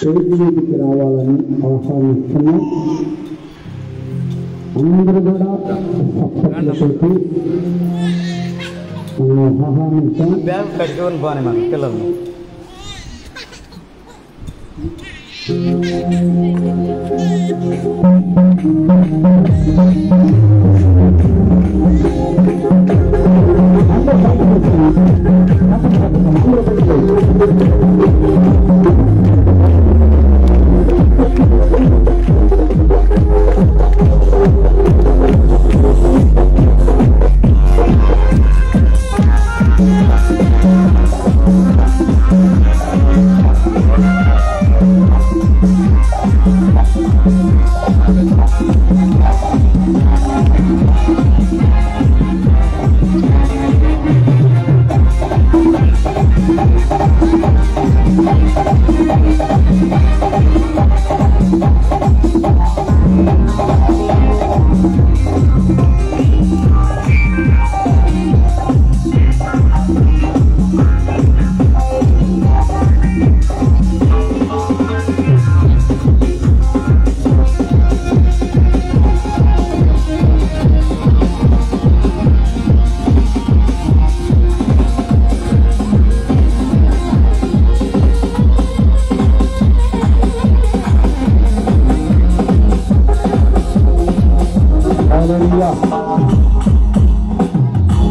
వేదికకి రావాలని ఆహ్వానిస్తున్నాం. అందరూ కూడా సప్పట్లు మనం ఆహ్వానించాం. బ్యాగ్ కట్టుకొని బాగానే మన పిల్లలు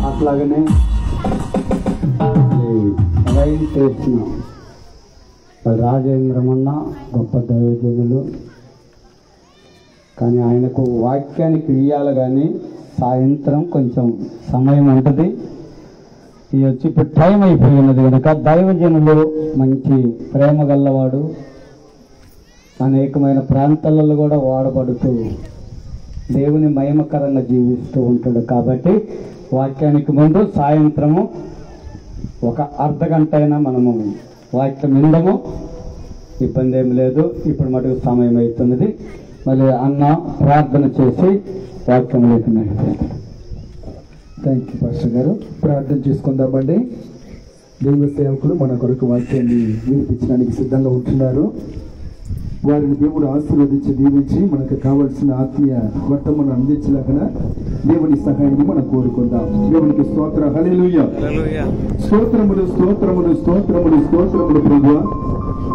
అట్లాగనే రైలు చేసిన రాజేంద్రమన్న గొప్ప దైవజనులు, కానీ ఆయనకు వాక్యానికి ఇయ్యాలి కానీ సాయంత్రం కొంచెం సమయం ఉంటుంది. ఇది వచ్చి ఇప్పుడు టైం అయిపోయినది కనుక దైవజనులు మంచి ప్రేమ గల్లవాడు, అనేకమైన ప్రాంతాలలో కూడా వాడబడుతూ దేవుని మహిమకరంగా జీవిస్తూ ఉంటాడు. కాబట్టి వాక్యానికి ముందు సాయంత్రము ఒక అర్ధగంట అయినా మనము వాక్యం వినడము ఇబ్బంది ఏమి లేదు. ఇప్పుడు మటుకు సమయం అవుతున్నది. మళ్ళీ అన్న ప్రార్థన చేసి వాక్యం లేకున్నాడు. థ్యాంక్ యూ పాస్టర్ గారు. ప్రార్థన చేసుకుందామండి. దైవ సేవకులు మన కొరకు వాక్యాన్ని వినిపించడానికి సిద్ధంగా ఉంటున్నారు. వారిని దేవుడు ఆశీర్వదించి దీవించి మనకు కావలసిన ఆత్మీయ వర్తమానం అందించలాగా దేవుని సహాయాన్ని మనం కోరుకుందాం. దేవునికి స్తోత్ర. హల్లెలూయా. స్తోత్రములు స్తోత్రములు స్తోత్రములు స్తోత్రములు ప్రభువా.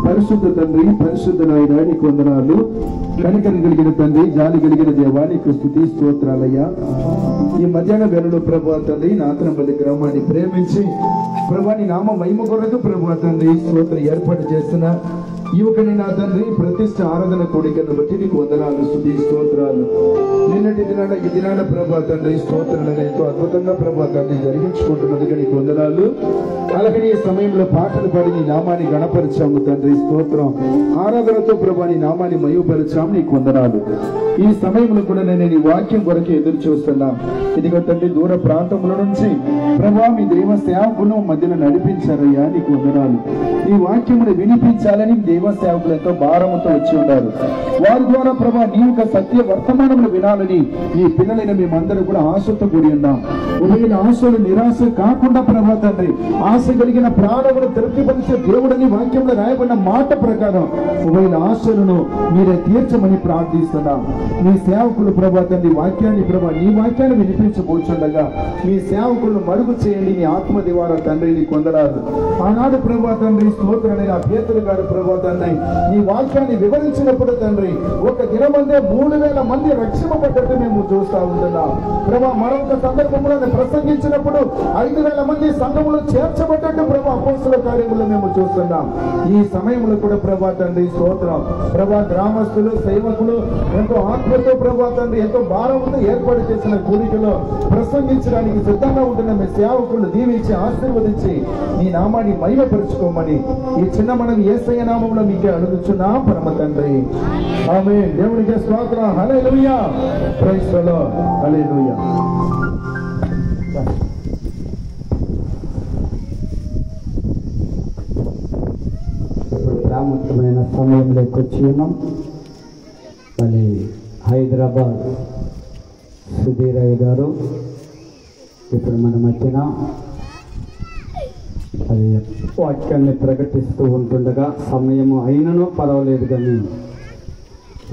పరిశుద్ధ తండ్రి, పరిశుద్ధ నాయన, నీకు వందనాలు. కనికరం కలిగిన తండ్రి, జాలి కలిగిన దేవా, నీకు స్తుతి స్తోత్రాలయ్యా. ఈ మధ్యాహ్న వేళలో ప్రభువా తండ్రి, నాతనపల్లి గ్రామాన్ని ప్రేమించి ప్రభువా నీ నామ మహిమ కొరకు ప్రభువా తండ్రి స్తోత్రం ఏర్పాటు చేసిన యువకుని నా తండ్రి ప్రతిష్ట ఆరాధన కోడికను బట్టి నీకు వందనాలు, స్తుతి స్తోత్రాలు. నిన్నటి దినాన ఈ దినాన ప్రభా తండ్రి స్తోత్రాలను ఎంతో అద్భుతంగా ప్రభా తండ్రి జరిగించుకుంటున్నదిగా నీకు వందనాలు. అలాగే ఈ సమయంలో పాటలు పాడి నీ నామాన్ని గణపరిచాము తండ్రి స్తోత్రం. ఆరాధనతో ప్రభా నీ నామాన్ని మయూపరిచాము, నీకు వందనాలు. ఈ సమయంలో కూడా నేను నీ వాక్యం కొరకు ఎదురు చూస్తున్నా. ఇదిగో తండ్రి దూర ప్రాంతముల నుంచి ప్రభా మీ దైవ సేవకులను మధ్యలో నడిపించారయ్యా, నీకు వందనాలు. ఈ వాక్యమును వినిపించాలని దైవ సేవకులు ఎంతో భారముతో వచ్చి ఉన్నారు. వారి ద్వారా ప్రభా నీ యొక్క సత్య వర్తమానములు వినాలని నీ పిల్లలైన మేమందరూ కూడా ఆశతో కూడి ఉన్నాం. ఉదయం ఆశలు నిరాశ కాకుండా ప్రభా తండ్రి ఆశ కలిగిన ప్రాణమును తృప్తిపరిచే దేవుడని వాక్యంలో రాయబడిన మాట ప్రకారం ఉభయ ఆశలను మీరే తీర్చమని ప్రార్థిస్తున్నాం. మీ సేవకులు ప్రభా తండ్రి వాక్యాన్ని ప్రభా నీ వాక్యాన్ని వినిపించబోచుండగా మీ సేవకులను మరుగు చేయండి. నీ ఆత్మ ద్వారా తండ్రి నీకు వందనాలు. ఆనాడు ప్రభా తండ్రి స్తోత్రుడైన పేతురు గారు ప్రభా తండ్రి నీ వాక్యాన్ని వివరించినప్పుడు తండ్రి ఒక దినమందే 3000 మంది రక్షింపబడ్డట్టు మేము చూస్తా ఉంటున్నాం ప్రభా. మరొక సందర్భంలో ప్రసంగించినప్పుడు 5000 మంది సంఘములో చేర్చబడ్డట్టు ప్రభా అపోస్తల కార్యములు మేము చూస్తున్నాం. ఈ సమయంలో కూడా ప్రభా తండ్రి స్తోత్రం ప్రభా గ్రామస్తులు సేవకులు ఎంతో ఆత్మతో ప్రభా తండ్రి ఎంతో భారంతో ఏర్పాటు చేసిన కూడికలో ప్రసంగించడానికి సిద్ధంగా ఉంటున్న మీ సేవకులు దీవించి ఆశీర్వదించి నీ నామాన్ని మహిమపరుచుకోమని ఈ చిన్న మనం యేసయ్య నామములో మీకే అడుగుచున్నాం పరమ తండ్రి. ఆమేన్. దేవునికి స్తోత్రం. Hallelujah. Praise the lord. Hallelujah. ప్రాముఖ్యమైన సమయంలోకి వచ్చి ఉన్నాం. మళ్ళీ హైదరాబాద్ సుధీరయ్య గారు ఇప్పుడు మన మధ్యన అది వాక్యాన్ని ప్రకటిస్తూ ఉంటుండగా సమయము అయినను పర్వాలేదు కానీ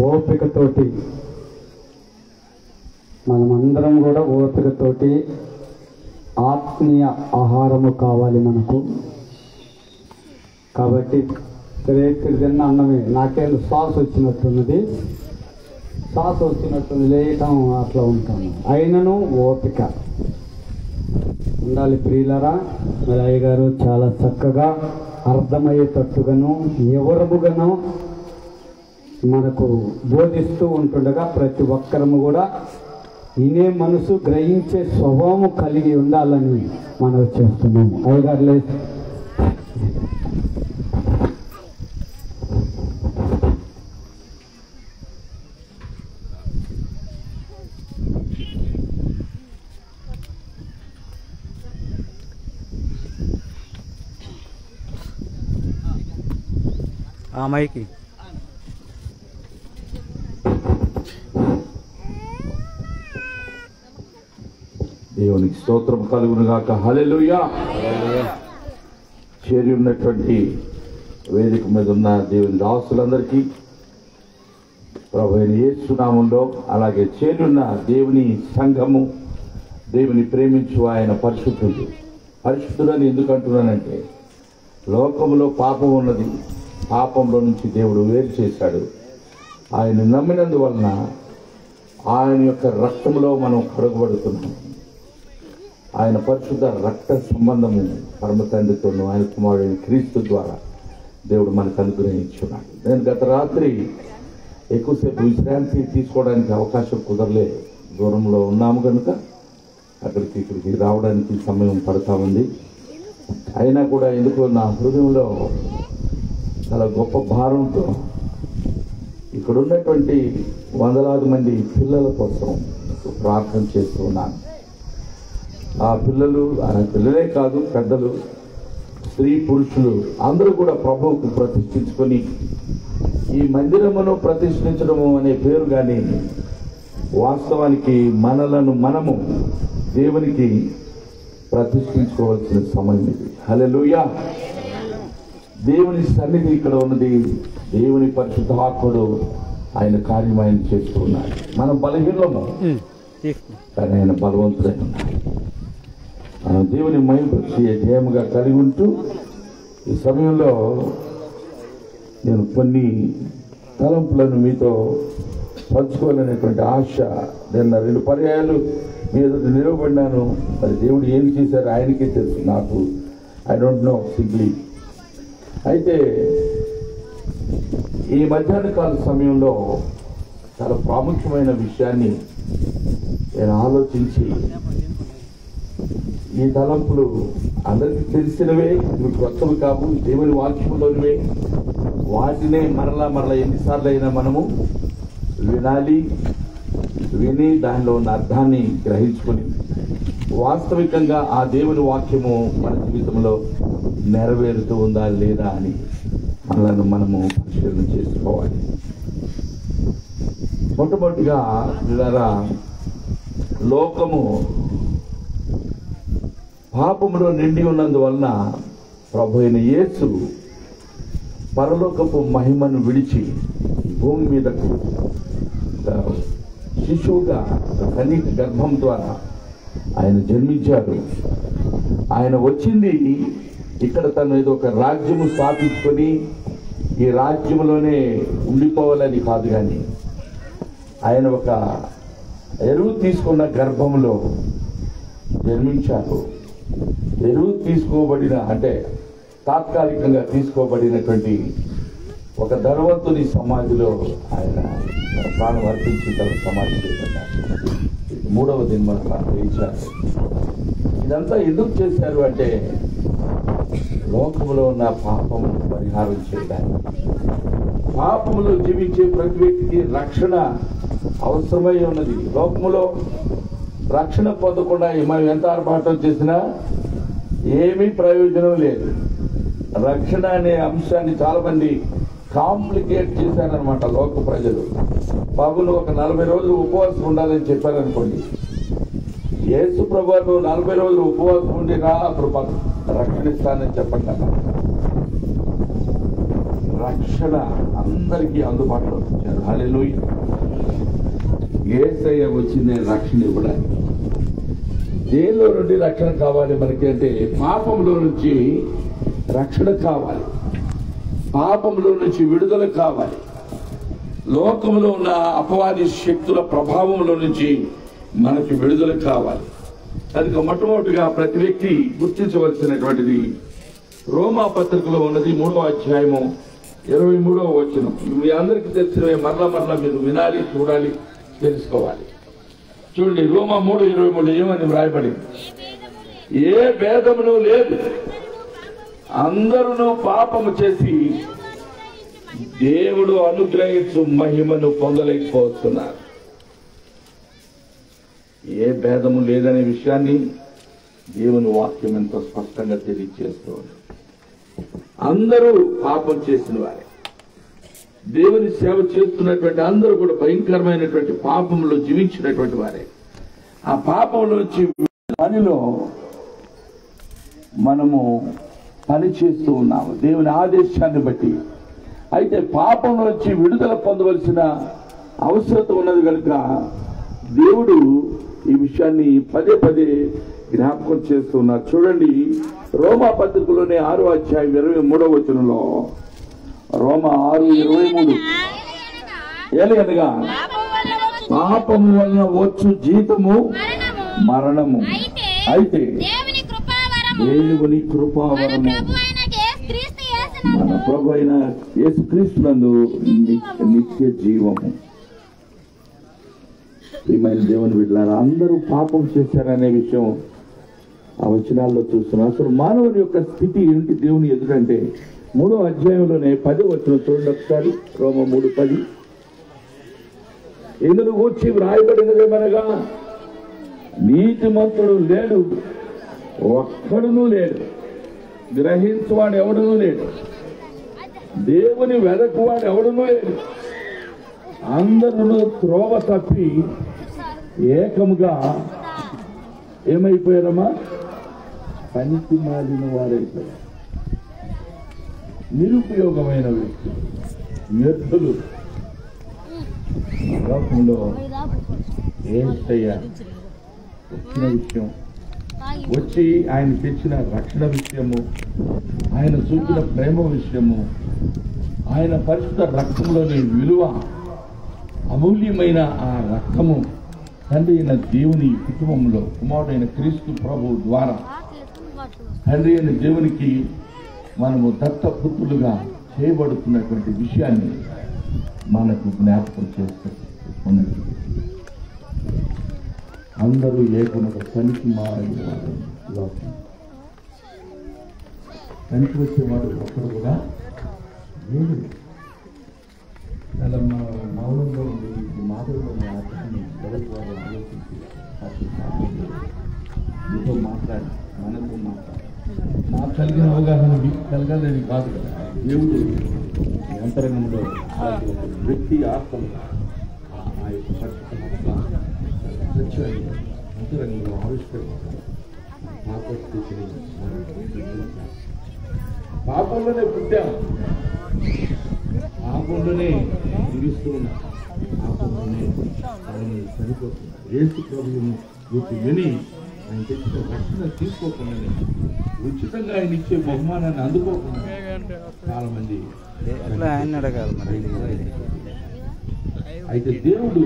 ఓపికతోటి మనమందరం కూడా ఓపికతోటి ఆత్మీయ ఆహారము కావాలి మనకు. కాబట్టి రేత్రి తిన్న అన్నమే నాకేం సాస్ వచ్చినట్టుంది లేయటం అట్లా ఉంటాను. అయినను ఓపిక ఉండాలి ప్రియులరా. మరి అయ్యగారు చాలా చక్కగా అర్థమయ్యేటట్టుగాను వివరముగాను మనకు బోధిస్తూ ఉంటుండగా ప్రతి ఒక్కరము కూడా వినే మనసు గ్రహించే స్వభావం కలిగి ఉండాలని మనం చేస్తున్నాము. అయ్యగారు ఆ మైకి దేవునికి స్తోత్రం కలుగును గాక. హల్లెలూయా. చేరి ఉన్నటువంటి వేదిక మీద ఉన్న దేవుని దాసులందరికీ ప్రభు అయిన యేసు నామములో, అలాగే చేరి ఉన్న దేవుని సంఘము, దేవుని ప్రేమించు ఆయన పరిశుద్ధులని ఎందుకు అంటున్నానంటే, లోకంలో పాపం ఉన్నది, పాపంలో నుంచి దేవుడు వేరు చేశాడు. ఆయన నమ్మినందువలన ఆయన యొక్క రక్తంలో మనం కడుగబడుతున్నాం. ఆయన పరిశుద్ధ రక్త సంబంధము పరమ తండ్రితోనూ ఆయన కుమారుడైన క్రీస్తు ద్వారా దేవుడు మనకు అనుగ్రహించున్నాడు. నేను గత రాత్రి ఎక్కువసేపు విశ్రాంతి తీసుకోవడానికి అవకాశం కుదరలే, దూరంలో ఉన్నాము కనుక ఇక్కడికి రావడానికి సమయం పడతా ఉంది. అయినా కూడా ఎందుకో నా హృదయంలో చాలా గొప్ప భారంతో ఇక్కడ ఉన్నటువంటి వందలాది మంది పిల్లల కోసం ప్రార్థన చేస్తూ ఉన్నాను. ఆ పిల్లలే కాదు, పెద్దలు, స్త్రీ పురుషులు అందరూ కూడా ప్రభువుకు ప్రతిష్ఠించుకొని, ఈ మందిరమును ప్రతిష్ఠించడము అనే పేరు కానీ వాస్తవానికి మనము దేవునికి ప్రతిష్ఠించుకోవాల్సిన సమయం ఇది. హల్లెలూయా. దేవుని సన్నిధి ఇక్కడ ఉన్నది. దేవుని పరిశుద్ధాత్ముడు ఆయన కార్యం ఆయన చేస్తూ ఉన్నాడు. మనం బలహీనము కానీ ఆయన బలవంతుడై ఉన్నాడు. దేవుని మహిమపరిచే జయముగా కలిగి ఉంటూ ఈ సమయంలో నేను కొన్ని తలంపులను మీతో పంచుకోవాలనేటువంటి ఆశ. నేను 2 పర్యాయాలు మీ ఎదుట నిలవబడినాను. మరి దేవుడు ఏం చేశారు ఆయనకే తెలుసు, నాకు ఐ డోంట్ నో సింప్లీ. అయితే ఈ మధ్యాహ్న కాల సమయంలో చాలా ప్రాముఖ్యమైన విషయాన్ని నేను ఆలోచించి, ఈ తలంపులు అందరికీ తెలిసినవే, ఇవి కొత్తవి కావు, దేవుని వాక్యములోనివే. వాటినే మరలా ఎన్నిసార్లు అయినా మనము విని దానిలో ఉన్న అర్థాన్ని గ్రహించుకొని వాస్తవికంగా ఆ దేవుని వాక్యము మన జీవితంలో నెరవేరుతూ ఉందా లేదా అని మనలను మనము పరిశీలన చేసుకోవాలి. మొట్టమొదటిగా లోకము పాపములో నిండి ఉన్నందువలన ప్రభు అయిన యేసు పరలోకపు మహిమను విడిచి భూమి మీదకు శిశువుగా కన్యక గర్భం ద్వారా ఆయన జన్మించాడు. ఆయన వచ్చింది ఇక్కడ తను ఏదో ఒక రాజ్యము స్థాపించుకొని ఈ రాజ్యంలోనే ఉండిపోవాలని కాదు, కానీ ఆయన ఒక ఎరువు తీసుకున్న గర్భంలో జన్మించారు. ఎరువు తీసుకోబడిన అంటే తాత్కాలికంగా తీసుకోబడినటువంటి ఒక ధనవంతుని సమాధిలో ఆయన ప్రాణం అర్పించి తన సమాధి చేశారు. 3వ దినం వేయించారు. ఇదంతా ఎందుకు చేశారు అంటే లోకములో ఉన్న పాపము పరిహారం చేయడానికి. పాపములో జీవించే ప్రతి వ్యక్తికి రక్షణ అవసరమై ఉన్నది. లోకములో రక్షణ పొందకుండా మనం ఎంత ఆర్భాటం చేసినా ఏమీ ప్రయోజనం లేదు. రక్షణ అనే అంశాన్ని చాలా మంది కాంప్లికేట్ చేశారనమాట లోక ప్రజలు. బాబును ఒక 40 రోజులు ఉపవాసం ఉండాలని చెప్పారనుకోండి. యేసు ప్రభువు 40 రోజులు ఉపవాసం ఉండినా అప్పుడు రక్షణ ఇస్తానని చెప్పండి అన్న. రక్షణ అందరికీ అందుబాటులో వచ్చారు. హల్లెలూయా. యేసయ్య వచ్చింది రక్షణ ఇవ్వడానికి. దేనిలో నుండి రక్షణ కావాలి మనకి అంటే పాపంలో నుంచి రక్షణ కావాలి, పాపంలో నుంచి విడుదల కావాలి, లోకంలో ఉన్న అపవాది శక్తుల ప్రభావంలో నుంచి మనకి విడుదల కావాలి. కనుక మొట్టమొదటిగా ప్రతి వ్యక్తి గుర్తించవలసినటువంటిది రోమా పత్రికలో ఉన్నది 3వ అధ్యాయము 23వ వచనం. మీ అందరికీ తెలిసినవి మరలా మీరు వినాలి, చూడాలి, తెలుసుకోవాలి. చూడండి, రోమా 3:23 ఏమని వ్రాయబడింది? ఏ భేదమును లేదు, అందరూ పాపము చేసి దేవుడు అనుగ్రహించు మహిమను పొందలేకపోతున్నారు. ఏ భేదము లేదనే విషయాన్ని దేవుని వాక్యం ఎంతో స్పష్టంగా తెలియజేస్తూ ఉంది. అందరూ పాపం చేసిన వారే. దేవుని సేవ చేస్తున్నటువంటి అందరూ కూడా భయంకరమైనటువంటి పాపంలో జీవించినటువంటి వారే. ఆ పాపంలో నుంచి పనిలో మనము పని చేస్తూ ఉన్నాము దేవుని ఆదేశాన్ని బట్టి. అయితే పాపం నుంచి విడుదల పొందవలసిన అవసరత ఉన్నది కనుక దేవుడు ఈ విషయాన్ని పదే జ్ఞాపకం చేస్తున్నారు. చూడండి, రోమా పత్రికలోనే 6వ అధ్యాయం 23వ వచనంలో, రోమా 6:23, ఏలగనగా పాపం వలన వచ్చు జీతము మరణము, అయితే దేవుని కృపావరము మన ప్రభు అయిన యేసుక్రీస్తునందు నిత్య జీవము. ప్రియమైన దేవుని బిడ్డలారా, అందరూ పాపం చేశారనే విషయం ఆ వచనాల్లో చూస్తున్నాం. అసలు మానవుని యొక్క స్థితి ఏంటి దేవుని ఎదురంటే 3వ అధ్యాయంలోనే 10వ వచనం చూడండి ఒకసారి. రోమా 3:10, ఇందులో వచ్చి వ్రాయబడినదేమనగా నీతిమంతుడు లేడు, ఒక్కడునూ లేడు, గ్రహించువాడు ఎవడునూ లేడు, దేవుని వెదకువాడు ఎవడునూ లేడు, అందరూ త్రోవ తప్పి ఏకముగా ఏమైపోయారమ్మా? పనికి మాలిన వారైపోయారు. నిరుపయోగమైన వ్యక్తులు, వ్యర్థులు. లోకంలో యేసయ్య వచ్చిన విషయం, వచ్చి ఆయన తెచ్చిన రక్షణ విషయము, ఆయన చూపిన ప్రేమ విషయము, ఆయన పరిశుద్ధ రక్తంలోని విలువ, అమూల్యమైన ఆ రక్తము తండ్రి అయిన దేవుని కుటుంబంలో కుమారుడైన క్రీస్తు ప్రభు ద్వారా తండ్రి అయిన దేవునికి మనము దత్తపుత్రులుగా చేయబడుతున్నటువంటి విషయాన్ని మనకు జ్ఞాపకం చేస్తూ ఉన్నది. అందరూ ఏకముగా పనికి మారిన లోకం. పనికి వచ్చేవాడు ఒక్కడు కూడా లేదు. చాలా మౌనంలో ఉండి మాధవుని ఆత్మని ఎవరి ద్వారా ఆలోచించి మీతో మాట్లాడి మనతో మాట్లాడి నాకు కలిగిన అవగాహన మీకు కలగాలని కాదు కదా. దేవుడు అంతరంగంలో వ్యక్తి ఆత్మ ఆ యొక్క పరిస్థితి అంతరంగంలో ఆవిష్కరిస్తారు. పాపస్థితిని పాపంలోనే పుట్టాం, పాపంలోనే జీవిస్తూ ఉన్నాం, పాపంలోనే ఆయన చనిపోతున్నారు. యేసు ప్రభువుని వీటి విని ఆయన తెచ్చిన రక్షణ తీసుకోకుండా, ఉచితంగా ఆయన ఇచ్చే బహుమానాన్ని అందుకోకుండా చాలా మంది ఆయన అడగాలి మరి. అయితే దేవుడు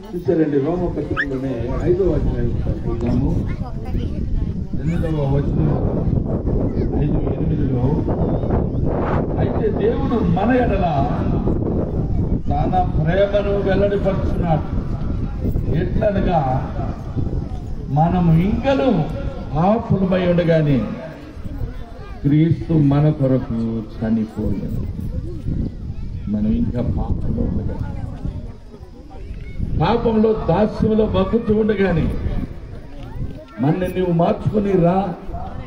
చూశారండి, రోమ పత్రికలోనే 5వ అధ్యాయం చూద్దాము, 8వ వచనం 5:8లో, అయితే దేవుడు మన ఎడల తన ప్రేమను వెల్లడిపరుచున్నాడు. ఎట్లనగా మనము ఇంకను పాపులమై ఉండగానే క్రీస్తు మన కొరకు చనిపోయాడు. మనం ఇంకా పాపంలో ఉండగా, పాపంలో దాస్యంలో బతుకుతూ ఉండగానే మనని నువ్వు మార్చుకుని రా,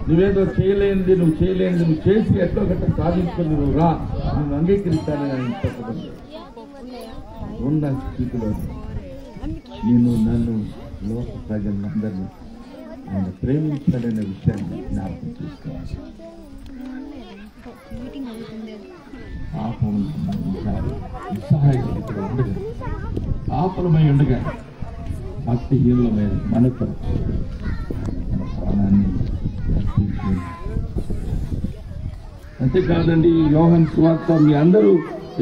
నువ్వేదో చేయలేనిది నువ్వు చేయలేనిది నువ్వు చేసి ఎట్లో గట్ట సాధించుకుని నువ్వు రా, నువ్వు అంగీకరిస్తానని ఆయన చెప్పబడి ఉన్న స్థితిలో నేను నన్ను లోక ప్రజలందరినీ ఆయన ప్రేమించాడనే విషయాన్ని జ్ఞాపకం చేసుకోవాలి. పాపం నిస్సహాయకుడు ఇక్కడ ఉండగా, పాపలమై ఉండగా భక్తిహీనులమైన మనకు మన ప్రాణాన్ని అర్పించింది. అంతేకాదండి, యోహాను సువార్త మీ అందరూ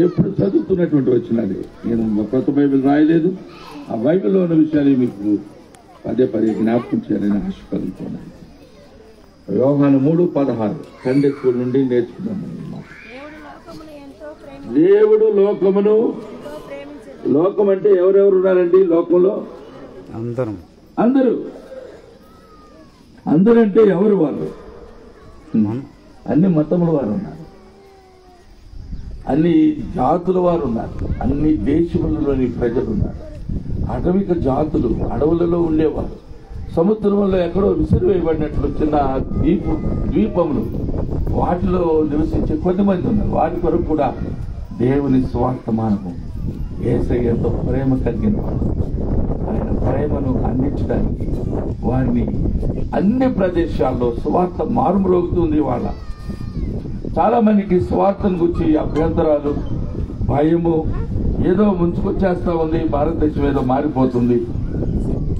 ఎప్పుడు చదువుతున్నటువంటి వచ్చినది. నేను కొత్త బైబిల్ రాయలేదు. ఆ బైబిల్లో ఉన్న విషయాలు మీకు పదే పదే జ్ఞాపకం చేయాలని ఆశ కలుగుతున్నాను. యోహాను 3:16 సండే స్కూల్ నుండి నేర్చుకున్నాం. దేవుడు లోకం అంటే ఎవరెవరు ఉన్నారండి లోకంలో? అందరూ అంటే ఎవరు? వాళ్ళు అన్ని మతముల వారు ఉన్నారు, అన్ని జాతుల వారు ఉన్నారు, అన్ని దేశములలోని ప్రజలు ఉన్నారు. అటవిక జాతులు అడవులలో ఉండేవారు. సముద్రంలో ఎక్కడో విసిరివేయబడినట్లు చిన్న ద్వీపములు, వాటిలో నివసించే కొద్దిమంది ఉన్నారు. వారి కొరకు కూడా దేవుని స్వార్థమానము యేసయ్య ఎంతో ప్రేమ కలిగిన వాడు. ఆయన ప్రేమను అందించడానికి వారిని అన్ని ప్రదేశాల్లో స్వార్థ మారుమ్రోగుతుంది. వాళ్ళ చాలా మందికి స్వార్థం గురించి అభ్యంతరాలు, భయము, ఏదో ముంచుకొచ్చేస్తా ఉంది, భారతదేశం ఏదో మారిపోతుంది.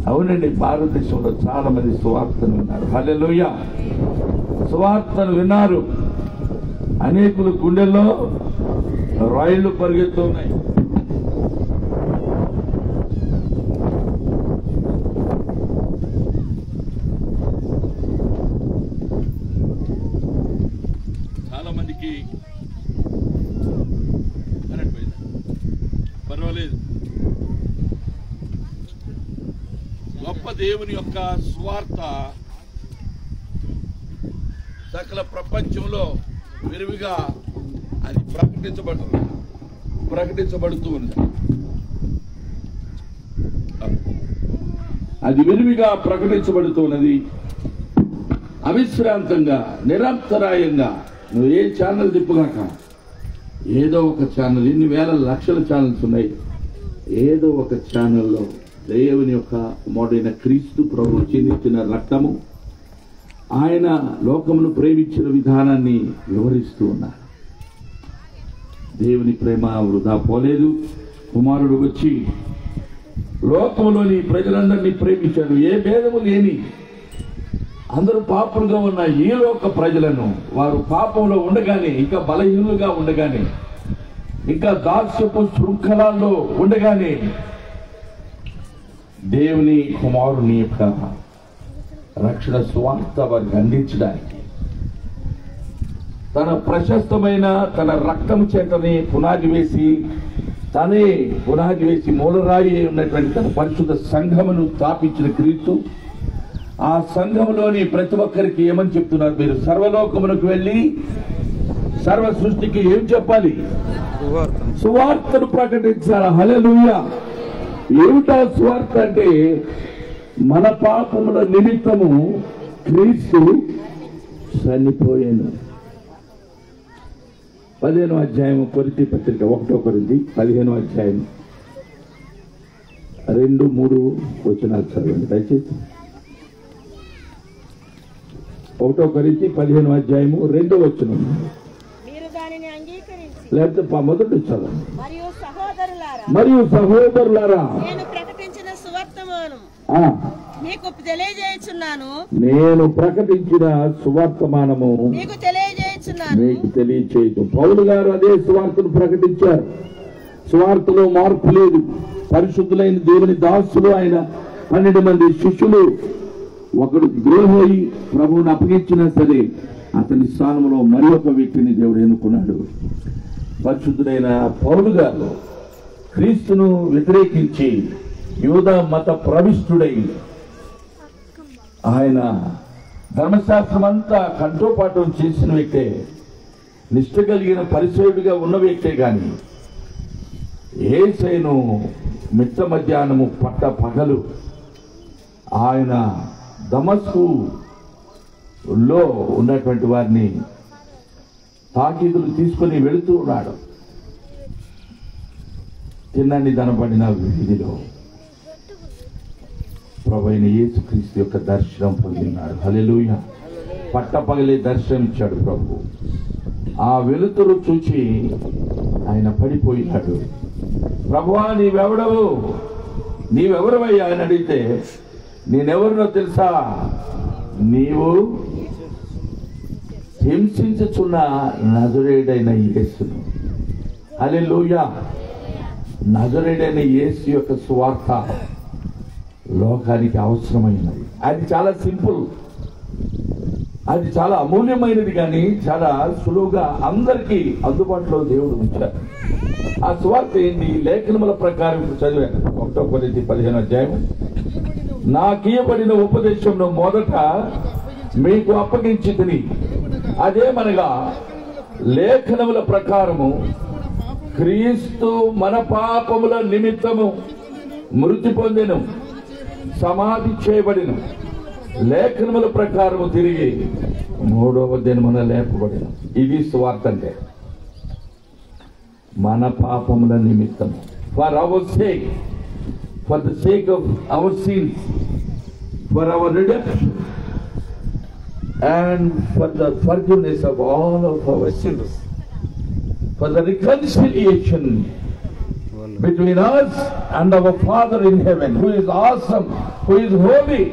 అవునండి, భారతదేశంలో చాలా మంది సువార్తను విన్నారు. హల్లెలూయా, సువార్తను విన్నారు. అనేకుల గుండెల్లో రైళ్లు పరిగెత్తున్నాయి. చాలా మందికి పర్వాలేదు. గొప్ప దేవుని యొక్క స్వార్థ సకల ప్రపంచంలో విరివిగా అది ప్రకటించబడుతూ ఉంది. అది విరివిగా ప్రకటించబడుతున్నది. అవిశ్రాంతంగా, నిరంతరాయంగా నువ్వు ఏ ఛానల్ తిప్పుగాక ఏదో ఒక ఛానల్, ఎన్ని వేల లక్షల ఛానల్స్ ఉన్నాయి, ఏదో ఒక ఛానల్లో దేవుని యొక్క కుమారుడైన క్రీస్తు ప్రభువు చిందించిన రక్తము, ఆయన లోకమును ప్రేమించిన విధానాన్ని వివరిస్తూ ఉన్నారు. దేవుని ప్రేమ వృధా పోలేదు. కుమారుడు వచ్చి లోకములోని ప్రజలందరినీ ప్రేమించాడు. ఏ భేదము లేని అందరూ పాపులుగా ఉన్న ఈ లోక ప్రజలను, వారు పాపంలో ఉండగానే, ఇంకా బలహీనులుగా ఉండగానే, ఇంకా దాస్యపు శృంఖలాల్లో ఉండగానే దేవుని కుమారుని యొక్క రక్షణ సువార్త వారికి అందించడానికి తన ప్రశస్తమైన తన రక్తం చేతని పునాది వేసి మూలరాయి ఉన్నటువంటి తన పరిశుద్ధ సంఘమును స్థాపించిన క్రీస్తు, ఆ సంఘంలోని ప్రతి ఒక్కరికి ఏమని చెప్తున్నారు? మీరు సర్వలోకమునకు వెళ్ళి సర్వ సృష్టికి ఏం చెప్పాలి? సువార్తను ప్రకటించాలి. హల్లెలూయా. ఏమిటా సువార్త అంటే, మన పాపముల నిమిత్తము క్రీస్తు చనిపోయాను. 15వ అధ్యాయం కొరింథీ పత్రిక 1 కొరింథీ 15వ అధ్యాయం 2-3 వచనాలు చదవండి దయచేసి. 1 కొరింథీ 15వ అధ్యాయము 2వ వచనం, లేకపోతే మొదటి చదవండి. మరియు సహోదరులారా, నేను ప్రకటించిన సువర్తమానము మీకు తెలియచేయదు. పౌలు గారు అదే సువార్తను ప్రకటించారు. సువార్తలో మార్పు లేదు. పరిశుద్ధులైన దేవుని దాసులు ఆయన 12 మంది శిష్యులు, ఒకడు ద్రోహి ప్రభువుని అప్పగించినా సరే అతని స్థానంలో మరి ఒక వ్యక్తిని దేవుడు ఎన్నుకున్నాడు. పరిశుద్ధుడైన పౌలు గారు క్రీస్తును వ్యతిరేకించి యూదా మత ప్రవిష్టుడై ఆయన ధర్మశాస్త్రం అంతా కంఠోపాఠం చేసిన వ్యక్తే, నిష్ఠ కలిగిన పరిచయుడిగా ఉన్న వ్యక్తే. కానీ యేసయ్యను మిట్ట మధ్యాహ్నము పట్ట పగలు ఆయన దమస్కులో ఉన్నటువంటి వారిని తాకీదులు తీసుకొని వెళుతూ ఉన్నాడు. తిన్నని దనపడిన వీధిలో ప్రభువైన యేసుక్రీస్తు యొక్క దర్శనం పొందినాడు. హల్లెలూయా. పట్టపగలే దర్శనం ఇచ్చాడు ప్రభు. ఆ వెలుతురు చూచి ఆయన పడిపోయినాడు. ప్రభువా నీవెవడవు, నీవెవరవయ్యా అని అడిగితే నేనెవరినో తెలుసా, నీవు హింసించుచున్న నజరేయుడైన యేసును. హల్లెలూయా. నజరేయుడైన యేసు యొక్క సువార్త లోకానికి అవసరమైనది. అది చాలా సింపుల్, అది చాలా అమూల్యమైనది, కానీ చాలా సులువుగా అందరికీ అందుబాటులో దేవుడు ఉంచారు. ఆ సువార్త ఏంటి? లేఖనముల ప్రకారం ఇప్పుడు చదివాను. 1 కొరింథీ 15వ అధ్యాయం. నాకియబడిన ఉపదేశంలో మొదట మీకు అప్పగించి తిని, అదేమనగా లేఖనముల ప్రకారము క్రీస్తు మన పాపముల నిమిత్తము మృతి పొందెను, సమాధి చేయబడిన, లేఖనముల ప్రకారము తిరిగి 3వ దినమున లేపబడిన. ఇది సువార్త అంటే మన పాపముల నిమిత్తం, for hour sake, for the sake of our sins, for hour redemption and for the forgiveness of all of our sins, for the reconciliation between us and our Father in heaven, who is awesome, who is holy.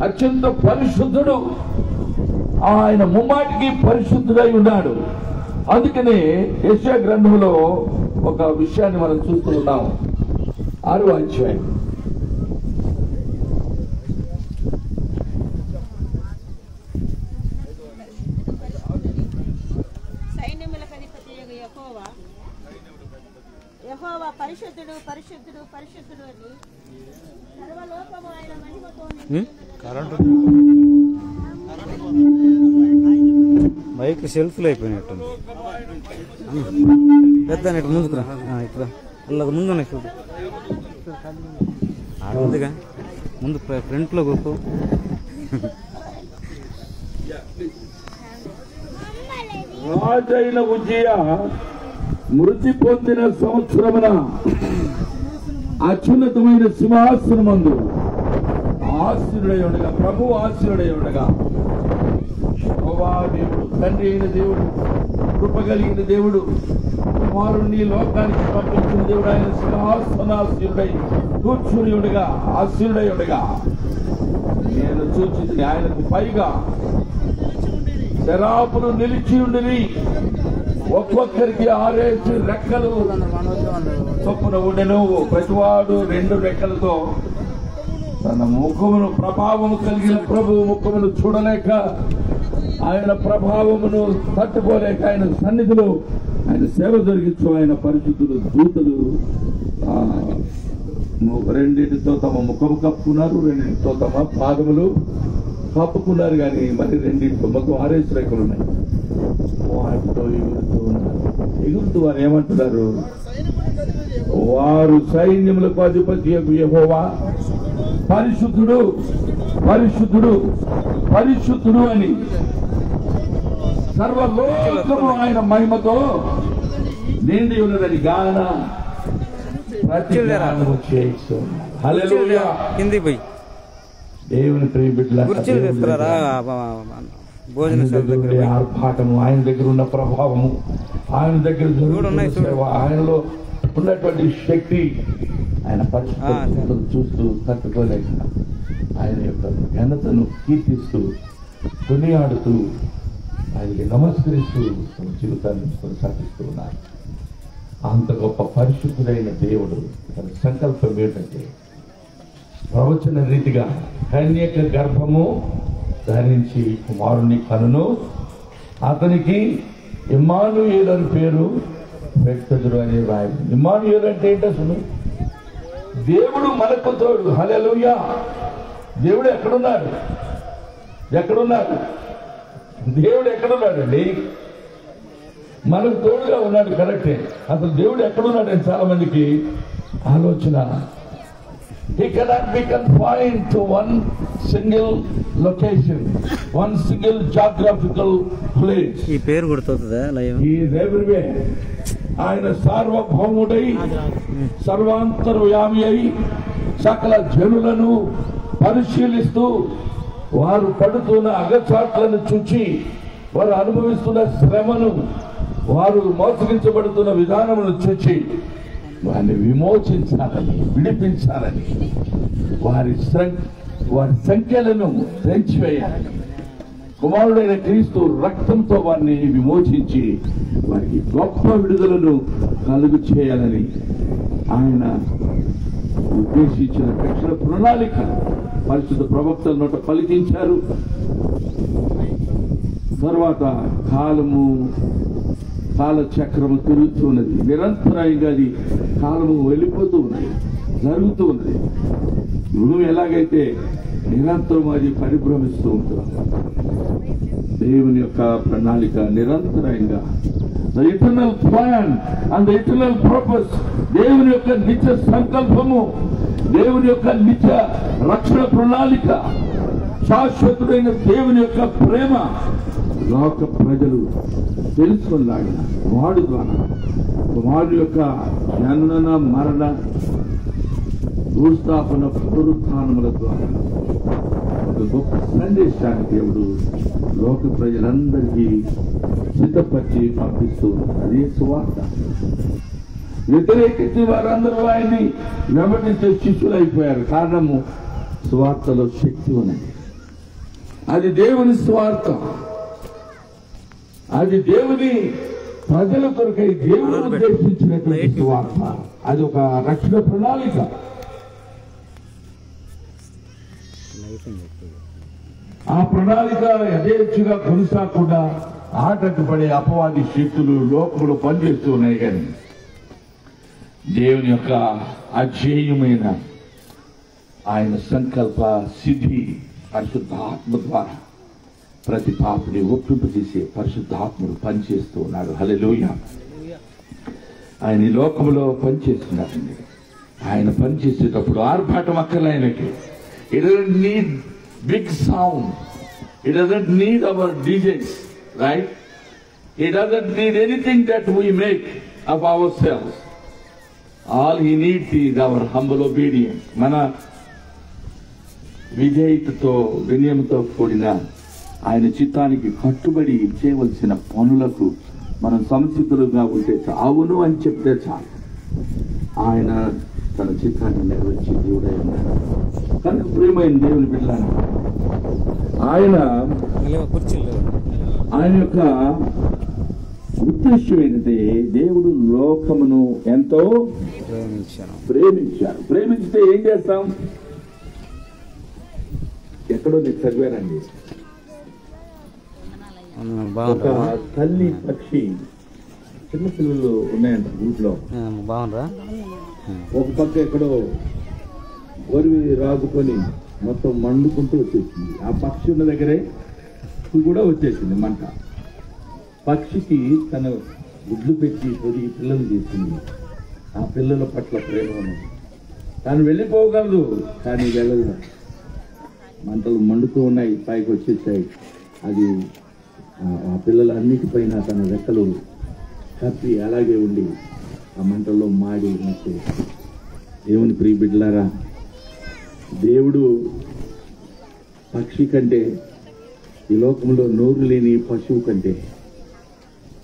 అత్యంత పరిశుద్ధుడు, ఆయన ముమ్మాటికి పరిశుద్ధుడై ఉన్నాడు. అందుకనే యెషయా గ్రంథంలో ఒక విషయాన్ని మనం చూస్తూ ఉన్నాం. 6వ అధ్యాయం. యెహోవా పరిశుద్ధుడు పరిశుద్ధుడు పరిశుద్ధుడు అని సర్వలోకము ఆయన మహిమతో మైక్ సెల్ఫ్లు అయిపోయినట్టుంది. పెద్ద ఇటు ముందుకు రా, ఇట్లా అలాగ ముందు ఉన్నాయి చూడు, ముందుగా ముందు ఫ్రంట్లో గొప్ప. రాజైన ఉజ్జియా మృతి పొందిన సంవత్సరమున అత్యున్నతమైన సింహాసనమందు ఆశీనుడై ఉండగా, ప్రభు ఆశీనుడై ఉండగా, యెహోవా దేవుడు, తండ్రి అయిన దేవుడు, కృప కలిగిన దేవుడు, కుమారుణ్ణి లోకానికి పంపించిన దేవుడు, ఆయన సింహాసనాసీనుడై కూర్చుని ఉండగా, ఆశీనుడై ఉండగా నేను చూచి ఆయనకు పైగా శరాపులు నిలిచి ఉండిరి, ఒక్కొక్కరికి 6 రెక్కలు చొప్పున ఉండెను. ప్రతివాడు 2 రెక్కలతో తన ముఖమును, ప్రభావము కలిగిన ప్రభువు ముఖమును చూడలేక, ఆయన ప్రభావమును తట్టుకోలేక, ఆయన సన్నిధిలో ఆయన సేవ జరిగించు ఆయన పరిశుద్ధులు దూతలు 2 తమ ముఖము కప్పుకున్నారు, 2 తమ పాదములు కప్పుకున్నారు, కానీ మరి 2 మొత్తం 6 రెక్కలు ఉన్నాయి. వాటితో ఎగురుతూ ఉన్నారు. ఎగురుతూ వారు ఏమంటున్నారు? వారు సైన్యములకు అధిపతి యెహోవా పరిశుద్ధుడు పరిశుద్ధుడు పరిశుద్ధుడు అని సర్వలోకము ఆయన మహిమతో నిండి ఉన్నదని గాన ప్రతిగానము చేయిస్తున్నారు. హల్లెలూయా. కిందికి పోయి దేవుని ప్రియ బిడ్డలారా, కుర్చీలు తీసుకురారా, భోజన ఆర్భాటము, ఆయన దగ్గర ఉన్న ప్రభావము, ఆయన దగ్గర జరుగుతున్న సేవ, ఆయనలో ఉన్నటువంటి శక్తి, ఆయన పరిశుద్ధతను చూస్తూ తట్టుకోలేక ఆయన యొక్క ఘనతను కీర్తిస్తూ కొనియాడుతూ ఆయనకి నమస్కరిస్తూ తమ జీవితాన్ని కొనసాగిస్తూ ఉన్నారు. అంత గొప్ప పరిశుద్ధుడైన దేవుడు తన సంకల్పం ఏంటంటే ప్రవచన రీతిగా కన్యక గర్భము ధరించి కుమారుని కనును, అతనికి ఇమ్మానుయేలు అని పేరు పెట్టెదరు అని రాయబడింది. ఇమ్మానుయేలు అంటే ఏంటి అసలు? దేవుడు మనకు తోడు. హల్లెలూయా. దేవుడు ఎక్కడున్నాడు? ఎక్కడున్నాడు? దేవుడు ఎక్కడున్నాడండి? మనకు తోడుగా ఉన్నాడు, కరెక్టే. అసలు దేవుడు ఎక్కడున్నాడని చాలా మందికి ఆలోచన. He cannot be confined to one single location, one single geographical place. ఈ పేరు గుర్తవుతుందా? He is everywhere. ఆయన సార్వభౌముడై, సర్వాంతర్యామి అయి, సకల జనులను పరిశీలిస్తూ వారు పడుతున్న అగచాట్లను చూచి, వారు అనుభవిస్తున్న శ్రమను, వారు మోసగించబడుతున్న విధానమును చూచి వారిని విమోచించాలని, విడిపించాలని, వారి సంఖ్యలను తెంచివేయాలని, కుమారుడైన క్రీస్తు రక్తంతో వారిని విమోచించి వారికి గొప్ప విడుదలను కలుగు చేయాలని ఆయన ఉద్దేశించిన రక్షణ ప్రణాళిక పరిశుద్ధ ప్రవక్తల నోట పలికించారు. తర్వాత కాలచక్రము తిరుగుతున్నది, నిరంతరంగా అది కాలము వెళ్ళిపోతూ ఉన్నది, జరుగుతూ ఉన్నది. భూమి ఎలాగైతే నిరంతరం అది పరిభ్రమిస్తూ ఉంటుంది, దేవుని యొక్క ప్రణాళిక నిరంతరంగా, the eternal plan and the eternal purpose, దేవుని యొక్క నిత్య సంకల్పము, దేవుని యొక్క నిత్య రక్షణ ప్రణాళిక, శాశ్వతుడైన దేవుని యొక్క ప్రేమ లోక ప్రజలు తెలుసుకున్నాగిన వాడు ద్వారా, వాడి యొక్క జనన మరణ భూస్థాపన పునరుత్థానముల ద్వారా ఒక గొప్ప సందేశాన్ని దేవుడు లోక ప్రజలందరికీ సిద్ధపరిచి పంపిస్తూ అదే సువార్త. వ్యతిరేకించి వారందరూ ఆయన్ని వెంబడించే శిష్యులైపోయారు. కారణము సువార్తలో శక్తి ఉన్నది. అది దేవుని సువార్త, అది దేవుని ప్రజల కొరకై దేవుడు ఉద్దేశించినటువంటి సువార్త. అది ఒక రక్షణ ప్రణాళిక. ఆ ప్రణాళిక యథేచ్ఛగా కొనసాగకుండా ఆటంకపడే అపవాది శక్తులు లోకంలో పనిచేస్తూ ఉన్నాయి. కానీ దేవుని యొక్క అజేయమైన ఆయన సంకల్ప సిద్ధి పరిశుద్ధాత్మ ద్వారా ప్రతి పాపిని ఒప్పింపజేసే పరిశుద్ధాత్ముడు పనిచేస్తూ ఉన్నాడు. హల్లెలూయా. ఆయన ఈ లోకంలో పనిచేస్తున్నాడండి. ఆయన పనిచేసేటప్పుడు ఆర్భాటం అక్కర్లే ఆయనకి. It doesn't need big sound. It doesn't need our DJs, right? It doesn't need anything that we make of ourselves. All he needs is our humble obedience. మన విధేయతతో, వినయంతో కూడిన ఆయన చిత్తానికి కట్టుబడి చేయవలసిన పనులకు మనం సంసిద్ధులుగా ఉంటే అవును అని చెప్తే చాలు. ఆయన తన చిత్తాన్ని నెరవేర్చే దేవుడై ఉన్నాడు. కనుక ప్రియమైన దేవుని బిడ్డలారా, ఆయన యొక్క ఉద్దేశం ఏంటంటే దేవుడు లోకమును ఎంతో ప్రేమించారు. ప్రేమించితే ఏం చేస్తాం? ఎక్కడో నేను చదివానండి, ఒక తల్లి పక్షి, చిన్న పిల్లలు ఉన్నాయంట ఇంట్లో, బాగుందా, ఒక పక్క ఎక్కడో గొరివి రాజుకొని మొత్తం మండుకుంటూ వచ్చేసింది. ఆ పక్షి ఉన్న దగ్గరే కూడా వచ్చేసింది మంట. పక్షికి తన గుడ్లు పెట్టి పొదిగి పిల్లలు చేసింది. ఆ పిల్లల పట్ల ప్రేమ ఉన్నది. తాను వెళ్ళిపోగలదు కానీ వెళ్ళదు. మంటలు మండుతూ ఉన్నాయి, పైకి వచ్చేసాయి. అది ఆ పిల్లలన్నిటిపైన తన రెక్కలు కప్పి అలాగే ఉండి ఆ మంటల్లో మాడి నచ్చే. దేవుని ప్రియ బిడ్డలారా, దేవుడు పక్షి కంటే, ఈ లోకంలో నోరు లేని పశువు కంటే,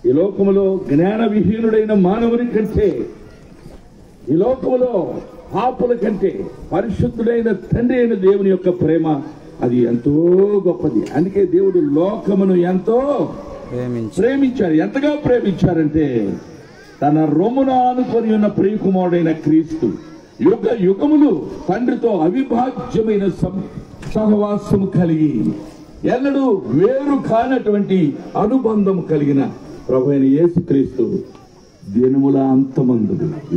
ఈ లోకంలో జ్ఞాన విహీనుడైన మానవుని కంటే, ఈ లోకంలో పాపుల కంటే పరిశుద్ధుడైన తండ్రి అయిన దేవుని యొక్క ప్రేమ అది ఎంతో గొప్పది. అందుకే దేవుడు లోకమును ఎంతో ప్రేమించారు. ఎంతగా ప్రేమించారంటే తన రొమ్మున ఆనుకొని ఉన్న ప్రియకుమారుడైన క్రీస్తు యుగ యుగములు తండ్రితో అవిభాజ్యమైన సహవాసము కలిగి ఎన్నడూ వేరు కానటువంటి అనుబంధం కలిగిన ప్రభువైన యేసుక్రీస్తు దినముల అంతమందు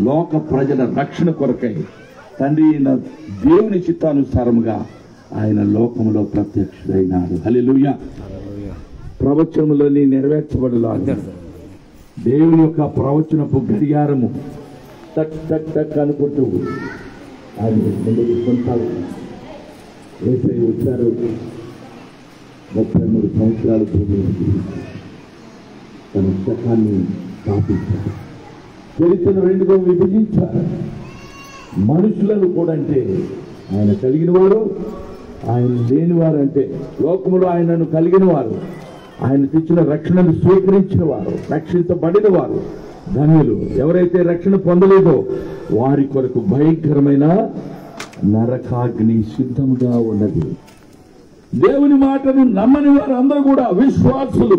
లోక ప్రజల రక్షణ కొరకై తండ్రి అయిన దేవుని చిత్తానుసారముగా ఆయన లోకములో ప్రత్యక్షుడైనాడు. హల్లెలూయా. ప్రవచనములని నెరవేర్చబడలాగా దేవుని యొక్క ప్రవచనపు గడియారము టక్ టక్ టక్ అనుకుంటూ ఆయన ముందుకు కొనసాగుతుంది. యేసయ్య వచ్చారు, 33 సంవత్సరాలు తన శకాన్ని స్థాపించారు. చరిత్రను రెండుగా విభజించారు. మనుషులను కూడా అంటే ఆయన కలిగిన వాడు, ఆయన లేని వారు అంటే లోకములో ఆయనను కలిగిన వారు, ఆయన తెచ్చిన రక్షణను స్వీకరించిన వారు, రక్షించబడిన వారు ధన్యులు. ఎవరైతే రక్షణ పొందలేదో వారి కొరకు భయంకరమైన నరకాగ్ని సిద్ధంగా ఉన్నది. దేవుని మాటను నమ్మని వారు అందరూ కూడా విశ్వాసులు.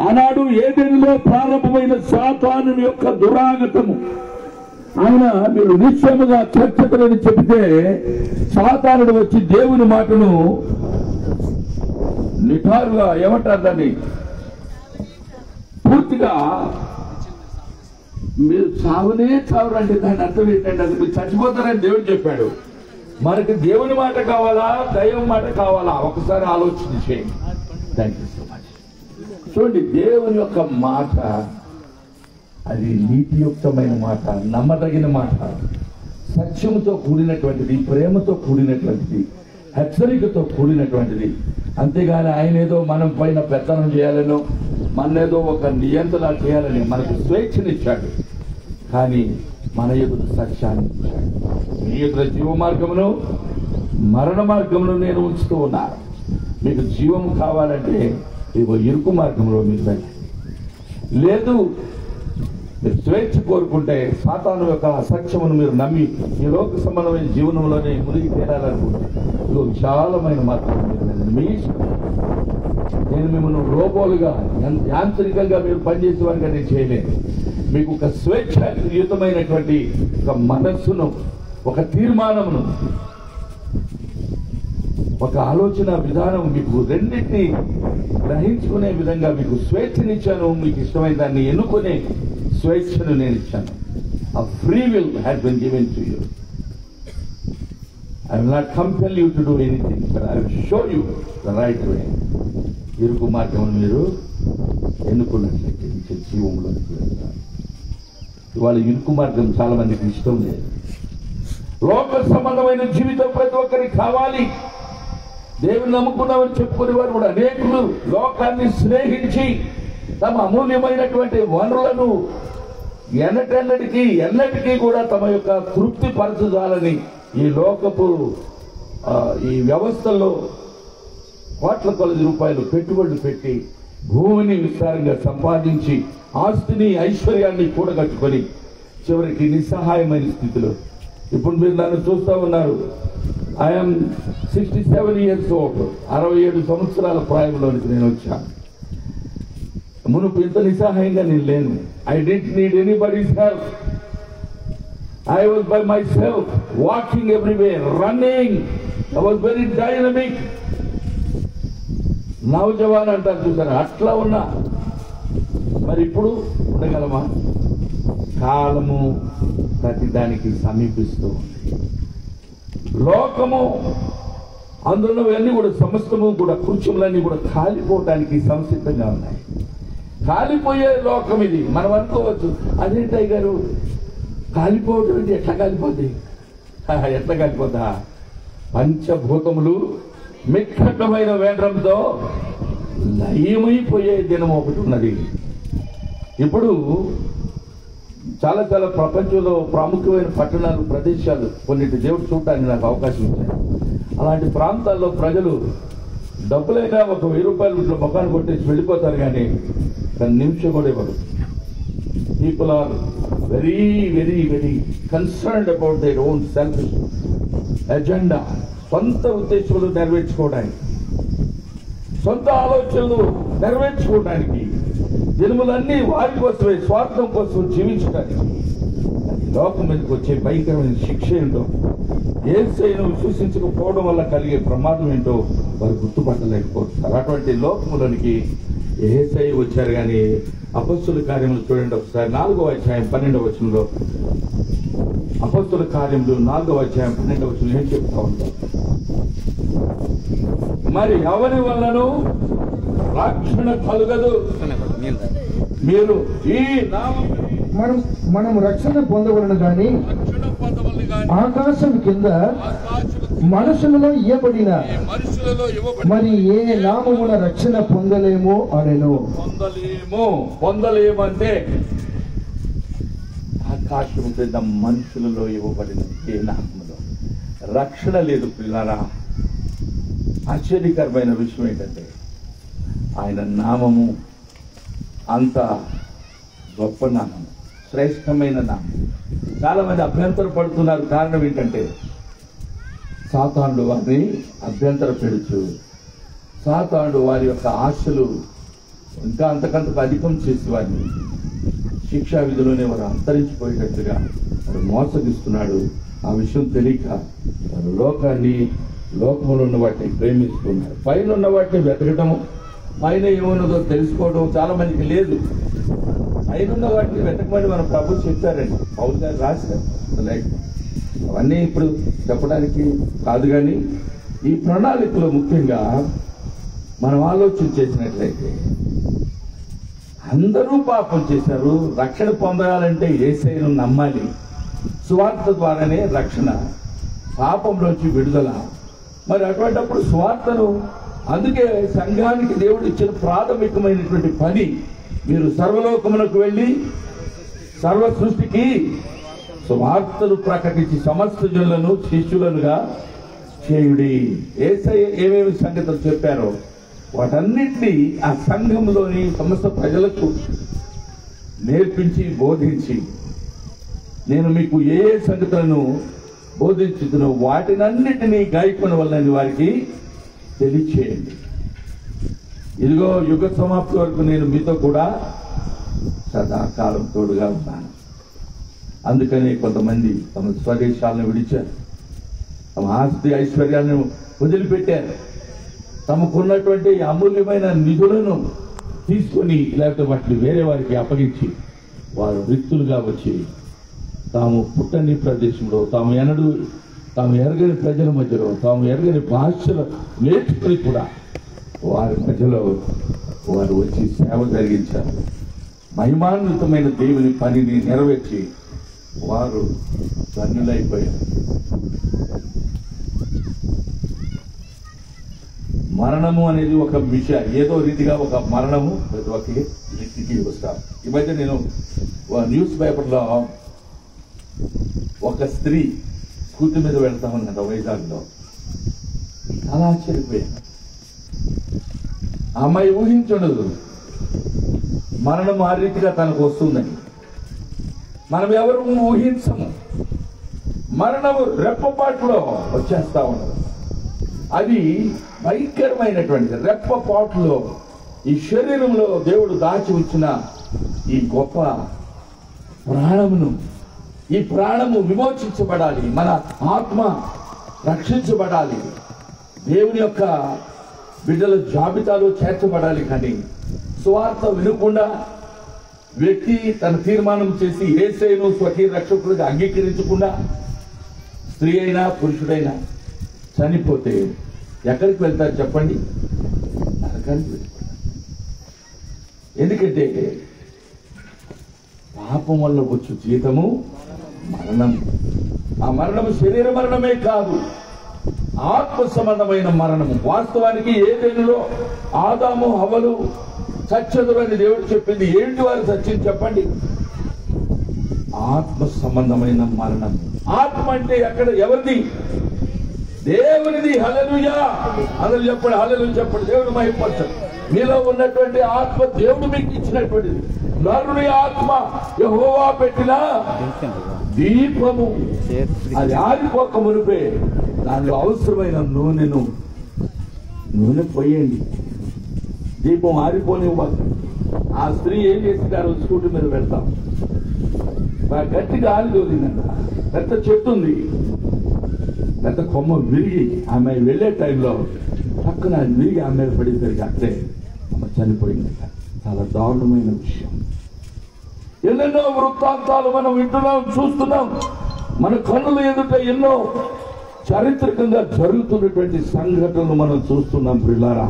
ఆనాడు ఏదెనిలో ప్రారంభమైన సాతాను యొక్క దురాగతము, ఆయన మీరు నిశ్చయముగా చర్చకులని చెబితే సాతానుడు వచ్చి దేవుని మాటను నిఠారుగా ఏమంటారు దాన్ని పూర్తిగా మీరు చావనే చావరంటే దాని అర్థం ఏంటంటే అది మీరు చచ్చిపోతారని దేవుడు చెప్పాడు. మనకి దేవుని మాట కావాలా దైవం మాట కావాలా ఒకసారి ఆలోచన చేయండి. Thank you so much. చూడండి, దేవుని యొక్క మాట అది నీతియుక్తమైన మాట, నమ్మదగిన మాట, సత్యముతో కూడినటువంటిది, ప్రేమతో కూడినటువంటిది, హెచ్చరికతో కూడినటువంటిది. అంతేగాని ఆయన ఏదో మనం పైన పెత్తనం చేయాలనో మననేదో ఒక నియంత్రణ చేయాలని మనకు స్వేచ్ఛనిచ్చాడు. కానీ మన ఎదురు సత్యాన్ని ఇచ్చాడు. మీ ఎదురు జీవ మార్గమును మరణ మార్గమును నేను ఉంచుతూ ఉన్నాను. మీకు జీవము కావాలంటే ఇగో ఇరుకు మార్గంలో మీరు వెళ్ళండి. లేదు మీరు స్వేచ్ఛ కోరుకుంటే సాతాను యొక్క అసత్యమును మీరు నమ్మి ఈ లోక సంబంధమైన జీవనంలోనే మునిగి తేరాలనుకుంటే ఇదో విశాలమైన మార్గం మీరు మీ ఇష్టం. నేను మిమ్మల్ని రోబోలుగా యాంత్రికంగా మీరు పనిచేసేవారిగా నేను చేయలేను. మీకు ఒక స్వేచ్ఛాయుతమైనటువంటి ఒక మనస్సును, ఒక తీర్మానమును, ఒక ఆలోచన విధానం మీకు రెండింటినీ గ్రహించుకునే విధంగా మీకు స్వేచ్ఛనిచ్చాను. మీకు ఇష్టమైన దాన్ని ఎన్నుకునే స్వేచ్ఛను నేను ఇచ్చాను. A free will has been given to you. I will not compel you to do anything, but I will show you the right way. ఇరుకు మార్గం మీరు ఎన్నుకున్నట్లయితే నిత్య జీవంలోకి వెళ్తారు. ఇవాళ ఇరుకు మార్గం చాలా మందికి ఇష్టం లేదు. లోక సంబంధమైన జీవితం ప్రతి ఒక్కరికి కావాలి. దేవుని నమ్ముకున్నామని చెప్పుకునే వారు కూడా అనేకులు లోకాన్ని స్నేహించి తమ అమూల్యమైనటువంటి వనరులను ఎన్నటికీ కూడా తమ యొక్క తృప్తి పరచుదాలని ఈ లోకపు ఈ వ్యవస్థల్లో కోట్ల కొలది రూపాయలు పెట్టుబడులు పెట్టి భూమిని విస్తారంగా సంపాదించి ఆస్తిని ఐశ్వర్యాన్ని కూడగట్టుకొని చివరికి నిస్సహాయమైన స్థితిలో ఇప్పుడు మీరు నన్ను చూస్తూ ఉన్నారు. I'm 67 years old. 67 సంవత్సరాల ప్రాయంలోనికి నేను వచ్చాను. మునుపు ఇంత నిస్సహాయంగా నేను లేను. I didn't need anybody's help. I was by myself, walking everywhere, running. I was very dynamic. నవజవాన్ అంటారు చూసారు, అట్లా ఉన్నా. మరి ఇప్పుడు ఉండగలమా? కాలము ప్రతిదానికి సమీపిస్తూ ఉంది. లోకము అందులో అన్ని కూడా సమస్తము కూడా కృత్యములన్నీ కూడా కాలిపోవటానికి సంసిద్ధంగా ఉన్నాయి. కాలిపోయే లోకం ఇది. మనం అనుకోవచ్చు, అదేంటయ్య గారు కాలిపోవటం అంటే ఎట్లా కాలిపోద్ది? ఎట్లా కాలిపోతా? పంచభూతములు మిక్కటమైన వేంద్రంతో లయమైపోయే దినం ఒకటి ఉన్నది. ఇప్పుడు చాలా చాలా ప్రపంచంలో ప్రాముఖ్యమైన పట్టణాలు, ప్రదేశాలు కొన్నిటి దేవుడు చూడటానికి నాకు అవకాశం ఇచ్చాడు. అలాంటి ప్రాంతాల్లో ప్రజలు డబ్బులైనా ఒక 1000 రూపాయలు ఇట్లా మొఖాన్ని కొట్టేసి వెళ్ళిపోతారు, కానీ నిమిషం కూడా ఇవ్వరు. People are very very very concerned about their own self agenda. సొంత ఉద్దేశాలు నెరవేర్చుకోవడానికి, సొంత ఆలోచనలు నెరవేర్చుకోవడానికి, జన్మలన్నీ వారి కోసమే, స్వార్థం కోసం జీవించడానికి. లోకం మీదకి వచ్చే భయంకరమైన శిక్ష ఏంటో, యేసును విశ్వసించకపోవడం వల్ల కలిగే ప్రమాదం ఏంటో వారు గుర్తుపట్టలేకపోతున్నారు. అటువంటి లోకములోనికి యేసయ్య వచ్చారు. కానీ అపొస్తలుల కార్యములు చూడండి ఒకసారి, 4వ అధ్యాయం 12వ వచనంలో. అపొస్తలుల కార్యములు 4వ అధ్యాయం 12వ వచనంలో ఏం చెప్తా ఉంటాం? మరి ఎవరి వల్లను రక్షణ కలుగదు, మీరు ఈ మనం రక్షణ పొందవలను గాని ఆకాశం కింద మనుషులలో ఇవ్వబడిన మరి ఏ నామమున రక్షణ పొందలేమో అనెను. పొందలేమంటే ఆకాశం కింద మనుషులలో ఇవ్వబడిన ఏ నామములో రక్షణ లేదు పిల్లరా. ఆశ్చర్యకరమైన విషయం ఏంటంటే ఆయన నామము అంత గొప్ప నామము, శ్రేష్టమైన నామం. చాలా మంది అభ్యంతర పడుతున్నారు. కారణం ఏంటంటే సాతానుడు వారిని అభ్యంతర పెడుచు, సాతానుడు వారి యొక్క ఆశలు ఇంకా అంతకంతకు అధికం చేసి వారిని శిక్షా విధిలోనే వారు అంతరించిపోయేటట్టుగా వారు మోసగిస్తున్నాడు. ఆ విషయం తెలియక వారు లోకంలో ఉన్న వాటిని ప్రేమిస్తున్నారు. పైన ఉన్న వాటిని వెతకటము, పైన ఏమున్నదో తెలుసుకోవడం చాలా మందికి లేదు. పైన ఉన్న వాటిని వెతకమని మన ప్రభు చెప్పారండి, పౌలు గారు రాశారు. లైక్ అవన్నీ ఇప్పుడు చెప్పడానికి కాదు, కానీ ఈ ప్రణాళికలో ముఖ్యంగా మనం ఆలోచన చేసినట్లయితే అందరూ పాపం చేశారు. రక్షణ పొందాలంటే యేసయ్యను నమ్మాలి. సువార్త ద్వారానే రక్షణ, పాపంలోంచి విడుదల. మరి అటువంటిప్పుడు సువార్తను, అందుకే సంఘానికి దేవుడు ఇచ్చిన ప్రాథమికమైనటువంటి పని, మీరు సర్వలోకమునకు వెళ్ళి సర్వ సృష్టికి సువార్తను ప్రకటించి సమస్త జనులను శిష్యులనుగా చేయుడి. యేసయ్య ఏమేమి సంగతులు చెప్పారో వాటన్నిటినీ ఆ సంఘంలోని సమస్త ప్రజలకు నేర్పించి బోధించి, నేను మీకు ఏ ఏ సంగతులను బోధించుతున్నో వాటినన్నిటినీ గాయకుని వల్లని వారికి తెలియచేయండి. ఇదిగో యుగ సమాప్తి వరకు నేను మీతో కూడా సదాకాలం తోడుగా ఉన్నాను. అందుకనే కొంతమంది తమ స్వదేశాలను విడిచారు, తమ ఆస్తి ఐశ్వర్యాలను వదిలిపెట్టారు, తమకున్నటువంటి అమూల్యమైన నిధులను తీసుకొని లేకపోతే వాటిని వేరే వారికి అప్పగించి వారు రిక్తులుగా వచ్చి తాము పుట్టని ప్రదేశంలో తాము ఎరగని ప్రజల మధ్యలో తాము ఎరగని భాషలు నేర్చుకుని కూడా వారి మధ్యలో వారు వచ్చి సేవ జరిగించారు. మహిమాన్వితమైన దేవుని పనిని నెరవేర్చి వారు ధన్యులైపోయారు. మరణము అనేది ఒక విషయం, ఏదో రీతిగా ఒక మరణము ప్రతి ఒక్క వ్యక్తికి వస్తారు. ఈ మధ్య నేను న్యూస్ పేపర్లో ఒక స్త్రీ స్కూటీ మీద వెళ్తా ఉన్నది వైజాగ్లో. చాలా ఆశ్చర్యపోయాను. ఆ అమ్మాయి ఊహించుండదు మరణం ఆ రీతిగా తనకు వస్తుందని. మనం ఎవరు ఊహించము. మరణము రెప్పపాటులో వచ్చేస్తా ఉన్నది. అది భయంకరమైనటువంటి రెప్పపాటులో ఈ శరీరంలో దేవుడు దాచి ఉంచిన ఈ గొప్ప ప్రాణమును, ఈ ప్రాణము విమోచించబడాలి, మన ఆత్మ రక్షించబడాలి, దేవుని యొక్క బిడ్డల జాబితాలో చేర్చబడాలి. కానీ సువార్త వినకుండా వ్యక్తి తన తీర్మానం చేసి యేసయ్యను స్వకీయ రక్షకుడిగా అంగీకరించకుండా స్త్రీ అయినా పురుషుడైనా చనిపోతే ఎక్కడికి వెళ్తారు చెప్పండి? నరకానికి వెళ్ళిపోతారు. ఎందుకంటే పాపం వల్ల వచ్చు జీతము మరణం. ఆ మరణము శరీర మరణమే కాదు, ఆత్మ సంబంధమైన మరణము. వాస్తవానికి ఏదైనాలో ఆదాము హవ్వలు చచ్చెదరు అని దేవుడు చెప్పింది. ఏంటి వారు చచ్చింది చెప్పండి? ఆత్మ సంబంధమైన మరణం. ఆత్మ అంటే ఎక్కడ ఎవరిది? దేవునిది. హల్లెలూయా. అందరూ చెప్పండి, హల్లెలూయా చెప్పండి. దేవుడు మహిమపరచండి. మీలో ఉన్నటువంటి ఆత్మ దేవుడు మీకు ఇచ్చినటువంటిది. నరుని ఆత్మ యెహోవా పెట్టిన దీపము. అది ఆరిపోక మునిపే దానిలో అవసరమైన నూనె పోయండి. దీపం ఆరిపోనివ్వాలి. ఆ స్త్రీ ఏం చేసింది? ఆ రోజు స్కూటీ మీద వెళ్తాం, గట్టిగా ఆలి తోలిందంట. పెద్ద చెట్టు ఉంది, పెద్ద కొమ్మ విరిగి ఆమె వెళ్లే టైంలో పక్కన విరిగి ఆమె మీద పడేసరికి అట్లే ఆమె చనిపోయిందట. చాలా దారుణమైన విషయం. ఎన్నెన్నో వృత్తాంతాలు మనం వింటున్నాం, చూస్తున్నాం. మన కన్నుల ఎదుట ఎన్నో చారిత్రకంగా జరుగుతున్నటువంటి సంఘటనలు మనం చూస్తున్నాం. ప్రియులారా,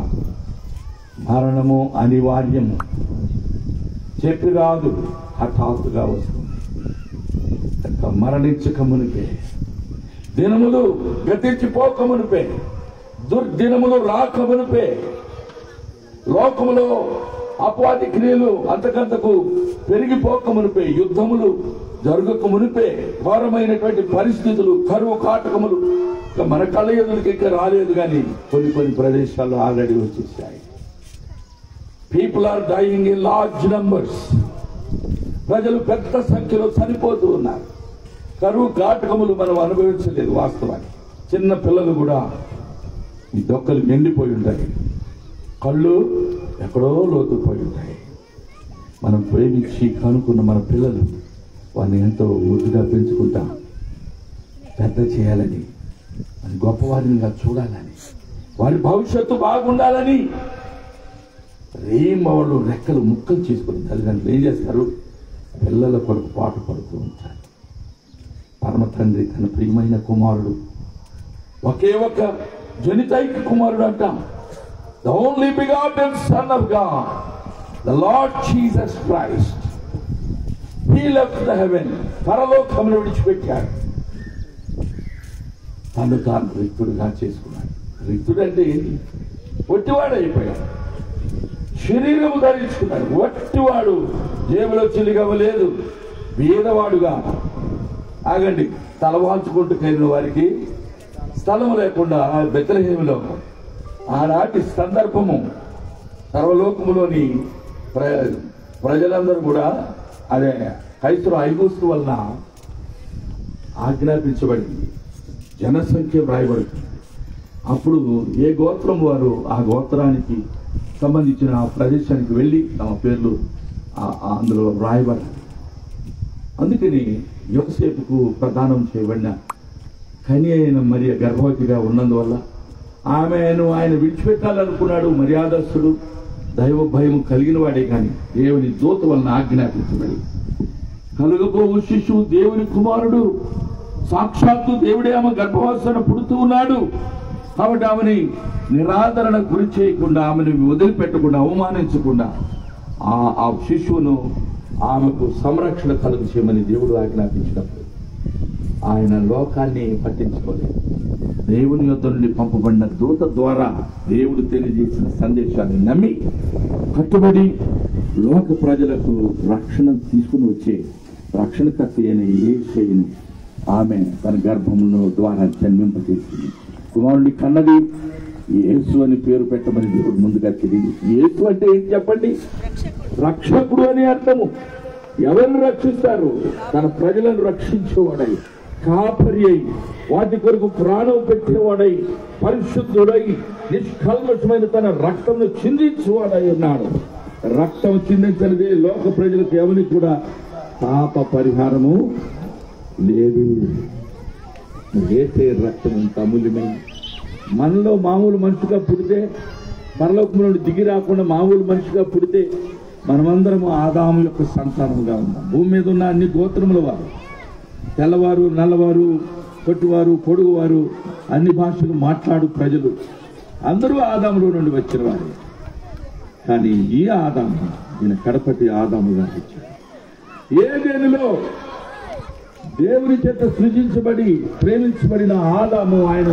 మరణము అనివార్యము, చెప్పి రాదు, హఠాత్తుగా వస్తుంది. మరణించక మునిపే, దినములు గతించిపోక మునిపే, దుర్దినములు రాక మునిపే, లోకములో అపవాది క్రియలు అంతకంతకు పెరిగిపోక మునిపే, యుద్ధములు జరగక మునిపే, ఘోరమైనటువంటి పరిస్థితులు, కరువు కాటకములు ఇంకా మన కళ్ళ ఎదురుకి ఇంకా రాలేదు, కానీ కొన్ని ప్రదేశాల్లో ఆల్రెడీ వచ్చేసాయి. People are dying in large numbers. ప్రజలు పెద్ద సంఖ్యలో చనిపోతూ ఉన్నారు. కరువు కాటకములు మనం అనుభవించలేదు. వాస్తవానికి చిన్న పిల్లలు కూడా ఈ డొక్కలు ఎండిపోయి ఉంటాయి, కళ్ళు ఎక్కడో లోతుపోయి ఉంటాయి. మనం ప్రేమించి కనుక్కున్న మన పిల్లలు వారిని ఎంతో ముద్దుగా పెంచుకుంటాం, పెద్ద చేయాలని, అని గొప్పవారినిగా చూడాలని, వారి భవిష్యత్తు బాగుండాలని వాళ్ళు రెక్కలు ముక్కలు చేసుకుని తల్లిదండ్రులు ఏం చేస్తారు? పిల్లల కొరకు పాట పడుతూ ఉంటారు. పరమ తండ్రి తన ప్రియమైన కుమారుడు, ఒకే ఒక జనితైక కుమారుడు అంటాం, the only begotten son of God, the Lord Jesus Christ. He left the heaven. పరలోకమును విడిచిపెట్టాడు, తను తాను రిక్తుడుగా చేసుకున్నాడు. రిక్తుడు అంటే ఏంటి? ఒట్టివాడు అయిపోయాడు, శరీరము ధరించుకున్నాడు. వట్టివాడు, జేబులో చిలిగవ్వలేదు, బీదవాడుగా. ఆగండి, తలవాల్చుకుంటూ కలిగిన వారికి స్థలం లేకుండా బెత్లెహేములో ఆనాటి సందర్భము సర్వలోకములోని ప్రజలందరూ కూడా అదే ఐగుప్తు వలన ఆజ్ఞాపించబడింది. జనసంఖ్య వ్రాయబడుతుంది. అప్పుడు ఏ గోత్రం వారు ఆ గోత్రానికి సంబంధించిన ఆ ప్రదేశానికి వెళ్ళి తమ పేర్లు అందులో వ్రాయబడాలి. అందుకని యోసేపుకు ప్రదానం చేయబడిన కన్య అయిన మరియ గర్భవతిగా ఉన్నందువల్ల ఆమెను ఆయన విడిచిపెట్టాలనుకున్నాడు. మర్యాదస్తుడు, దైవ భయం కలిగిన వాడే, కానీ దేవుని దూత వలన ఆజ్ఞాపించబడి కలుగబోవు శిశువు దేవుని కుమారుడు, సాక్షాత్తు దేవుడే ఆమె గర్భవాసన పుడుతూ ఉన్నాడు. కాబట్టి ఆమెని నిరాదరణ గురి చేయకుండా, ఆమెను వదిలిపెట్టకుండా, అవమానించకుండా ఆ శిశువును ఆమెకు సంరక్షణ కలుగు చేయమని దేవుడు ఆజ్ఞాపించినప్పుడు ఆయన లోకాన్ని పట్టించుకోలేదు. దేవుని యొద్ద నుండి పంపబడిన దూత ద్వారా దేవుడు తెలియజేసిన సందేశాన్ని నమ్మి కట్టుబడి లోక ప్రజలకు రక్షణ తీసుకుని వచ్చే రక్షణకర్త అయిన యేసయ్యను ఆమె తన గర్భములో ద్వారా జన్మింపజేసింది. కుమారుడి కన్నది యేసు అని పేరు పెట్టమని దేవుడు ముందుగా తెలియదు. యేసు అంటే ఏంటి చెప్పండి? రక్షకుడు అని అర్థము. ఎవరిని రక్షిస్తారు? తన ప్రజలను రక్షించేవాడై, కాపరి అయి, వాటి కొరకు ప్రాణం పెట్టేవాడై, పరిశుద్ధుడై, నిష్కల్మషమైన తన రక్తంను చిందించేవాడై ఉన్నాడు. రక్తం చిందించనిదే లోక ప్రజలకు ఎవరికి కూడా పాప పరిహారము లేదు. ఏసే రక్తం ఎంత అమూల్యమైంది. మనలో మామూలు మనిషిగా పుడితే, పరలోకం నుండి దిగి రాకుండా మామూలు మనిషిగా పుడితే మనమందరము ఆదాము యొక్క సంతానముగా ఉన్నాం. భూమి మీద ఉన్న అన్ని గోత్రముల వారు, తెల్లవారు, నల్లవారు, పొట్టివారు, పొడుగువారు, అన్ని భాషలు మాట్లాడు ప్రజలు అందరూ ఆదాములో నుండి వచ్చిన వారు. కానీ ఈ ఆదాము, ఈయన కడపటి ఆదాముగా వచ్చాడు. ఏదెనులో దేవుని చేత సృజించబడి ప్రేమించబడిన ఆదాము, ఆయన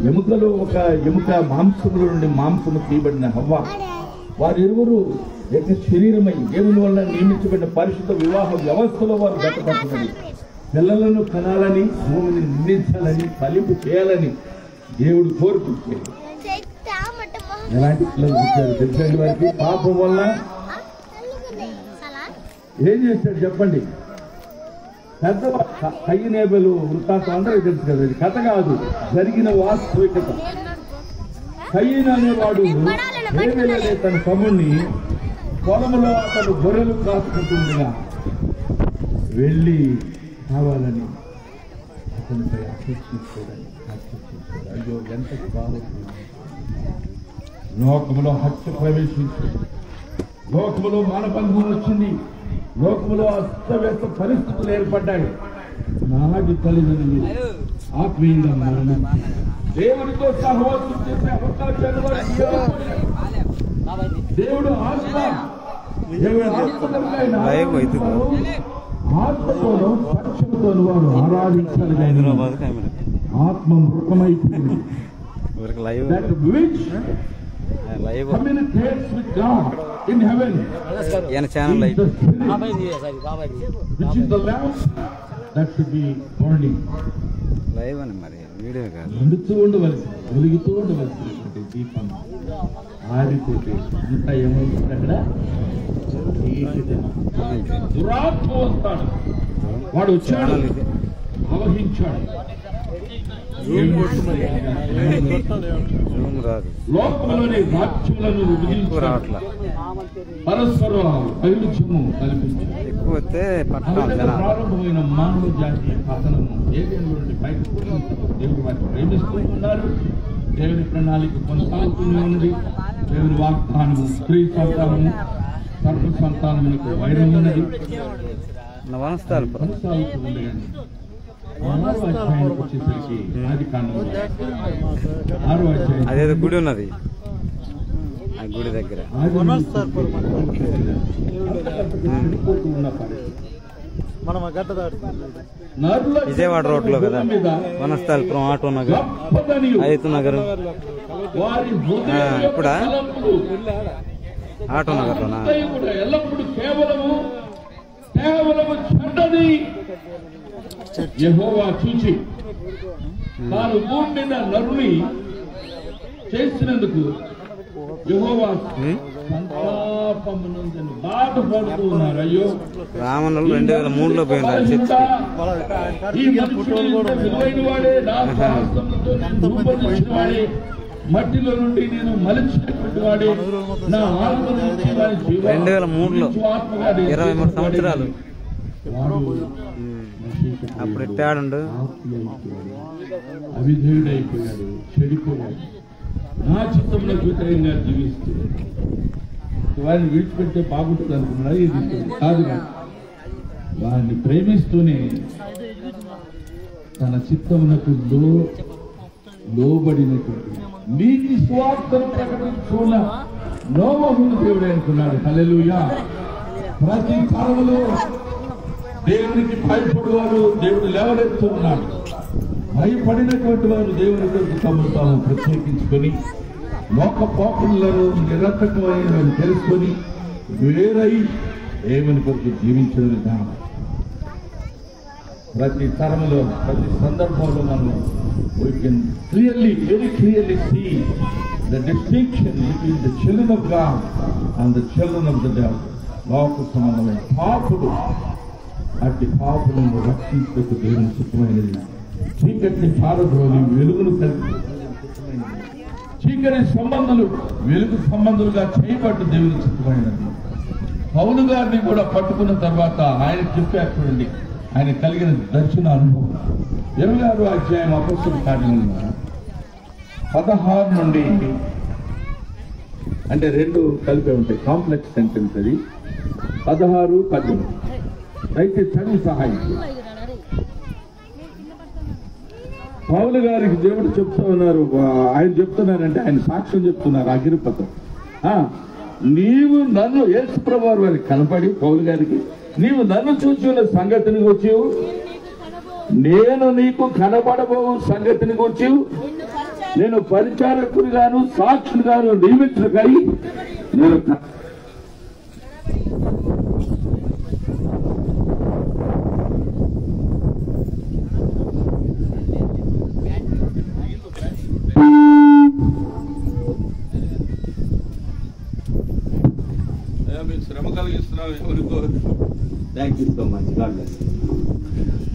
ఎముకలో ఒక ఎముక, మాంసముల నుండి మాంసము తీయబడిన హవ్వ, వారిరువురు ఏక శరీరమై దేవుని వల్ల నియమించబడిన పరిశుద్ధ వివాహ వ్యవస్థలో వారు గతపరచబడి పిల్లలను కనాలని, భూమిని నిందించాలని, ఫలింపు చేయాలని దేవుడు కోరుకుంటాడు. ఎలాంటి పిల్లలు పుట్టారు తెలుసండి వారికి? పాపం వల్ల ఏం చేశాడు చెప్పండి? పెద్ద కయ్యనేబలు వృత్తాంతం అందరూ తెలుసు కదా, ఇది కథ కాదు, జరిగిన వాస్తవికత. కయ్యను అనేవాడు హేబెలు తన తమ్ముడిని పొలంలో అతను గొర్రెలు కాసుకుంటుండగా వెళ్ళి కావాలని అతనిపై హత్యించుకోవడానికి అయ్యో ఎంత బాగుంది. లోకములో హత్య ప్రవేశించింది, లోకములో మానబంధం వచ్చింది, లోకములో అస్తవ్యస్త పరిస్థితులు ఏర్పడ్డాయి. నాటి తల్లిదండ్రులు ఆత్మీయంగా మరణం దేవుడితో సహవాసం చేసే అవకాశాలు దేవుడు ఆత్మ, దేవుడు ఆత్మతోనూ పక్షముతోనూ వారు ఆరాధించాలి. ఆత్మ మృతమైపోయింది. That which communicates with God in heaven is the Spirit, which is the lamp that should be burning. Live అని మరి వీడియో కాదు. మండుతూ ఉండవలసి, వెలుగుతూ ఉండవలసినటువంటి దీపం ఆరిపోతే అంతా ఏమవుతుంది అక్కడ? దురాత్మ వస్తాడు, వాడు వచ్చాడు, అవహించాడు. లోకంలోని రాజ్యములను విభజించాడు, పరస్పర వైరుధ్యము కల్పించాడు. ఎక్కువ వస్తే పట్టణం ప్రారంభమైన మానవ జాతి పతనము ఏదైనా నుండి బయటకు దేవుడు వారిని ప్రేమిస్తూ ఉన్నారు. దేవుని ప్రణాళిక కొనసాగుతూనే ఉన్నది. దేవుని వాగ్దానము స్త్రీ సంతానము సర్వ సంతానములకు వైరం ఉన్నది, వనస్థాలు కొనసాగుతూ ఉండేయండి. 6వ అధ్యాయానికి వచ్చేసరికి ఆది కాండము 6వ అధ్యాయం అదేదో గుడి ఉన్నది, ఆ గుడి దగ్గర విజయవాడ రోడ్లో కదా, వనస్థలపురం ఆటో నగర్, ఐతు నగర్. ఇప్పుడా ఆటో నగర్లోనా? ఎల్లప్పుడు కేవలము చెడ్డది యెహోవా చూచి తాను భూమి మీద నరుని చేసినందుకు యెహోవా సంతాపమునందును బాధపడుతూ ఉన్నారు. అయ్యో, రామన్నలు 2003లో పోయినారు. ఈ మనుషుడు విలువైన వాడే, నా హస్తములతో నేను రూపొందించిన వాడే, మట్టిలో నుండి నేను మలిచినటువంటి వాడే, నా ఆత్మ నుంచి వారి 2003లో 23 సంవత్సరాలు అప్పుడు ఎట్టాడు, అవిధేయుడైపోయాడు, చెడిపోయాడు. నా చిత్తంలో వ్యతిరేకంగా జీవిస్తూ వారిని విడిచిపెడితే బాగుంటుంది అనుకున్నాడు. ఇది కాదు, వారిని ప్రేమిస్తూనే తన చిత్తమునకు లోబడినటువంటి నీతి స్వార్థను ప్రకటించుకున్న నోవహును దేవుడు అనుకున్నాడు. హల్లెలూయా. ప్రతి తరములో దేవునికి భయపడేవారు దేవుడు లేవనెత్తున్నాడు. భయపడినటువంటి వారు దేవుని కొరకు తమను తాము ప్రత్యేకించుకొని లోక పోకలను నిరర్థకమైన తెలుసుకొని వేరై దేవుని కొరకు జీవించిన విధానం ప్రతి తరములో, ప్రతి సందర్భంలో మనం we can very clearly see the distinction between the children of God and the children of the devil. లోక సంబంధమైన పాపులు, అట్టి పాపులను రక్షించడానికి దేవుని చిత్తమైనది. చీకటిని పారద్రోలి వెలుగును కలిపి, చీకటి సంబంధాలు వెలుగు సంబంధాలుగా చేయబడ్డ దేవుని చిత్తమైనది. పౌలు గారిని కూడా పట్టుకున్న తర్వాత ఆయన చెప్పారు చూడండి, ఆయన కలిగిన దర్శన అనుభవం. 26వ అధ్యాయం అపొస్తలుల కార్యములు 16 నుండి, అంటే 2 కలిపే ఉంటాయి, కాంప్లెక్స్ సెంటెన్స్ అది. 16, 18 అయితే చదివి సహాయం. పౌలు గారికి దేవుడు చెప్తూ ఉన్నారు, ఆయన చెప్తున్నారంటే ఆయన సాక్ష్యం చెప్తున్నారు అగ్రిప్పతో. నీవు నన్ను, యేసు ప్రభువు వారికి కనపడి పౌలు గారికి, నీవు నన్ను చూచిన సంగతిని వచ్చి, నేను నీకు కనబడబో సంగతిని వచ్చి, నేను పరిచారకునిగాను సాక్షునిగాను నియమించుకై నేను శ్రమ కలిగిస్తున్నావు. Thank you so much.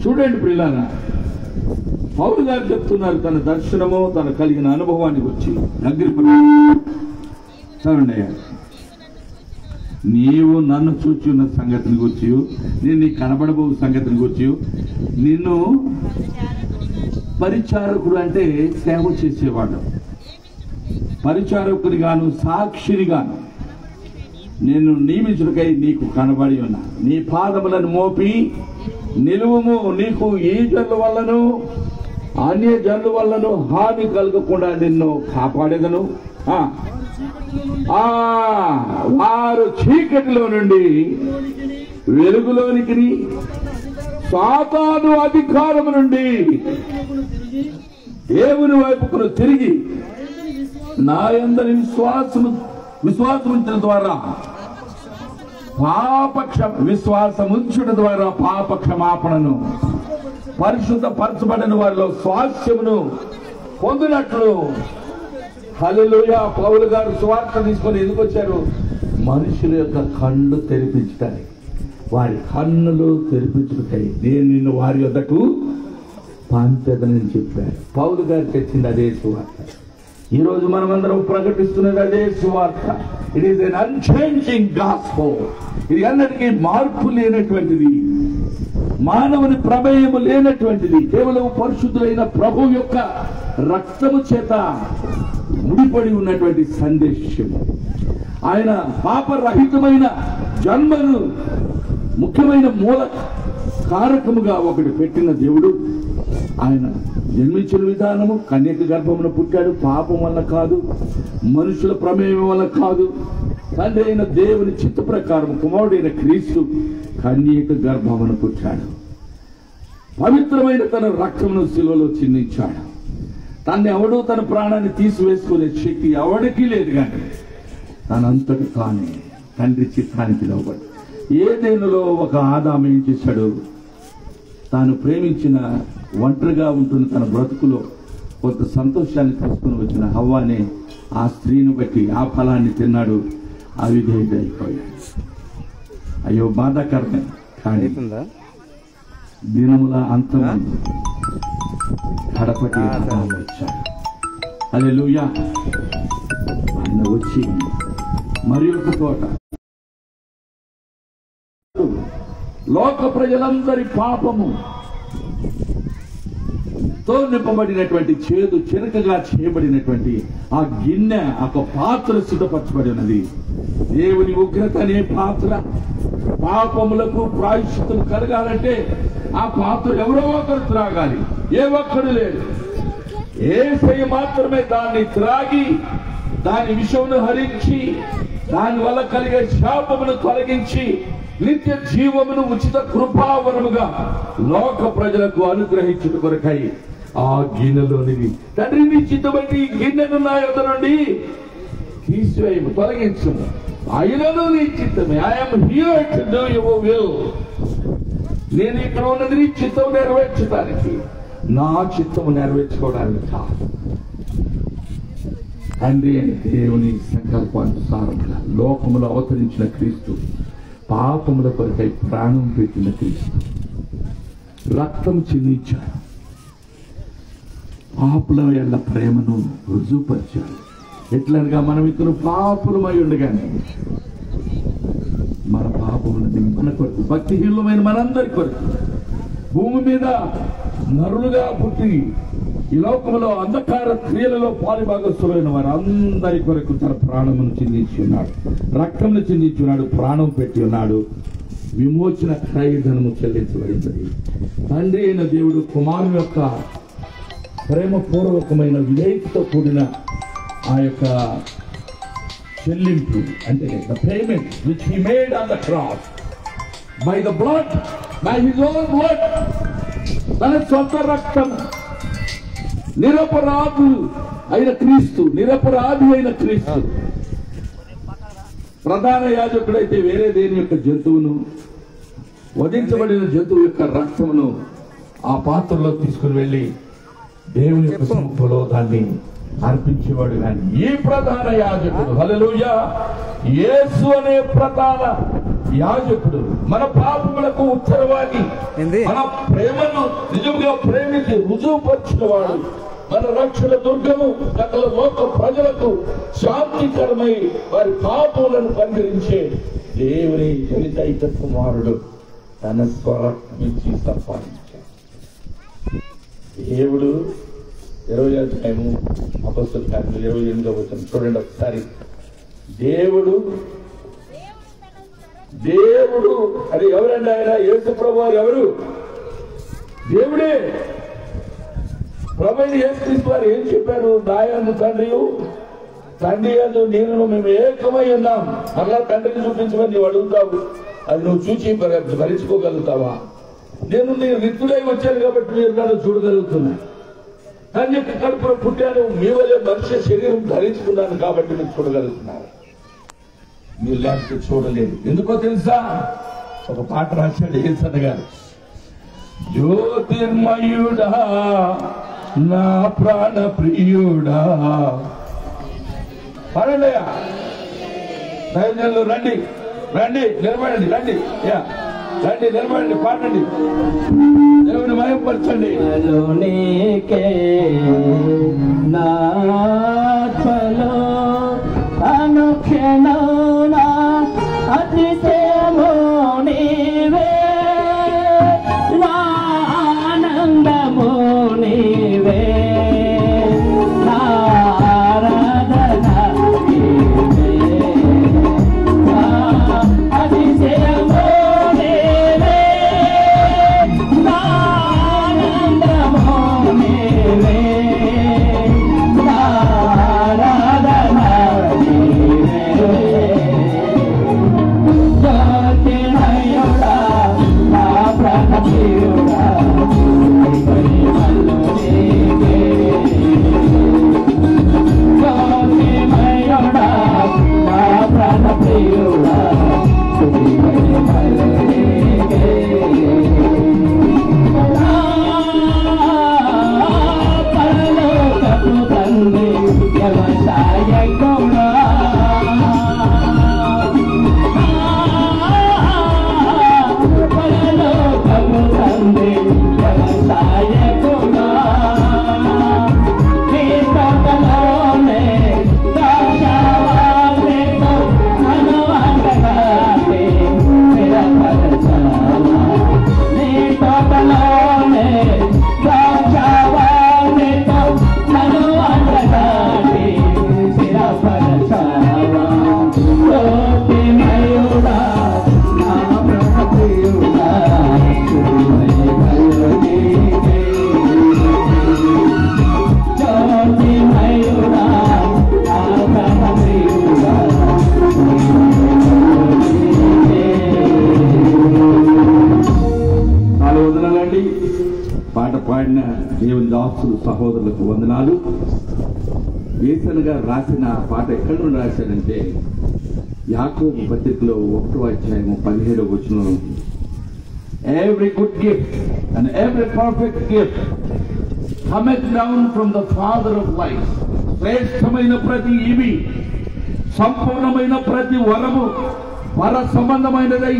చూడండి పిల్లలు, పౌలు గారు చెప్తున్నారు తన దర్శనము, తన కలిగిన అనుభవాన్ని వచ్చి చదవండి. నీవు నన్ను చూచున్న సంగతిని వచ్చి, నేను నీకు కనబడబో సంగతిని వచ్చి, నిన్ను పరిచారకుడు అంటే సేవ చేసేవాడు, పరిచారకుని గాను సాక్షిని గాను నేను నియమించుటకై నీకు కనబడి ఉన్నా. నీ పాదములను మోపి నిలువము, నీకు ఈ జన్ల వల్లను అన్య జన్ల వల్లను హాని కలగకుండా నిన్ను కాపాడేదను. వారు చీకటిలో నుండి వెలుగులోనికి, సాతాను అధికారము నుండి దేవుని వైపుకు తిరిగి నా యందరి విశ్వాసముంచడం ద్వారా విశ్వాసముంచడం ద్వారా పాప క్షమాపణను పరిశుద్ధపరచబడిన వారిలో స్వాస్థ్యమును పొందినట్లు. హల్లెలూయా. పౌలు గారు సువార్త తీసుకొని ఎందుకు వచ్చారు? మనుషుల యొక్క కళ్ళు తెరిపించడానికి, వారి కన్నులు తెరిపించుకుంటాయి. నేను నిన్ను వారి వద్దకు పంపెదనని చెప్పారు. పౌలు గారు తెచ్చింది అదే సువార్త. ఈ రోజు మనమందరం ప్రకటిస్తున్నది అదే సువార్త. It is an unchanging gospel. ఇది అన్నిటికీ మార్పు లేనటువంటిది, మానవుని ప్రమేయము లేనటువంటిది, కేవలం పరిశుద్ధులైన ప్రభు యొక్క రక్తము చేత ముడిపడి ఉన్నటువంటి సందేశము. ఆయన పాపరహితమైన జన్మను ముఖ్యమైన మూల కారకముగా ఒకటి పెట్టిన దేవుడు. ఆయన జన్మించిన విధానము కన్యక గర్భమున పుట్టాడు. పాపం వల్ల కాదు, మనుషుల ప్రమేయం వల్ల కాదు. తండ్రి అయిన దేవుని చిత్త ప్రకారం కుమారుడైన క్రీస్తు కన్యక గర్భమున పుట్టాడు. పవిత్రమైన తన రక్తమును శిలువలో చిందించాడు. తన్ని ఎవడూ తన ప్రాణాన్ని తీసివేసుకునే శక్తి ఎవడికి లేదు, కానీ తనంతటి తానే తండ్రి చిత్తానికి లోబడి ఏదేనులో ఒక ఆదాము ఏం చేశాడు? తాను ప్రేమించిన ఒంటరిగా ఉంటున్న తన బ్రతుకులో కొంత సంతోషాన్ని తీసుకుని వచ్చిన హవ్వానే ఆ స్త్రీని బట్టి ఆ ఫలాన్ని తిన్నాడు, అవిధేయుడైపోయాడు. అయ్యో బాధాకరమే. కానీ దినముల అంతం కడపటి ఆదాము వచ్చాడు. హల్లెలూయా. ఆయన వచ్చి మరి ఒక తోట లోక ప్రజలందరి పాపము తో నింపబడినటువంటి చేదు చెరకగా చేయబడినటువంటి ఆ గిన్నె, ఒక పాత్ర సిద్ధపరచబడి ఉన్నది. దేవుని ఉగ్రత అనే పాత్ర. పాపములకు ప్రాయశ్చిత్తం కలగాలంటే ఆ పాత్ర ఎవరో ఒకరు త్రాగాలి. ఏ ఒక్కడు లేడు. యేసయ్య మాత్రమే దాన్ని త్రాగి దాని విషమును హరించి దాని వల్ల కలిగే శాపమును తొలగించి నిత్య జీవమును ఉచిత కృపావరముగా లోక ప్రజలకు అనుగ్రహించుట కొరకై ఆ గిన్నెలోనిది. తండ్రి నీ చిత్తబట్టి ఈ గిన్నెను నా యొద్ద నుండి తీసివేయము, తొలగించము. అయినను నీ చిత్తమే. I'm here to do your will. నేను ఇక్కడ ఉన్నది నీ చిత్తం నెరవేర్చడానికి, నా చిత్తము నెరవేర్చుకోవడానికి కాదు. తండ్రి అని దేవుని సంకల్పానుసారంగా లోకములో అవతరించిన క్రీస్తు, పాపముల కొరకై ప్రాణం పెట్టిన క్రీస్తు, రక్తం చిందించాడు, పాపుల యొక్క ప్రేమను రుజువుపరిచాడు. ఎట్లనగా మనం ఇతను పాపులమై ఉండగానే మన పాపములని మన కొరకు, భక్తిహీనమైన మనందరి కొరకు, భూమి మీద నరులుగా పుట్టి ఈ లోకంలో అంధకార క్రియలలో పాలిభాగస్తులైన వారు అందరి కొరకు తన ప్రాణమును చిందించి ఉన్నాడు, రక్తమును చిందించి ఉన్నాడు, ప్రాణం పెట్టి ఉన్నాడు. విమోచన క్రయధనము చెల్లించబడింది. తండ్రి అయిన దేవుడు కుమారుని యొక్క ప్రేమపూర్వకమైన విధేయతతో కూడిన ఆ యొక్క చెల్లింపు, అంటే the payment which he made on the cross by the blood, by his own blood, తన సొంత రక్తం, నిరపరాధి అయిన క్రీస్తు, నిరపరాధి అయిన క్రీస్తు ప్రధాన యాజకుడైతే వేరే దేని యొక్క జంతువును, వధించబడిన జంతువు యొక్క రక్తమును ఆ పాత్రలో తీసుకుని వెళ్ళి దేవుని యొక్క సముఖంలో దాన్ని అర్పించేవాడు. కానీ ఈ ప్రధాన యాజకుడు, హల్లెలూయా, యేసు అనే ప్రధాన యాజకుడు మన పాపములకు ఉత్తరవాది, మన ప్రేమను నిజంగా ప్రేమించి రుజువుపరిచినవాడు, మన రక్షణ దుర్గము, సకల లోక ప్రజలకు శాంతికరమై వారి పాపములను పరిహరించే దేవుని జనితైక కుమారుడు తన స్వరమిచ్చి సంపాదించాడు. దేవుడు 20వ అధ్యాయము అపొస్తలుల కార్యములు 28వ వచనం చూడండి ఒకసారి. దేవుడు అది ఎవరండి? ఆయన యేసు ప్రభు వారు ఎవరు? దేవుడే. ప్రభువైన యేసుక్రీస్తు వారు ఏం చెప్పారు? నాయందు తండ్రి యందు నేను మేము ఏకమై ఉన్నాం. మరలా తండ్రిని చూపించమని నువ్వు అడుగుతావు, అది నువ్వు చూచి భరించుకోగలుగుతావా? నేను రిక్తుడై వచ్చాను కాబట్టి మీరు నన్ను చూడగలుగుతున్నా. తన యొక్క కడుపులో పుట్టాను, మీ వల్లే మనిషి శరీరం ధరించుకున్నాను కాబట్టి మీరు చూడగలుగుతున్నారు. మీరు లేకపోతే చూడలేదు. ఎందుకో తెలుసా? ఒక పాట రాశాడు యేసన్న గారు. జ్యోతిర్మయుడా నా ప్రాణ ప్రియుడా. పడలేయా దైవజనులు రండి రండి నిలబడండి రండి రండి నిలబడండి పాడండి దేవుని మహిమపరచండి. అనుక్షణనా అతిశయము నీవే, నా ఆనందము నీవే, నా ఆరాధన నీవే, నా అతిశయము నీవే, నా ఆనందము నీవే, నా ఆరాధన పాట పాడిన దేవుని దాసులు సహోదరులకు వందనాలు. యేసన్ గారు రాసిన పాట ఎక్కడి నుండి రాశారంటే యాకోబు పత్రికలో 1వ అధ్యాయము 17వ వచనం, every good gift and every perfect gift cometh down from the Father of lights. శ్రేష్టమైన ప్రతి ఇవి సంపూర్ణమైన ప్రతి వరము పర సంబంధమైనదై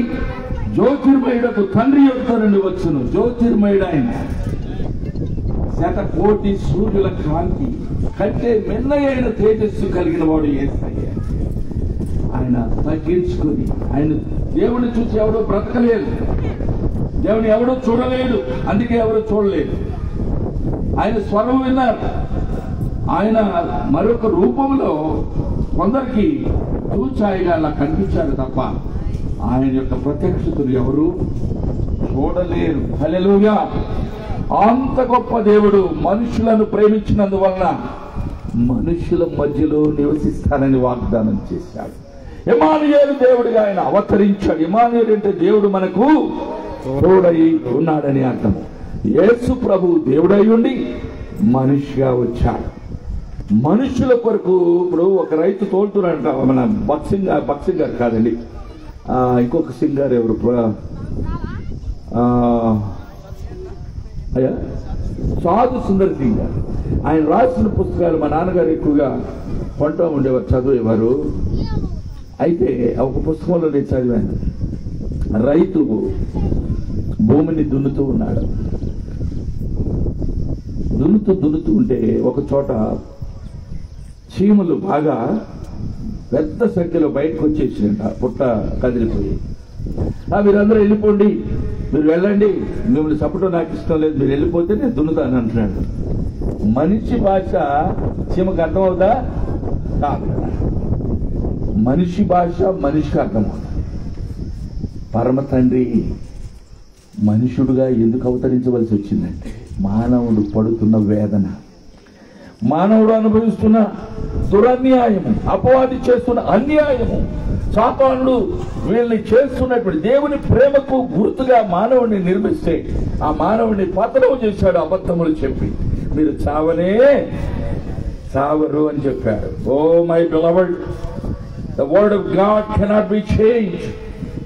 జ్యోతిర్మయుడకు తండ్రి యొక్క నుండి వచ్చును. జ్యోతిర్మయుడు ఆయన 1,000,000 సూర్యుల కాంతి కంటే మెల్లయైన తేజస్సు కలిగిన వాడు యేసయ్య. ఆయన తగ్గించుకుని, ఆయన దేవుని చూసి ఎవడో బ్రతకలేదు, దేవుని ఎవడో చూడలేడు, అందుకే ఎవరు చూడలేదు. ఆయన స్వరం విన్నారు, ఆయన మరొక రూపంలో కొందరికి చూచాయిగా అలా కనిపించారు తప్ప ఆయన యొక్క ప్రత్యక్షతలు ఎవరు చూడలేరు. హల్లెలూయా. అంత గొప్ప దేవుడు మనుషులను ప్రేమించినందువలన మనుషుల మధ్యలో నివసిస్తానని వాగ్దానం చేశాడు. ఇమ్మానుయేలు దేవుడిగా ఆయన అవతరించాడు. ఇమ్మానుయేలు అంటే దేవుడు మనకు తోడై ఉన్నాడని అర్థము. యేసు ప్రభు దేవుడై ఉండి మనిషిగా వచ్చాడు. మనుషుల కొరకు ఇప్పుడు ఒక రైతు తోలుతున్నాడంట, మన బక్సింగ్ గారు కాదండి, ఇంకొక సింగర్ ఎవరు, అయ్యా సాధు సుందర్ సింగ్ గారు. ఆయన రాసిన పుస్తకాలు మా నాన్నగారు ఎక్కువగా కొంటూ ఉండేవారు, చదివేవారు. అయితే ఒక పుస్తకంలో నేను చదివాను, రైతు భూమిని దున్నుతూ ఉన్నాడు. దున్నుతూ ఉంటే ఒక చోట చీమలు బాగా పెద్ద సంఖ్యలో బయటకు వచ్చేసినట్ట, పుట్ట కదిలిపోయి. మీరందరూ వెళ్ళిపోండి, మీరు వెళ్ళండి, మిమ్మల్ని చప్పటం నాకు ఇష్టం లేదు, మీరు వెళ్ళిపోతే నేను దున్నుతాను అంటున్నాడు. మనిషి భాష చీమకు అర్థమవుతా కాదు కదా. మనిషి భాష మనిషికి అర్థమవుతా. పరమ తండ్రి మనుషుడుగా ఎందుకు అవతరించవలసి వచ్చిందంటే మానవుడు పడుతున్న వేదన, మానవుడు అనుభవిస్తున్న దురన్యాయము, అపవాది చేస్తున్న అన్యాయము, సాతానుడు వీళ్ళని చేస్తున్నటువంటి దేవుని ప్రేమకు గుర్తుగా మానవుడిని నిర్మిస్తే ఆ మానవుడిని పతనం చేశాడు అబద్ధములు చెప్పి. మీరు చావనే చావరు అని చెప్పాడు. Oh my beloved, the word of God cannot be change.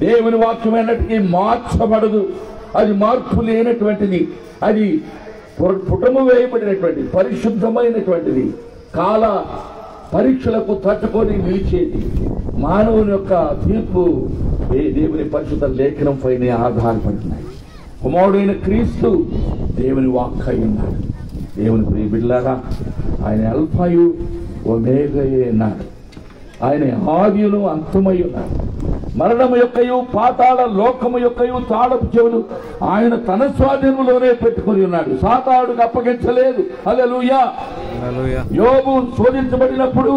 దేవుని వాక్యం ఎన్నటికీ మార్చబడదు. అది మార్పు లేనటువంటిది, అది పుటము వేయబడినటువంటి పరిశుద్ధమైనటువంటిది, కాల పరీక్షలకు తట్టుకొని నిలిచేది. మానవుని యొక్క తీర్పు దేవుని పరిశుద్ధ లేఖనం పైన ఆధారపడుతున్నాయి. కుమారుడైన క్రీస్తు దేవుని వాక్కు అయి ఉన్నాడు. దేవుని ప్రియ బిడ్డలారా, ఆయన అల్ఫాయు ఒమేగాయే అన్నాడు. ఆయన ఆదియును అంతమై ఉన్నాడు. మరణము యొక్కయు పాతాళ లోకము యొక్కయు తాళపు చెవులు ఆయన తన స్వాధీనంలోనే పెట్టుకుని ఉన్నాడు. సాతానుడికి అప్పగించలేదు. హల్లెలూయా. యోబు శోధించబడినప్పుడు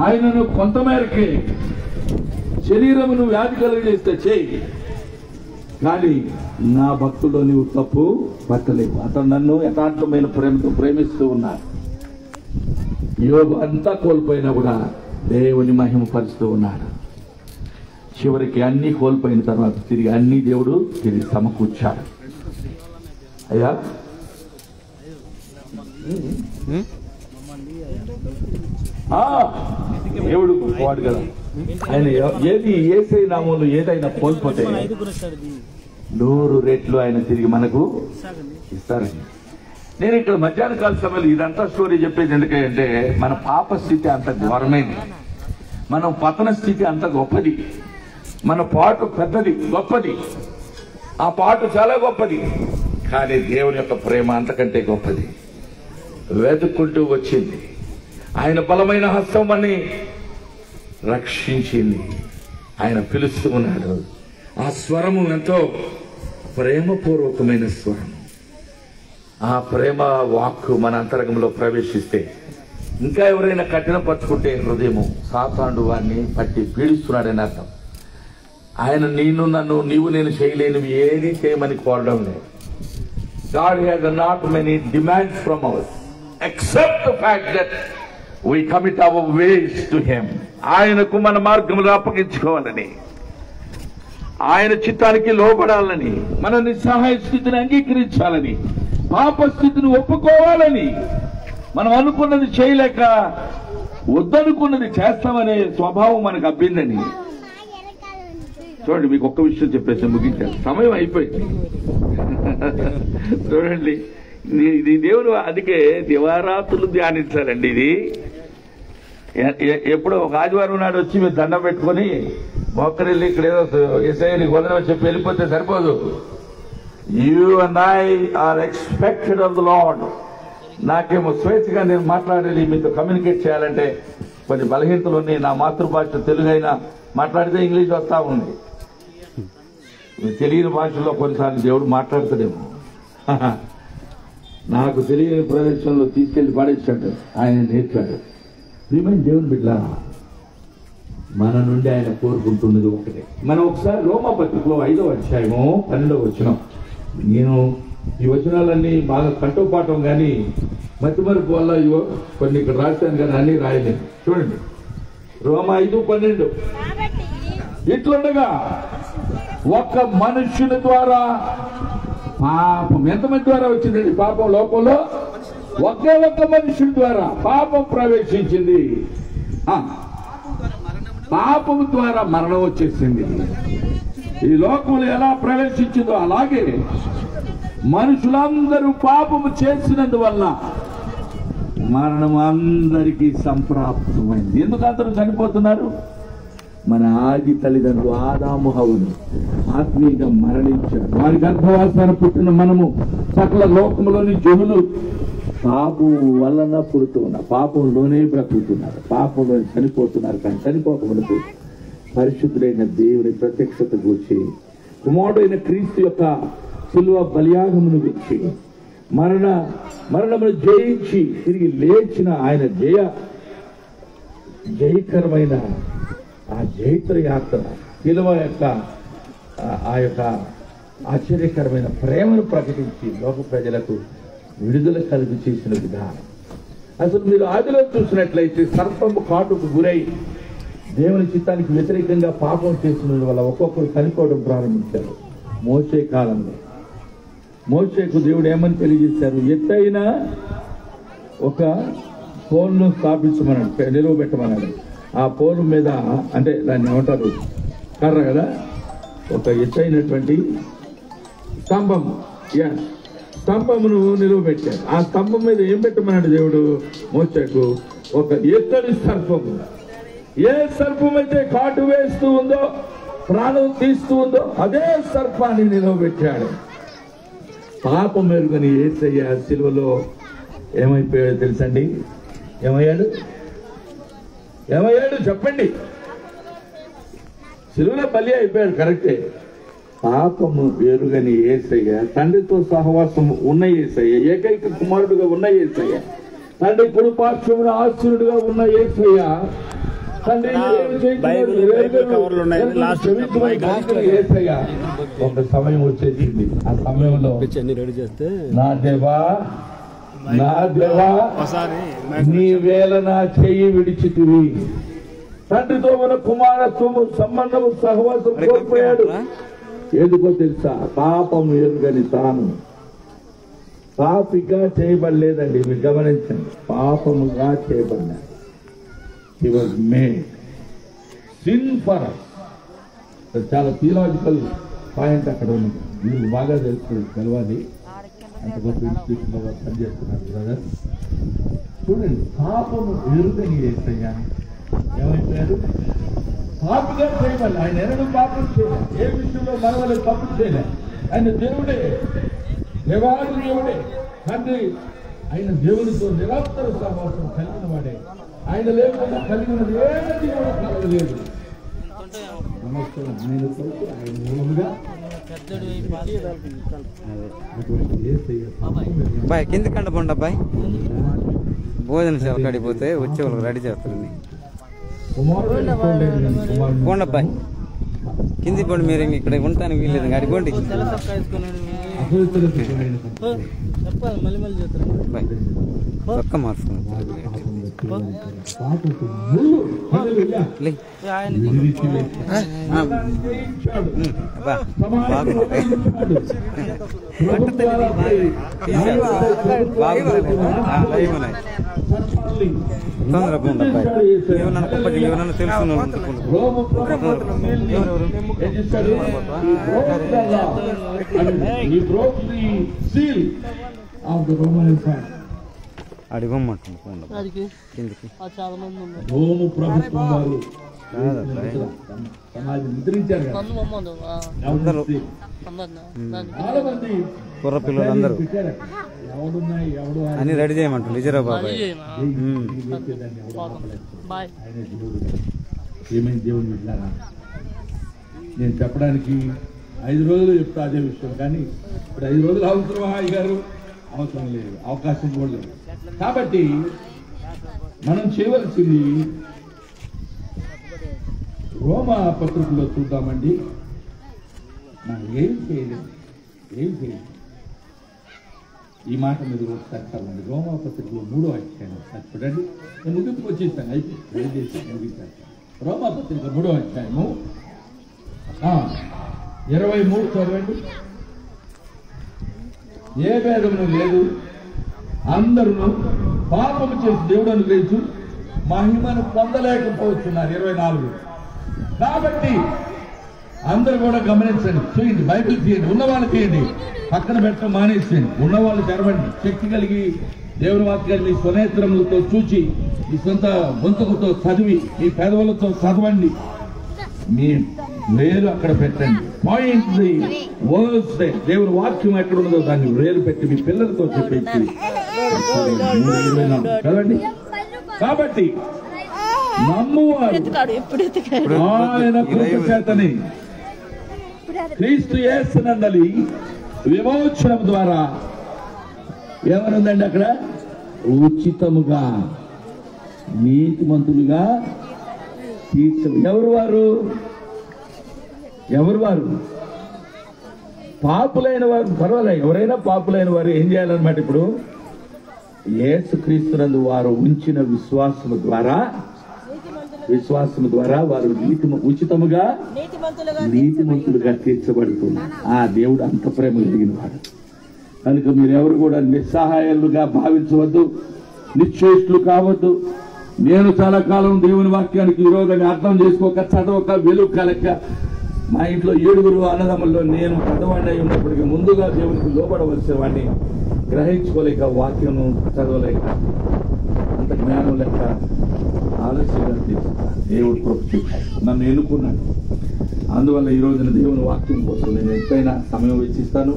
ఆయనను కొంతమేరకే శరీరమును వ్యాధి కలిగేస్తే చేయి, కానీ నా భక్తుడు నీవు తప్పు పట్టలేవు. అతను నన్ను యథార్థమైన ప్రేమతో ప్రేమిస్తూ ఉన్నాడు. యోబు అంతా కోల్పోయినా కూడా దేవుని మహిమ పరుస్తూ ఉన్నాడు. చివరికి అన్ని కోల్పోయిన తర్వాత తిరిగి అన్ని దేవుడు తిరిగి సమకూర్చాడు. అయ్యా దేవుడు వాడు కదా, ఆయన ఏది యేసే నామంలో ఏదైనా కోల్పోతే 100 రెట్లు ఆయన తిరిగి మనకు ఇస్తారని. నేను ఇక్కడ మధ్యాహ్న కాల సమయంలో ఇదంతా స్టోరీ చెప్పేది ఎందుకంటే మన పాప స్థితి అంత ఘోరమైంది, మనం పతన స్థితి అంత గొప్పది, మన పాటు పెద్దది గొప్పది, ఆ పాటు చాలా గొప్పది, కానీ దేవుని యొక్క ప్రేమ అంతకంటే గొప్పది. వెతుక్కుంటూ వచ్చింది, ఆయన బలమైన హస్తం అని రక్షించింది. ఆయన పిలుస్తూ ఉన్నాడు. ఆ స్వరము ఎంతో ప్రేమపూర్వకమైన స్వరం. ఆ ప్రేమ వాక్కు మన అంతరంగంలో ప్రవేశిస్తే ఇంకా ఎవరైనా కఠినపరుచుకుంటే హృదయము సాతానుడు వారిని పట్టి పీడిస్తున్నాడని అర్థం. ఆయన నన్ను నీవు నేను చేయలేనివి ఏది చేయమని కోరడం లేదు. God has not many demands from us except the fact that we commit our ways to Him. ఆయనకు మన మార్గములు అప్పగించుకోవాలని, ఆయన చిత్తానికి లోబడాలని, మన నిస్సహాయ స్థితిని అంగీకరించాలని, పాప స్థితిని ఒప్పుకోవాలని, మనం అనుకున్నది చేయలేక వద్దనుకున్నది చేస్తామనే స్వభావం మనకు అబ్బిందని. చూడండి, మీకు ఒక్క విషయం చెప్పేసి ముగించారు, సమయం అయిపోయింది. చూడండి, ఇది దేవుడు అందుకే దివారాత్రులు ధ్యానించాలండి. ఇది ఎప్పుడో ఒక ఆదివారం నాడు వచ్చి మీరు దండం పెట్టుకొని మొక్కరెళ్ళి ఇక్కడ ఏదో ఏసయ్యని వదలని చెప్పి వెళ్ళిపోతే సరిపోదు. You and I are expected of the Lord. నాకేమో స్వేచ్ఛగా నేను మాట్లాడేది, మీతో కమ్యూనికేట్ చేయాలంటే కొన్ని బలహీనతలు ఉన్నాయి. నా మాతృభాష తెలుగు అయినా మాట్లాడితే ఇంగ్లీష్ వస్తా ఉంది. తెలియని భాషలో కొన్నిసార్లు దేవుడు మాట్లాడుతాడేమో. నాకు తెలియని ప్రదేశంలో తీసుకెళ్లి పడేసాడు, ఆయన నేర్పాడు. ప్రియమైన దేవుని బిడ్డ, మన నుండి ఆయన కోరుకుంటున్నది ఒకటే. మనం ఒకసారి రోమా పత్రికలో 5వ అధ్యాయము 12వ వచనం, నేను ఈ వచనాలన్నీ బాగా కంటోపాఠం కానీ మతిమరుపు వల్ల కొన్ని ఇక్కడ రాశాను కానీ అన్ని రాయలేదు. చూడండి, రోమా 5:12, ఇట్లుండగా ఒక్క మనుష్యుని ద్వారా పాపం, ఎంతమంది ద్వారా వచ్చిందండి పాపం? లోకంలో ఒకే ఒక్క మనుషుని ద్వారా పాపం ప్రవేశించింది. పాపం ద్వారా మరణం వచ్చేసింది. ఈ లోకంలో ఎలా ప్రవేశించిందో అలాగే మనుషులందరూ పాపము చేసినందువల్ల మరణం అందరికీ సంప్రాప్తమైంది. ఎందుకు అందరూ చనిపోతున్నారు? మన ఆది తల్లిదండ్రులు ఆదాము హవ్వలు ఆత్మీయంగా మరణించారు. వారి గర్భవాసాన పుట్టిన మనము సకల లోకంలోని జనులు పాపం వలన పుడుతూ ఉన్నారు, పాపంలోనే బ్రతుకుతున్నారు, పాపంలో చనిపోతున్నారు. కానీ చనిపోకమునకు పరిశుద్ధుడైన దేవుని ప్రత్యక్షతకు వచ్చి కుమారుడైన క్రీస్తు యొక్క శిలువ బలియాగమును వచ్చి మరణమును జయించి తిరిగి లేచిన ఆయన జయకరమైన ఆ జైత్ర యాత్ర, శిలువ యొక్క ఆ యొక్క ఆశ్చర్యకరమైన ప్రేమను ప్రకటించి లోక ప్రజలకు విడుదల కలిగి చేసిన విధానం. అసలు మీరు ఆదిలో చూసినట్లయితే సర్పము కాటుకు గురై దేవుని చిత్తానికి వ్యతిరేకంగా పాపం చేసిన వల్ల ఒక్కొక్కరు చనిపోవడం ప్రారంభించారు. మోషే కాలంలో మోషేకు దేవుడు ఏమని తెలియజేశారు? ఎత్తైన ఒక పోల్ను స్థాపించమన్నాడు, నిలువబెట్టమన్నాడు. ఆ పోలు మీద, అంటే దాన్ని ఏమంటారు, కర్ర కదా, ఒక ఎత్తైనటువంటి స్తంభం, స్తంభమును నిలువబెట్టాడు. ఆ స్తంభం మీద ఏం పెట్టమన్నాడు దేవుడు మోషేకు? ఒక ఎత్తడి సర్పము. ఏ సర్పం అయితే కాటు వేస్తూ ఉందో, ప్రాణం తీస్తూ ఉందో అదే సర్పాన్ని నిలవబెట్టాడు. పాపం ఎరుగని యేసయ్య సిలువలో ఏమైపోయాడో తెలుసండి? ఏమయ్యాడు చెప్పండి. సిలువలో బలి అయిపోయాడు, కరెక్టే. పాపము ఎరుగని యేసయ్య, తండ్రితో సహవాసం ఉన్న యేసయ్య, ఏకైక కుమారుడుగా ఉన్న యేసయ్య, తండ్రి కుడిపార్శ్వమున ఆశీనుడుగా ఉన్న యేసయ్య, తండ్రి యేసయ్య ఒక సమయం వచ్చేసింది. ఆ సమయంలో నా దేవా నీ వేళ నా చెయ్యి విడిచితివి. తండ్రితో మన కుమారత్వము సంబంధము సహవాసం కోల్పోయాడు. ఎందుకో తెలుసా? పాపం ఎరుగని తాను పాపిగా చేయబడలేదండి. మీరు గమనించండి, పాపముగా చేయబడ్డాడు. He was made sin for us. చాలా థియలాజికల్ పాయింట్ అక్కడ ఉంది. మీకు బాగా తెలవాలి. అంత గొప్ప ఇన్స్టిట్యూషన్లో పనిచేస్తున్నారు బ్రదర్. చూడండి, పాపము ఎరుగని యేసయ్య ఏమైపోయారు? పాపిగా చేయబడి ఆయన ఎన్నడూ పాపం చేయలేదు. ఏ విషయంలో మనవలే తప్పు చేయలేదు. ఆయన దేవుడే, దేవాది దేవుడే, తండ్రి ఆయన దేవుడితో నిరంతర సహవాసం కలిగిన వాడే. ఆయన లేకుండా కలిగినది ఏది కూడా కలగలేదు. ఆయన మూలముగా అబ్బాయి కింది కండ పండు అబ్బాయి, భోజన సేవ కడిపోతే వచ్చే వాళ్ళకి రెడీ చేస్తారండి. పోండి అబ్బాయి, కింది పండు. మీరు ఇక్కడ ఉండటానికి వీల్లేదు, అడిగోండి. పక్క మార్చుకున్నాను. తొందరగా అబ్బాయి, ఏమన్నా తెలుసుకున్నాను. అడిగమ్మంటుంది కిందికి. రోము ప్రభుత్వం వారు సమాజం ముద్రించారు కదా. అందరూ చాలా మంది కుర్ర పిల్లలు అందరూ ఎవడున్నాయి ఎవడు అని రెడీ చేయమంటారు. నిజరా బాబాయ్? ఏమైంది దేవుని బిడ్డలారా? నేను చెప్పడానికి 5 రోజులు చెప్తా అదే విషయం, కానీ ఇప్పుడు 5 రోజులు అవసరమా అయ్యారు? అవసరం లేదు, అవకాశం కూడా లేదు. కాబట్టి మనం చేయవలసింది రోమా పత్రికలో చూద్దామండి. మనం ఏం చేయలేదు. ఈ మాట మీద ఒకసారి చదవండి. రోమా పత్రికలో 3వ అధ్యాయం ఒకసారి చూడండి. నేను ముగింపుకు వచ్చేసాను, అయిపోయి ముగించాను. రోమా పత్రిక 3వ అధ్యాయము 23 చదవండి. ఏ భేదము లేదు, అందరూ పాపము చేసి దేవుడు అనుగ్రహించు మహిమను పొందలేకపోతున్నారు. 24. కాబట్టి అందరూ కూడా గమనించండి, చూయండి, బైబిల్ తీయండి, ఉన్నవాళ్ళు తీయండి, పక్కన పెట్టడం మానేసేయండి. ఉన్నవాళ్ళు తెరవండి. శక్తి కలిగి దేవుని వాక్యాన్ని మీ స్వనేత్రములతో చూచి, మీ సొంత గొంతుకుతో చదివి, మీ పెదవులతో చదవండి. మీ వేలు అక్కడ పెట్టండి. పాయింట్ ది వర్డ్స్, దేవుని వాక్యం ఎక్కడ ఉన్నదో దాన్ని వేలు పెట్టి మీ పిల్లలతో చెప్పించి చదవండి. కాబట్టి నమ్మువారు ఆయన కృప చేతని క్రీస్తు యేసునందలి విమోచనం ద్వారా ఏమనుందండి అక్కడ? ఉచితముగా నీతిమంతులుగా తీర్చు. ఎవరు వారు? పాపులైన వారు. పర్వాలేదు, ఎవరైనా పాపులైన వారు ఏం చేయాలన్నమాట? ఇప్పుడు యేసుక్రీస్తునందు వారు ఉంచిన విశ్వాసము ద్వారా వారు ఉచితముగా నీతిమంతులుగా తీర్చబడుతున్నారు. ఆ దేవుడు అంత ప్రేమ కలిగిన వాడు కనుక మీరెవరు కూడా నిస్సహాయాలుగా భావించవద్దు, నిశ్చేష్టులు కావద్దు. నేను చాలా కాలం దేవుని వాక్యానికి విరోధంగా అర్థం చేసుకోక, చదవక, వెలుగు కలక మా ఇంట్లో 7 అన్నదమ్ముల్లో నేను పెద్దవాడిని అయి ఉన్నప్పటికీ ముందుగా దేవునికి లోబడవలసిన వాడిని గ్రహించుకోలేక, వాక్యం చదవలేక, అంత జ్ఞానం లేక ఆలస్యంగా తీసుకున్నాను. దేవుడు కృప చూపాడు, నన్ను ఎన్నుకున్నాడు. అందువల్ల ఈ రోజున దేవుని వాక్యం కోసం నేను ఎంతైనా సమయం వెచ్చిస్తాను,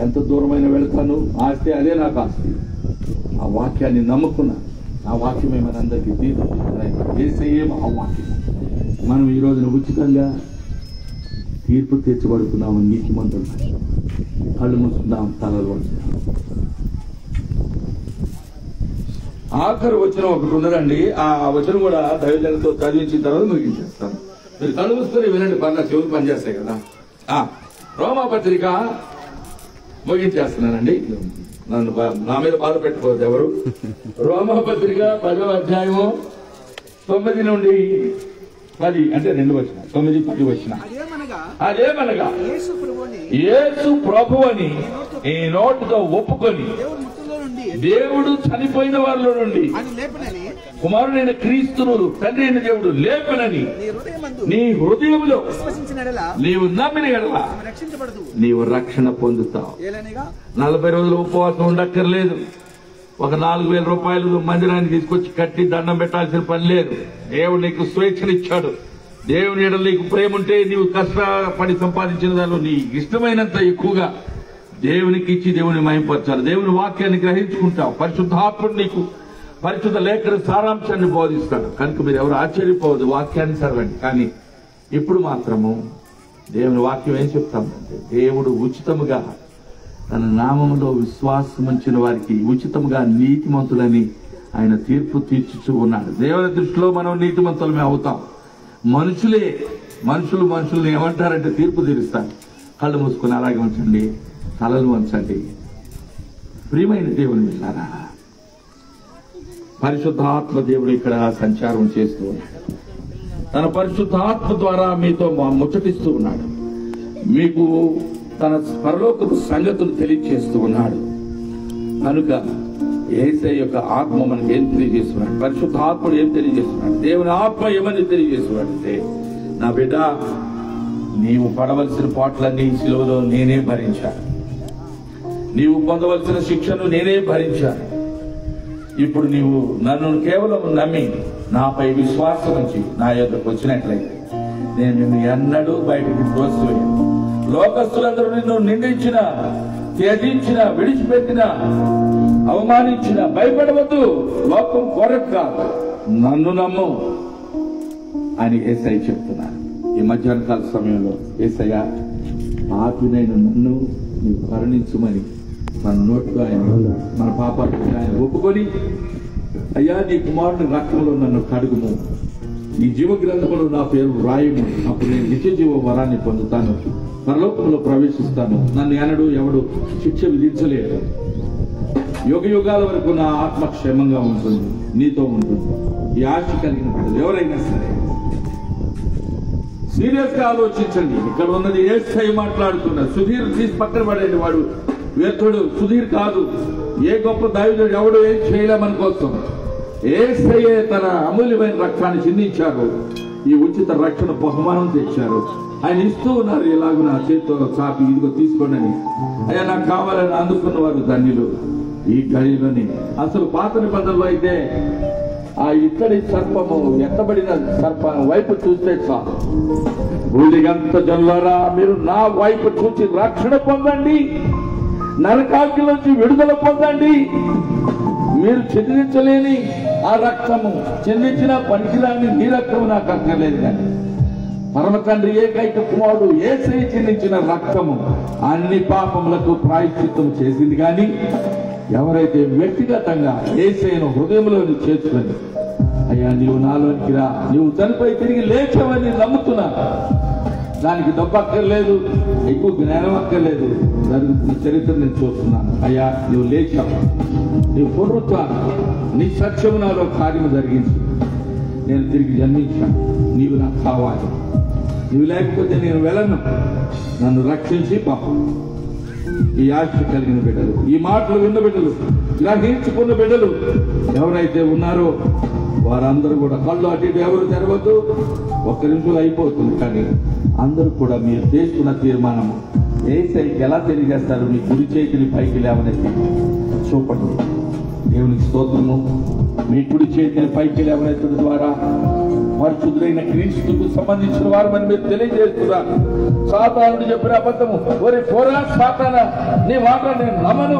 ఎంత దూరమైన వెళతాను. ఆస్తి అదే నాకు ఆస్తి. ఆ వాక్యాన్ని నమ్ముకున్నాను. ఆ వాక్యమే మనందరికీ తీర్పు యేసయ్యే ఆ వాక్యం. మనం ఈ రోజున ఉచితంగా తీర్పు తీర్చబడుతున్నాము. నీతిమంతులు కళ్ళు మూసుకున్నాం, తలలు వంచున్నాం. ఆఖరు వచనం ఒకటి ఉన్నదండి. ఆ వచనం కూడా దైవజనంతో చదివించిన తర్వాత ముగించేస్తాను. మీరు కళ్ళు మూసుకొని వినండి, చెవులు పనిచేస్తాయి కదా. రోమాపత్రిక ముగించేస్తున్నానండి. నన్ను నా మీద బాధ పెట్టుకోవద్దు ఎవరు. రోమాపత్రిక 10వ అధ్యాయము 9 నుండి 10, అంటే 2 వచ్చిన 9, 10 వచ్చిన. అదేమనగా యేసు ప్రభువని ఈ నోటితో ఒప్పుకొని దేవుడు చనిపోయిన వారిలో నుండి కుమారుడైన క్రీస్తును తండ్రి అయిన దేవుడు లేపనని నీ హృదయంలో నీవు నమ్మిన ఎడల నీవు రక్షణ పొందుతావు. 40 రోజులు ఉపవాసం ఉండక్కర్లేదు. ఒక 4,000 రూపాయలు మందిరానికి తీసుకొచ్చి కట్టి దండం పెట్టాల్సిన పని లేదు. దేవుడు నీకు స్వేచ్ఛనిచ్చాడు. దేవుని ఎడల నీకు ప్రేమ ఉంటే నీవు కష్టపడి సంపాదించిన దానిలో నీ ఇష్టమైనంత ఎక్కువగా దేవునికి ఇచ్చి దేవుని మహింపరచాలి. దేవుని వాక్యాన్ని గ్రహించుకుంటావు. పరిశుద్ధాత్ముడు నీకు పరిశుద్ధ లేఖన సారాంశాన్ని బోధిస్తాడు. కనుక మీరు ఎవరు ఆశ్చర్యపోవద్దు, వాక్యాన్ని చదవండి. కానీ ఇప్పుడు మాత్రము దేవుని వాక్యం ఏం చెప్తామంటే, దేవుడు ఉచితముగా తన నామములో విశ్వాసం ఉంచిన వారికి ఉచితముగా నీతిమంతులని ఆయన తీర్పు తీర్చుచూ ఉన్నాడు. దేవుని దృష్టిలో మనం నీతిమంతులమే అవుతాం. మనుషుల్ని ఏమంటారంటే తీర్పు తీరుస్తారు. కళ్ళు మూసుకుని అలాగే ఉంచండి, తలలు వంచండి. ప్రియమైన దేవుని విన్నారా, పరిశుద్ధాత్మ దేవుడు ఇక్కడ సంచారం చేస్తూ ఉన్నాడు. తన పరిశుద్ధాత్మ ద్వారా మీతో ముచ్చటిస్తూ ఉన్నాడు. మీకు తన పరలోకపు సంగతులు తెలియజేస్తూ ఉన్నాడు. కనుక యేసయ్య యొక్క ఆత్మ మనకి ఏం తెలియజేస్తున్నాడు, పరిశుద్ధాత్ముడు ఏం తెలియజేస్తున్నాడు, దేవుని ఆత్మ ఏమని తెలియజేస్తున్నాడు అంటే, నా బిడ్డ నీవు పడవలసిన పాటలన్నీ సిలువలో నేనే భరించాను. నీవు పొందవలసిన శిక్షను నేనే భరించాను. ఇప్పుడు నీవు నన్ను కేవలం నమ్మి నాపై విశ్వాసం ఉంచి నా యొద్దకు వచ్చినట్లయితే నేను నిన్ను ఎన్నడూ బయటకు త్రోసివేయను. లోకస్తులందరూ నిన్ను నిందించిన, త్యజించిన, విడిచిపెట్టిన, అవమానించిన భయపడవద్దు. లోకం కొరకు కాదు, నన్ను నమ్ము అని యేసయ్య చెప్తున్నారు. ఈ మధ్యాహ్న కాల సమయంలో యేసయ్య పాపినైన నన్ను నీవు కరుణించుమని మన నోట్లో ఆయన మన పాపాలు ఆయన ఒప్పుకొని, అయ్యా నీ కుమారుని రక్తంలో నన్ను కడుగుము, నీ జీవ గ్రంథంలో నా పేరు రాయము, అప్పుడు నేను నిత్య జీవ వరాన్ని పొందుతాను, పరలోకంలో ప్రవేశిస్తాను, నన్ను ఎన్నడూ ఎవడు శిక్ష విధించలేడు, యుగ యుగాల వరకు నా ఆత్మ క్షేమంగా ఉంటుంది, నీతో ఉంటుంది. ఈ ఆశ కలిగిన ప్రజలు ఎవరైనా సరే సీరియస్ గా ఆలోచించండి. ఇక్కడ ఉన్నది యేసయ్య మాట్లాడుతున్నారు. సుధీర్ తీసి పక్కన పడేది, వాడు వ్యర్థుడు. సుధీర్ కాదు, ఏ గొప్ప దైవజుడు ఎవడు ఏం చేయలే మన కోసం. యేసయ్య తన అమూల్యమైన రక్తాన్ని చిందించారు. ఈ ఉచిత రక్షణ బహుమానం తెచ్చారు. ఆయన ఇస్తూ ఉన్నారు. ఎలాగో నా చేతితో చాపి ఇదిగో తీసుకోండి అని. అయ్యా నాకు కావాలని అందుకున్న వారు ధన్యులు. ఈ గడిలోని అసలు పాత నిబంధనలో అయితే ఆ ఇత్తడి సర్పము, ఎత్తబడిన సర్పం వైపు చూస్తే చాలు, భూదిగంత జనులారా మీరు నా వైపు చూసి రక్షణ పొందండి, నరకాగ్ని నుంచి విడుదల పొందండి. మీరు చిందించలేని ఆ రక్తము, చిందించిన పనికిరాని నీ రక్తము నాకు అక్కర్లేదు. కానీ పరమ తండ్రి ఏకైక కుమారుడు యేసయ్య చిందించిన రక్తము అన్ని పాపములకు ప్రాయశ్చిత్తం చేసింది. కానీ ఎవరైతే వ్యక్తిగతంగా యేసయ్యను హృదయంలోని చేర్చుకొని, అయ్యా నీవు నాలోనికి రా, నీవు చనిపోయి తిరిగి లేచావని నమ్ముతున్నా, దానికి డబ్బు అక్కర్లేదు, ఎక్కువ జ్ఞానం అక్కర్లేదు, జరుగుతున్న చరిత్ర నేను చూస్తున్నాను. అయ్యా నువ్వు లేచావు, నీవు పునరుత్థానం, నీ సత్యము నాలో కార్యము జరిగించి నేను తిరిగి జన్మించాను, నీవు నాకు కావాలి, నువ్వు లేకపోతే నేను వెళ్ళను, నన్ను రక్షించి పాపం ఈ ఆశ కలిగిన బిడ్డలు, ఈ మాటలు విన్న బిడ్డలు, గ్రహించుకున్న బిడ్డలు ఎవరైతే ఉన్నారో వారందరూ కూడా కళ్ళు అటు ఇటు ఎవరు తెరవద్దు. ఒక్క నిమిషంలో అయిపోతుంది. కానీ అందరూ కూడా మీరు చేసుకున్న తీర్మానం ఏసైకి ఎలా తెలియజేస్తారు? మీ కుడి చేతిని పైకి లేవనెత్తి చూపండి. దేవునికి స్తోత్రము. మీ కుడి చేతిని పైకి లేవనెత్తడం ద్వారా పరిశుద్ధులైన క్రీస్తుకు సంబంధించిన వారు మరి మీరు తెలియజేస్తున్నారు. సాతానుడు చెప్పిన అబద్ధము, ఒరే పోరా సాతానా, నీ మాట నేను నమ్మను,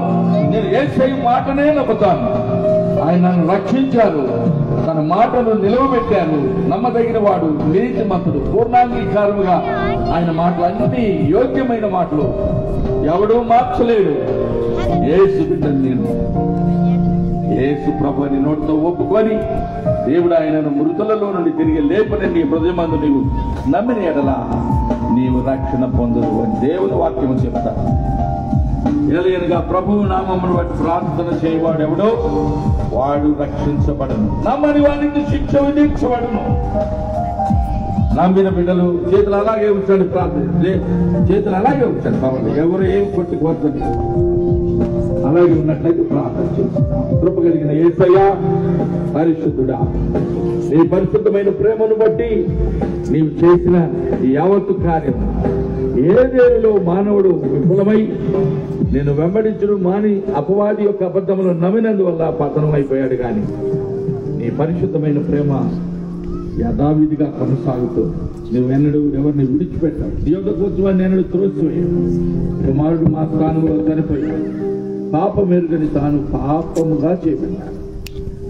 నేను యేసయ్య మాటనే నమ్ముతాను. ఆయన నన్ను రక్షించారు, తన మాటను నిలవబెట్టారు, నమ్మదగిన వాడు, నీతిమంతుడు, పూర్ణాంగీకారముగా ఆయన మాటలన్నీ యోగ్యమైన మాటలు, ఎవడూ మార్చలేడు. యేసు బిడ్డను నేను యేసు ప్రభుని నోటితో ఒప్పుకొని దేవుడు ఆయనను మృతులలో నుండి తిరిగి లేపని నీ హృదయమందు నీవు నమ్మిన ఎడల నీవు రక్షణ పొందదు అని దేవుని వాక్యము చెప్తా. ఎలాగనగా ప్రభువు నామమును బట్టి ప్రార్థన చేయవాడెవడో వాడు రక్షించబడను, నమ్మని వానికి శిక్ష విధించబడను. నమ్మిన బిడ్డలు చేతులు అలాగే ఉంచండి, ప్రార్థన చేతులు అలాగే ఉంచండి. కావాలి ఎవరు ఏం కొట్టుకోవద్దని అలాగే ఉన్నట్లయితే ప్రార్థన చేస్తున్నాం. కృప కలిగిన యేసయ్యా, పరిశుద్ధుడా, నీ పరిశుద్ధమైన ప్రేమను బట్టి నీవు చేసిన ఈ యావత్తు కార్యం ఏదేలో మానవుడు విఫలమై నేను వెంబడించడం మాని అపవాది యొక్క అబద్ధములు నమ్మినందువల్ల పతనం అయిపోయాడు. కానీ నీ పరిశుద్ధమైన ప్రేమ యథావిధిగా కొనసాగుతూ నువ్వు ఎన్నడూ ఎవరిని విడిచిపెట్టావు. దేవుడు కూర్చోని ఎన్నడూ త్రోసివేయావు. కుమారుడు మా స్థానంలో చనిపోయాడు, పాపమెరుగని తాను పాపముగా చేయబడ్డాడు.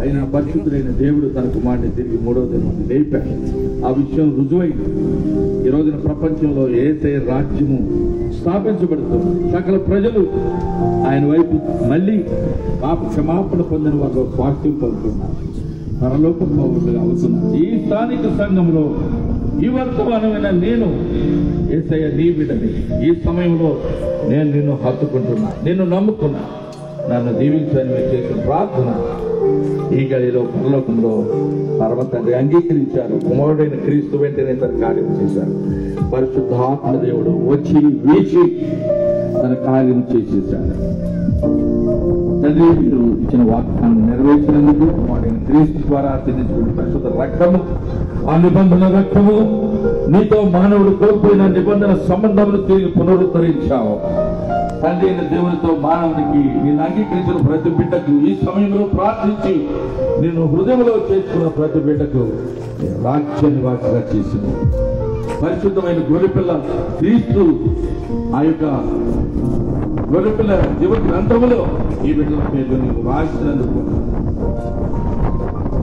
అయినా పరిశుద్ధుడైన దేవుడు తన కుమారుని తిరిగి మూడవ దినాన్ని లేపాడు. ఆ విషయం రుజువైంది. ఈ రోజున ప్రపంచంలో యేసయ్య రాజ్యము స్థాపించబడుతుంది. సకల ప్రజలు ఆయన వైపు మళ్ళీ పాప క్షమాపణ పొందిన వారు స్వాస్థ్యం పొందుతున్నారు, పరలోక పౌరులుగా అవుతున్నారు. ఈ స్థానిక సంఘంలో ఈ వర్తమానమైన నేను యేసయ్య నీ బిడ్డని, ఈ సమయంలో నేను నిన్ను హత్తుకుంటున్నా, నిన్ను నమ్ముకున్నా, నన్ను దీవించని మీరు చేసిన ప్రార్థన ఈ గదిలో పరలోకంలో పరమ తండ్రి అంగీకరించారు. కుమారుడైన క్రీస్తు వెంటనే తన కార్యం చేశారు. పరిశుద్ధాత్మ దేవుడు వచ్చి వీచి తన కార్యం చేసేశారు. తండ్రి మీరు ఇచ్చిన వాగ్దానం నెరవేర్చినందుకు కుమారుడైన క్రీస్తు ద్వారా చెల్లించుకున్న పరిశుద్ధ రక్తము, ఆ నిబంధన రక్తము, నీతో మానవుడు కోల్పోయిన నిబంధన సంబంధమును తిరిగి పునరుద్ధరించావు. తండ్రి అయిన దేవునితో మానవునికి నేను అంగీకరించిన ప్రతి బిడ్డకు ఈ సమయంలో ప్రార్థించి నేను హృదయంలో చేసుకున్న ప్రతి బిడ్డకు రాజ్య నివాసిగా చేసింది. పరిశుద్ధమైన గొర్రెపిల్ల క్రీస్తు ఆ యొక్క గొర్రెపిల్ల జీవ గ్రంథములో ఈ బిడ్డల పేరు నీవు రాసినందుకు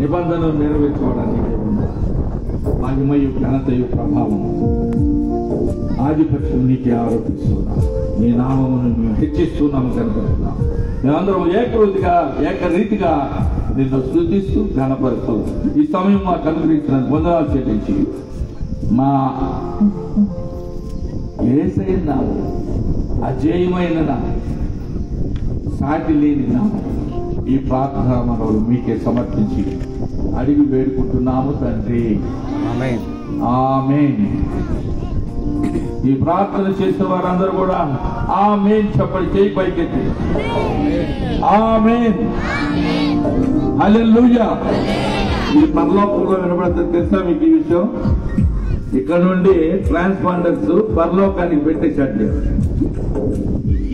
నిబంధనలు నెరవేర్చుకోవడానికి మహిమయు ఘనతయు ప్రభావం ఆధిపత్యం నీకే ఆరోపిస్తున్నాం. నీ నామమును మేము హెచ్చిస్తున్నాము, కనపడుతున్నాం. మేమందరం ఏకరీతిగా నిన్ను స్తుతిస్తూ ఘనపరుస్తూ ఈ సమయం మాకు అనుగ్రహించిన వందనాలు చెల్లించి మా యేసయ్య నామం అజేయమైన నామం, సాటి లేని నామం, ఈ ప్రార్థన మనవులు మీకే సమర్పించి అడిగి వేడుకుంటున్నాము తండ్రి. ఆమేన్. ఆమేన్. ఈ ప్రార్థన చేసిన వారందరూ కూడా ఆమేన్ చెప్పండి, చేయి పైకెత్తి. ఆమేన్, హల్లెలూయా. ఈ పరలోకంలో వినబడుతుంది తెలుసా మీకు ఈ విషయం? ఇక్కడ నుండి ట్రాన్స్పాండర్స్ పరలోకానికి పెట్టేశాడు.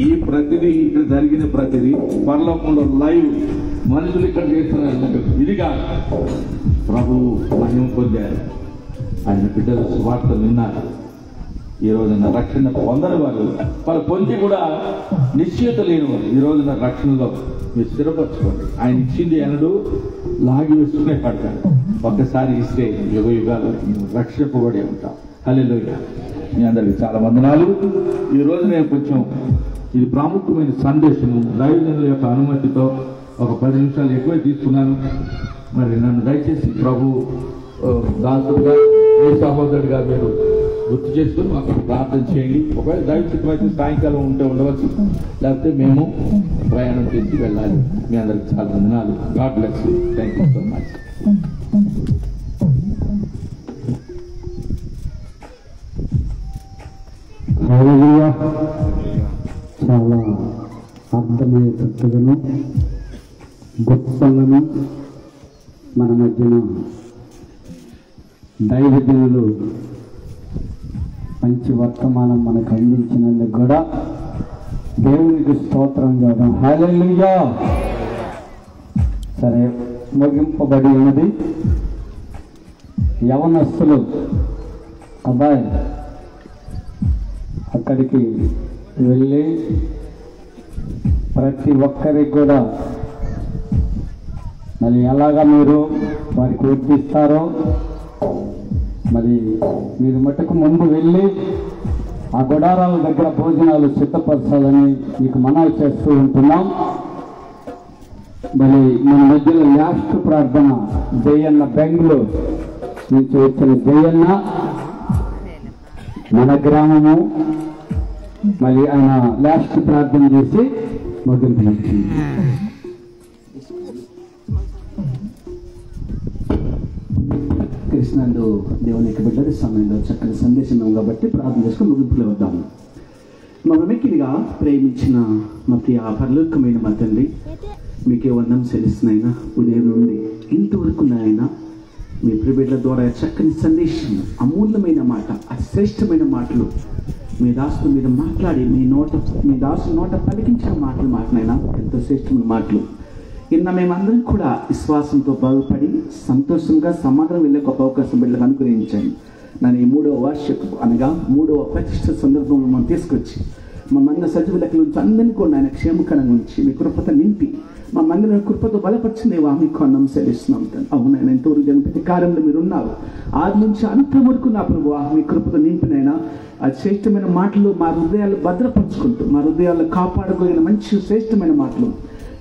ఈ ప్రతిదీ ఇక్కడ జరిగిన ప్రతిదీ పరలోకంలో లైవ్ మనుషులు ఇక్కడ చేస్తున్నారు. ఇదిగా ప్రభు మహిమ పొందారు. ఆయన బిడ్డల సువార్త విన్నారు. ఈ రోజున రక్షణ పొందని వారు వాళ్ళు పొంది కూడా నిశ్చయిత లేని వారు ఈ రోజున రక్షణలో మీరు స్థిరపరచుకోండి. ఆయన ఇచ్చింది ఎన్నడూ లాగి వేసుకునే పడతాడు. ఒక్కసారి ఇస్తే యుగ యుగాలు రక్షింపబడి ఉంటాం. హల్లెలూయా. మీ అందరికి చాలా వందనాలు. ఈ రోజు నేను కొంచెం ఇది ప్రాముఖ్యమైన సందేశము దైవజనుల యొక్క అనుమతితో ఒక 10 నిమిషాలు ఎక్కువ తీసుకున్నాను. మరి నన్ను దయచేసి ప్రభు దాసుడుగా మీ సహోదరుడిగా మీరు గుర్తు చేసుకుని మాకు ప్రార్థన చేయండి. ఒకవేళ దైవచిత్తం అయితే సాయంకాలం ఉంటే ఉండవచ్చు, లేకపోతే మేము ప్రయాణం చేసి వెళ్ళాలి. మీ అందరికి చాలా వందనాలు. God bless you. Thank you so much. చాలా అర్థమయ్యేటట్టుగాను గొప్పలను మన మధ్యన దైవజనులు మంచి వర్తమానం మనకు అందించినందుకు కూడా దేవునికి స్తోత్రం చేద్దాం. హల్లెలూయా. సరే, ముగింపబడి ఉన్నది. యవనస్తులు అబ్బాయి అక్కడికి వెళ్ళి ప్రతి ఒక్కరికి కూడా మరి ఎలాగా మీరు వారికి వడ్డిస్తారో మరి మీరు మటుకు ముందు వెళ్ళి ఆ గుడారాల దగ్గర భోజనాలు సిద్ధపరచాలని మీకు మనవి చేస్తూ ఉంటున్నాం. మరి మన మధ్యలో లాస్ట్ ప్రార్థన జయన్న బెంగళూరు నుంచి వచ్చిన జయన్న, మన గ్రామము, మరి ఆయన లాస్ట్ ప్రార్థన చేసి ముగింపు. కృష్ణందు దేవుని యొక్క బిడ్డల సమయంలో చక్కని సందేశం కాబట్టి ప్రార్థన చేసుకుని ముగింపులో వద్దాము. మమ్మల్ని మిక్కిలిగా ప్రేమించిన మా ప్రియ పరలోకమైన మా తండ్రి, మీకే వందనం చెల్లిస్తున్నాయినా. ఉదయం నుండి ఇంతవరకు నాయన మీ ప్రియబిడ్డల ద్వారా చక్కని సందేశం, అమూల్యమైన మాట, అతి శ్రేష్టమైన మాటలు మీ దాసులు మీరు మాట్లాడి మీ దాసు నోట పలికించిన మాటలు మాట్లాడినా ఎంతో శ్రేష్టమైన మాటలు నిన్న మేమందరం కూడా విశ్వాసంతో బాగుపడి సంతోషంగా సమాధానం వెళ్ళే గొప్ప అవకాశం బిడ్డలకు అనుగ్రహించాను. నన్ను ఈ 3వ వార్షిక అనగా 3వ ప్రతిష్ట సందర్భంలో మనం తీసుకొచ్చి మా మంద సజీవులకు నుంచి అందరినీ కూడా ఆయన క్షేమకరంగా ఉంచి మీ కృపతో నింపి మా మందిని కృపతో బలపరిచిందేవా మీకు అన్నం సెలిస్తున్నాం. అవునైనా ఎంతవరకు జరిగిన ప్రతి కార్యంలో మీరు ఉన్నారు. ఆది నుంచి అంతం వరకు నా ప్రభు మీ కృపతో నింపినైనా అది శ్రేష్టమైన మాటలు మా హృదయాలు భద్రపరుచుకుంటూ మా హృదయాలు కాపాడుకోగిన మంచి శ్రేష్టమైన మాటలు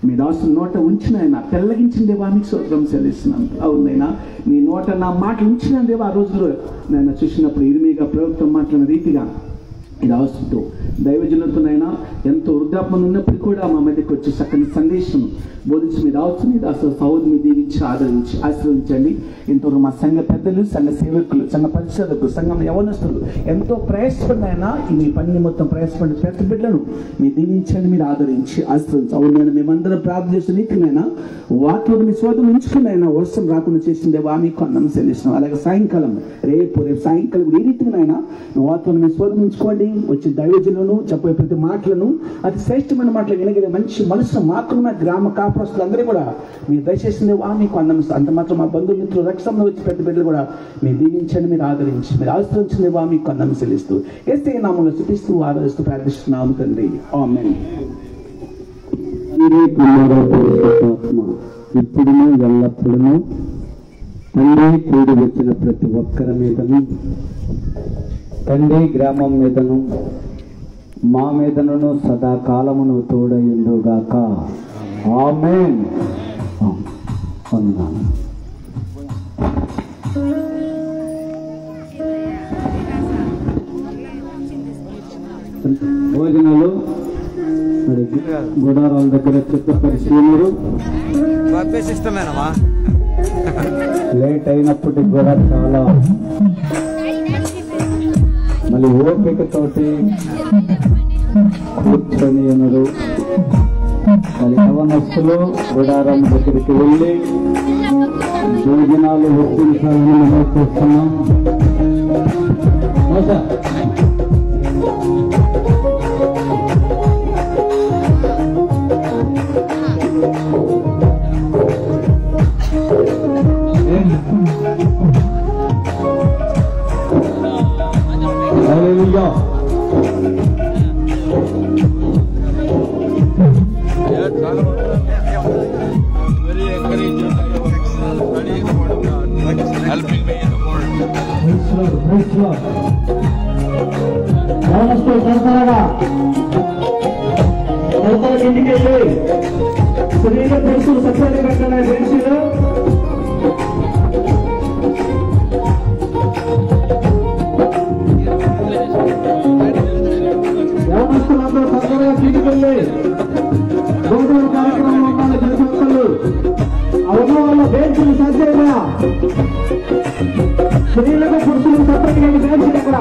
మీ దాసు నోట ఉంచిన ఆయన పెళ్ళగించిన దేవా మీకు స్తోత్రం చెల్లిస్తున్నాను. అవునైనా మీ నోట నా మాట ఉంచిన దేవా ఆ రోజులో నేను చూసినప్పుడు ఇరిమిగా ప్రభుత్వం మాట్లాడిన రీతిగా ఇది అవసరంతో దైవజనులతోనైనా ఎంతో వృద్ధాపం ఉన్నప్పుడు కూడా మా మధ్యకి వచ్చి చక్కని సందేశం బోధించి మీరు అవసరం ఇది అసలు సౌదరిని దీవించి ఆశ్రయించండి. ఇంతవరకు మా సంఘ పెద్దలు, సంఘ సేవకులు, సంఘ పరిశోధకులు, సంఘం యవనస్తులు ఎంతో ప్రయాసపడినైనా ఈ పని మొత్తం ప్రయాసపడి ప్రతి బిడ్డను మీరు దీవించండి, మీరు ఆదరించి ఆశ్రయించి. అవునైనా మేమందరం ప్రార్థన చేసిన రీతినైనా వాటిలో మీ శోధన ఉంచుకునైనా వర్షం రాకుండా చేసిందే వా మీకు అన్నం చెల్లిస్తున్నాం. అలాగే సాయంకాలం రేపు సాయంకాలం ఏ రీతిగానైనా వాటిలో మీ శోధన ఉంచుకోండి. వచ్చే దైవజనులను చెప్పే ప్రతి మాటలను అతి శ్రేష్టమైన మాటలు వినగలిగే మంచి మనసు మాకున్న గ్రామ కాపురస్తులందరూ కూడా మీరు దయచేసింది వా మీకు అన్నం. అంత మాత్రం మా బంధుమిత్రులు రక్షణలో వచ్చి పెద్ద బిడ్డలు కూడా మీరు దీవించండి, మీరు ఆదరించి, మీరు ఆశ్రయించింది వా మీకు అన్నం చెల్లిస్తూ యేసే నామములో స్తుతిస్తూ ఆదరిస్తూ ప్రార్థిస్తున్నాము తండ్రి. ఆమేన్. ఇప్పుడును ఎల్లప్పుడును తండ్రి కూడి వచ్చిన ప్రతి ఒక్కరి మీదను, తండ్రి గ్రామం మీదను, మా మీదను సదాకాలమును తోడయుండుగాక. ఆమేన్. వందనాలు. భోజనాలు మరి గుడారాల దగ్గర చెత్త పరిశీలనలు ఇష్టమేనమ్మా. లేట్ అయినప్పటికి కూడా చాలా మళ్ళీ ఓపికతోటి కూర్చొని ఉన్నారు. మళ్ళీ యవనస్తులు గుడారం దగ్గరికి వెళ్ళి భోజనాలు ఒప్పించాలని మనం చూస్తున్నాం. Hallelujah. Helping me in the word. Praise Lord. నమస్తే సరసరగా సరసరగా ఇంటికి వెళ్ళి స్త్రీల పురుషులు సత్యాన్ని పెట్టాలి. ఫ్రెండ్స్లు యవనస్తులందరూ సరసరగా ఇంటికి వెళ్ళి భోజన కార్యక్రమంలో ఉన్న జనసంస్థలు అవును వాళ్ళ బేన్సులు సత్యంగా స్త్రీలకు పురుషులకు సపరేట్గా బేన్సులు ఇక్కడ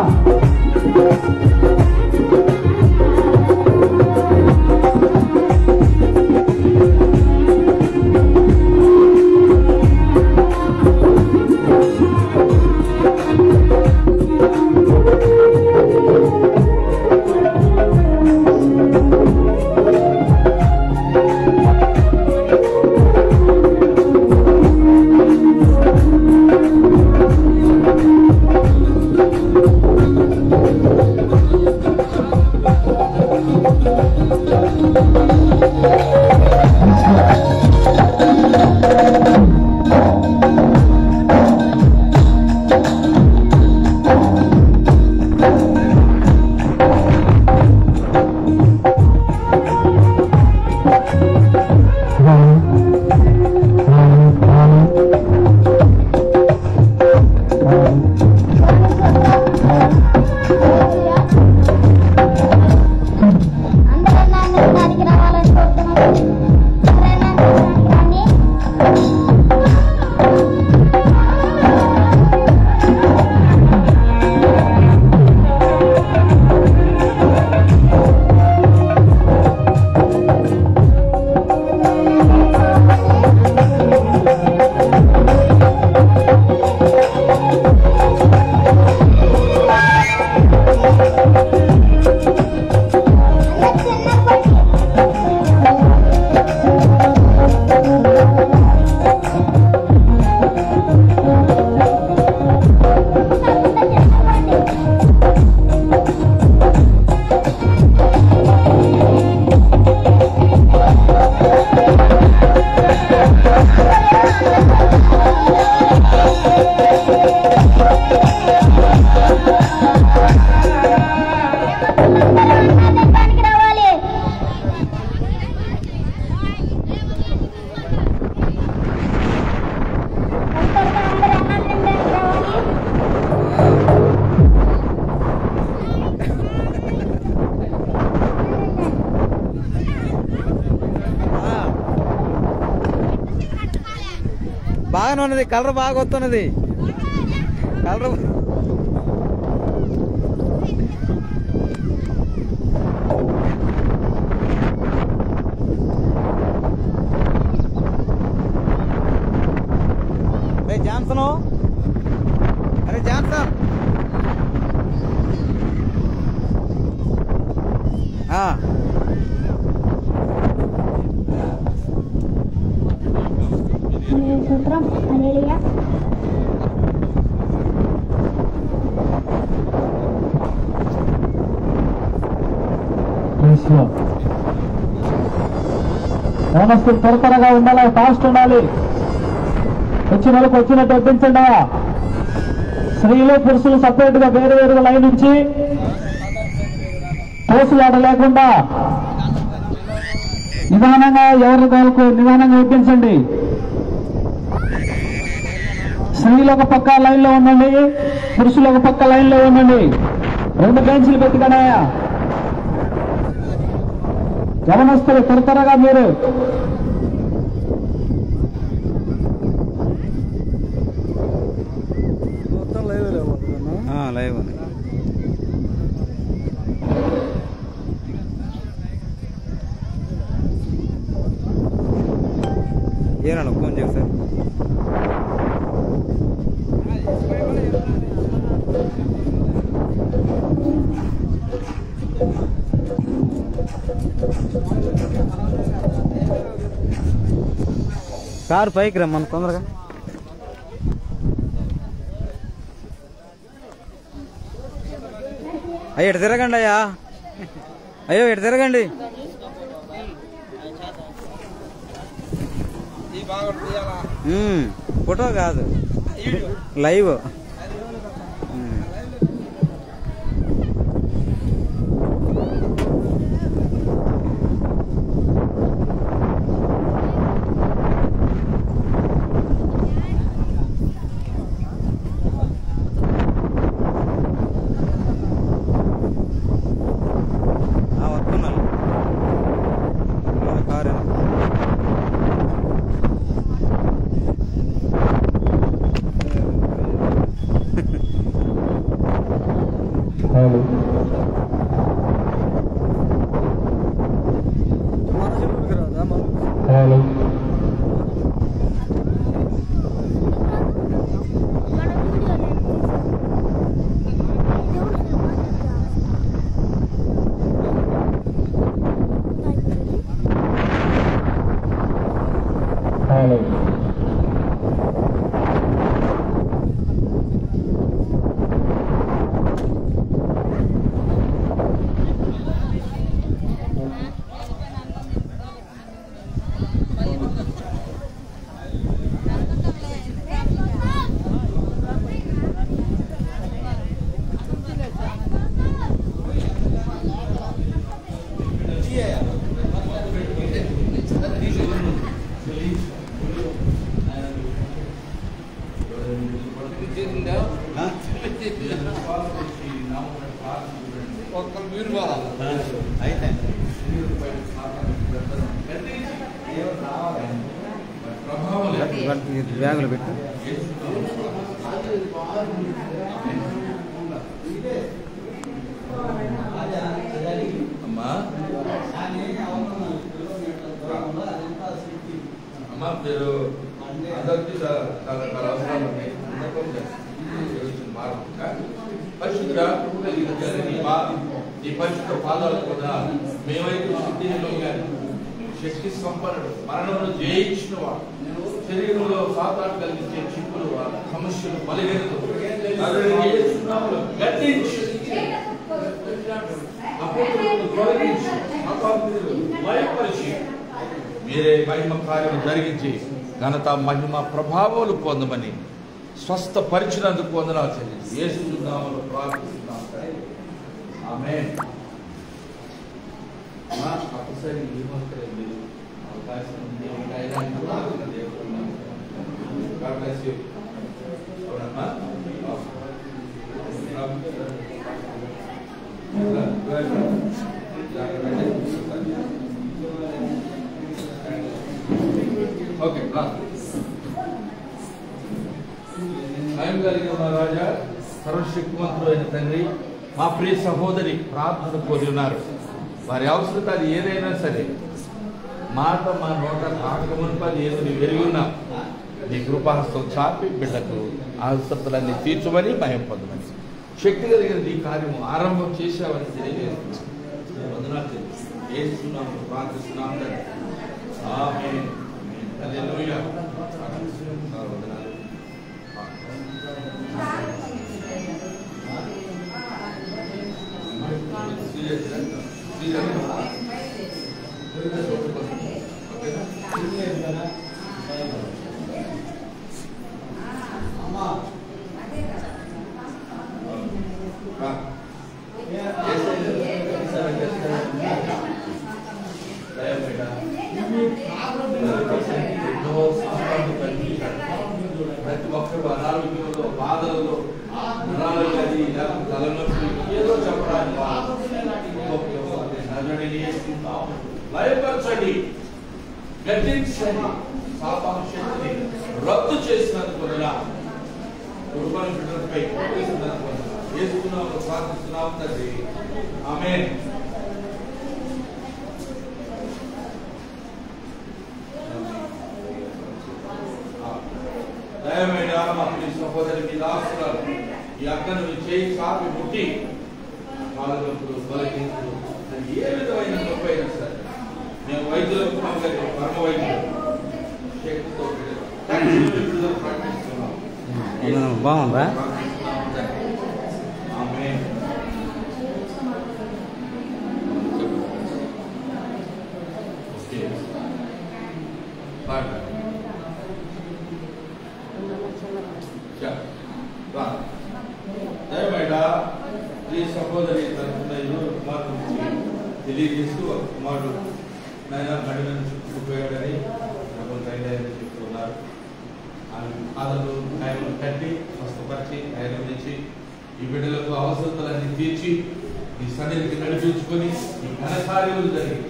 బాగానే ఉన్నది, కలర్ బాగా వస్తున్నది. కలర్ అరే జాన్సన్, అరే జాన్సన్, స్తోత్రం. హల్లెలూయా. యవనస్తులు త్వరగా ఉండాలి, ఫాస్ట్ ఉండాలి. వచ్చిన వాళ్ళకి వచ్చినట్టు ఒప్పించండి. స్త్రీలు పురుషులు సపరేట్ గా వేరు వేరుగా లైన్ నుంచి తోసులాట లేకుండా నిదానంగా ఎవరి వాళ్ళకు నిదానంగా ఒప్పించండి. స్త్రీలు ఒక పక్క లైన్ లో ఉండండి, పురుషులు ఒక పక్క లైన్ లో ఉండండి. 2 బెంచ్లు పెట్టుకున్నాయా. యవనస్తులు త్వరగా మీరు లైవ్ ఏనా ఫోన్ చేయ సార్. కారు పైకి రమ్మను తొందరగా. అయ్యో ఇటు తిరగండి అయ్యా, అయ్యో ఇటు తిరగండి. ఫోటో కాదు, లైవ్. వస్తున్నాను కారు. హలో హలో బ్యాగులు పెట్టు. అమ్మా అమ్మా మీరు అందరికీ చాలా అవసరాలు ఉన్నాయి. పరిశుద్ధ ఈ పరిశుద్ధ పాదాలు కూడా మేమైతే శక్తి సంపన్నుడు, మరణంలో జయించిన వాడు, శరీరంలో సాతాను కలిగించే చిక్కులు, సమస్యలు, బలహీనతలు గట్టించి భయపరిచి మీరే మహిమ కార్యం జరిగించి ఘనత మహిమ ప్రభావాలు పొందమని స్వస్థపరిచినందుకు వందనాలు చెల్లించి యేసు నామములో ప్రార్థిస్తున్నాం. ఆమేన్. ఒకసారి అవకాశం ఉంది. ఓకే భయం కలిగి ఉన్న రాజా, సర్వశక్తివంతుడైన తండ్రి, మా ప్రియ సహోదరి ప్రార్థన కోరి ఉన్నారు. వారి అవసరత అది ఏదైనా సరే మాట మా నోట కాకమునుపది ఏదో నీ వెరిగి ఉన్నాం. నీ కృపాహస్తం చాపి బిడ్డకు అవసరతలన్నీ తీర్చమని భయం పొందమని శక్తి కలిగిన నీ కార్యము ఆరంభం చేశావని తెలియజేస్తున్నాం. వందనాలు చేస్తున్నాము, ప్రార్థిస్తున్నాం. ఆమేన్. హల్లెలూయా. వందనాలు. ప్రతి ఒక్కరు అనారోగ్యంలో, బాధలలో, తలనొప్పి ఏదో చెప్పడానికి భయపరచండి, గట్టించండి, పాపం శక్తిని రద్దు చేసినందుకు కుటుంబాన్ని బిడ్డలపై వేసుకున్నాము, ప్రార్థిస్తున్నాము తండ్రి. ఆమేన్. దయమైన మా ప్రియ సహోదరికి దాసురాలు ఈ అక్కను చేయి చాపి ముట్టి బాధలకు బలహీనతలు ఏ విధమైన నొప్పి అయినా సరే మేము వైద్యులకు పరమ వైద్యులు శక్తితో ప్రకటిస్తున్నాం. బాగుందా? ఆమేన్. ఈ సహోదరి తరఫున కుమారుడు తెలియజేస్తూ కుమారుడు నాయన గడిలను చుట్టుకుపోయాడని ధైర్యాన్ని చెప్తున్నారు. ఆదరు ఆయనను కట్టి స్వస్థపరిచి ధైర్యం ఇచ్చి ఈ బిడ్డలకు అవసరతలన్నీ తీర్చి ఈ సన్నిధికి నడిపించుకొని ఈ ఘనకార్యములు జరిగి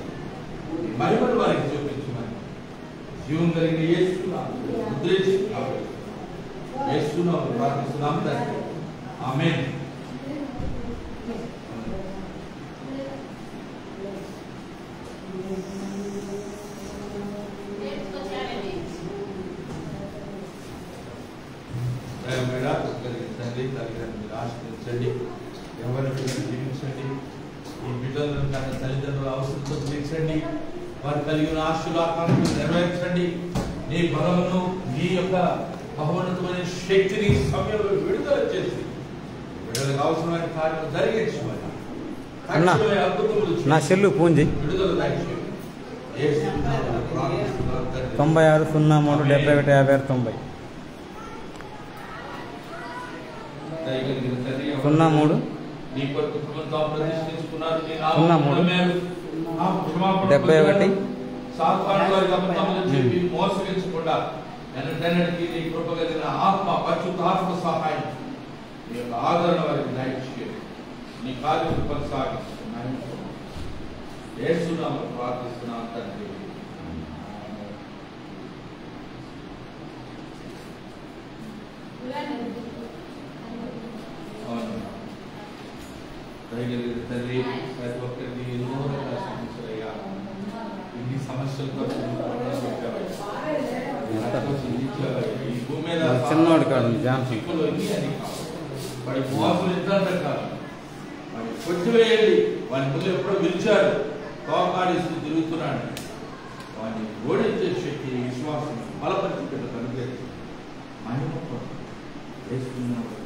ఈ మహిమను వారికి చూపించమని జీవం కలిగిన ఉద్దేశించి వేస్తున్నాము, ప్రార్థిస్తున్నాము తండ్రి. ఆమేన్. ఆశ్రయించండి, ఎవరిని జీవించండి, ఈ బిడ్డలను కన్నా తల్లిదండ్రుల అవసరంతో తీర్చండి, వారు కలిగిన ఆశలు ఆకాంక్షలు నెరవేర్చండి. నీ బలమును, నీ యొక్క మహోన్నతమైన శక్తిని సమయంలో విడుదల చేసి బిడ్డలకు అవసరమైన కార్యం జరిగించమని నా సెల్లు పూంజి విడుదల 96 03 71 56 90 03 71 మోసగించకుండా ఎన్నటికీ నీ కృప కలిగిన ఆత్మ, పరిశుద్ధాత్మ సహాయం, నీ యొక్క ఆదరణ వారికి దయచేయండి. నీ కార్యం కొనసాగిస్తున్నాను. యేసునామములో ప్రార్థిస్తున్నాను తండ్రి. దయగలిగిన తండ్రి ప్రతి ఒక్కరిని ఎన్నో రకాల సమస్యలయ్యా ఇన్ని సమస్యలతో ఈ భూమి మీద చిన్నవాడు కాదు జాన్సన్ చిక్కులు ఎన్ని అని వాడి మోసలు ఎంత కాదు వాడిని కొట్టివేయండి వాని ముందు ఎప్పుడో పిలిచారు తోకాడిస్తూ తిరుగుతున్నాడు వాడిని ఓడించే శక్తి విశ్వాసం బలపరిచి కనుక మహిమ వేసుకున్నాడు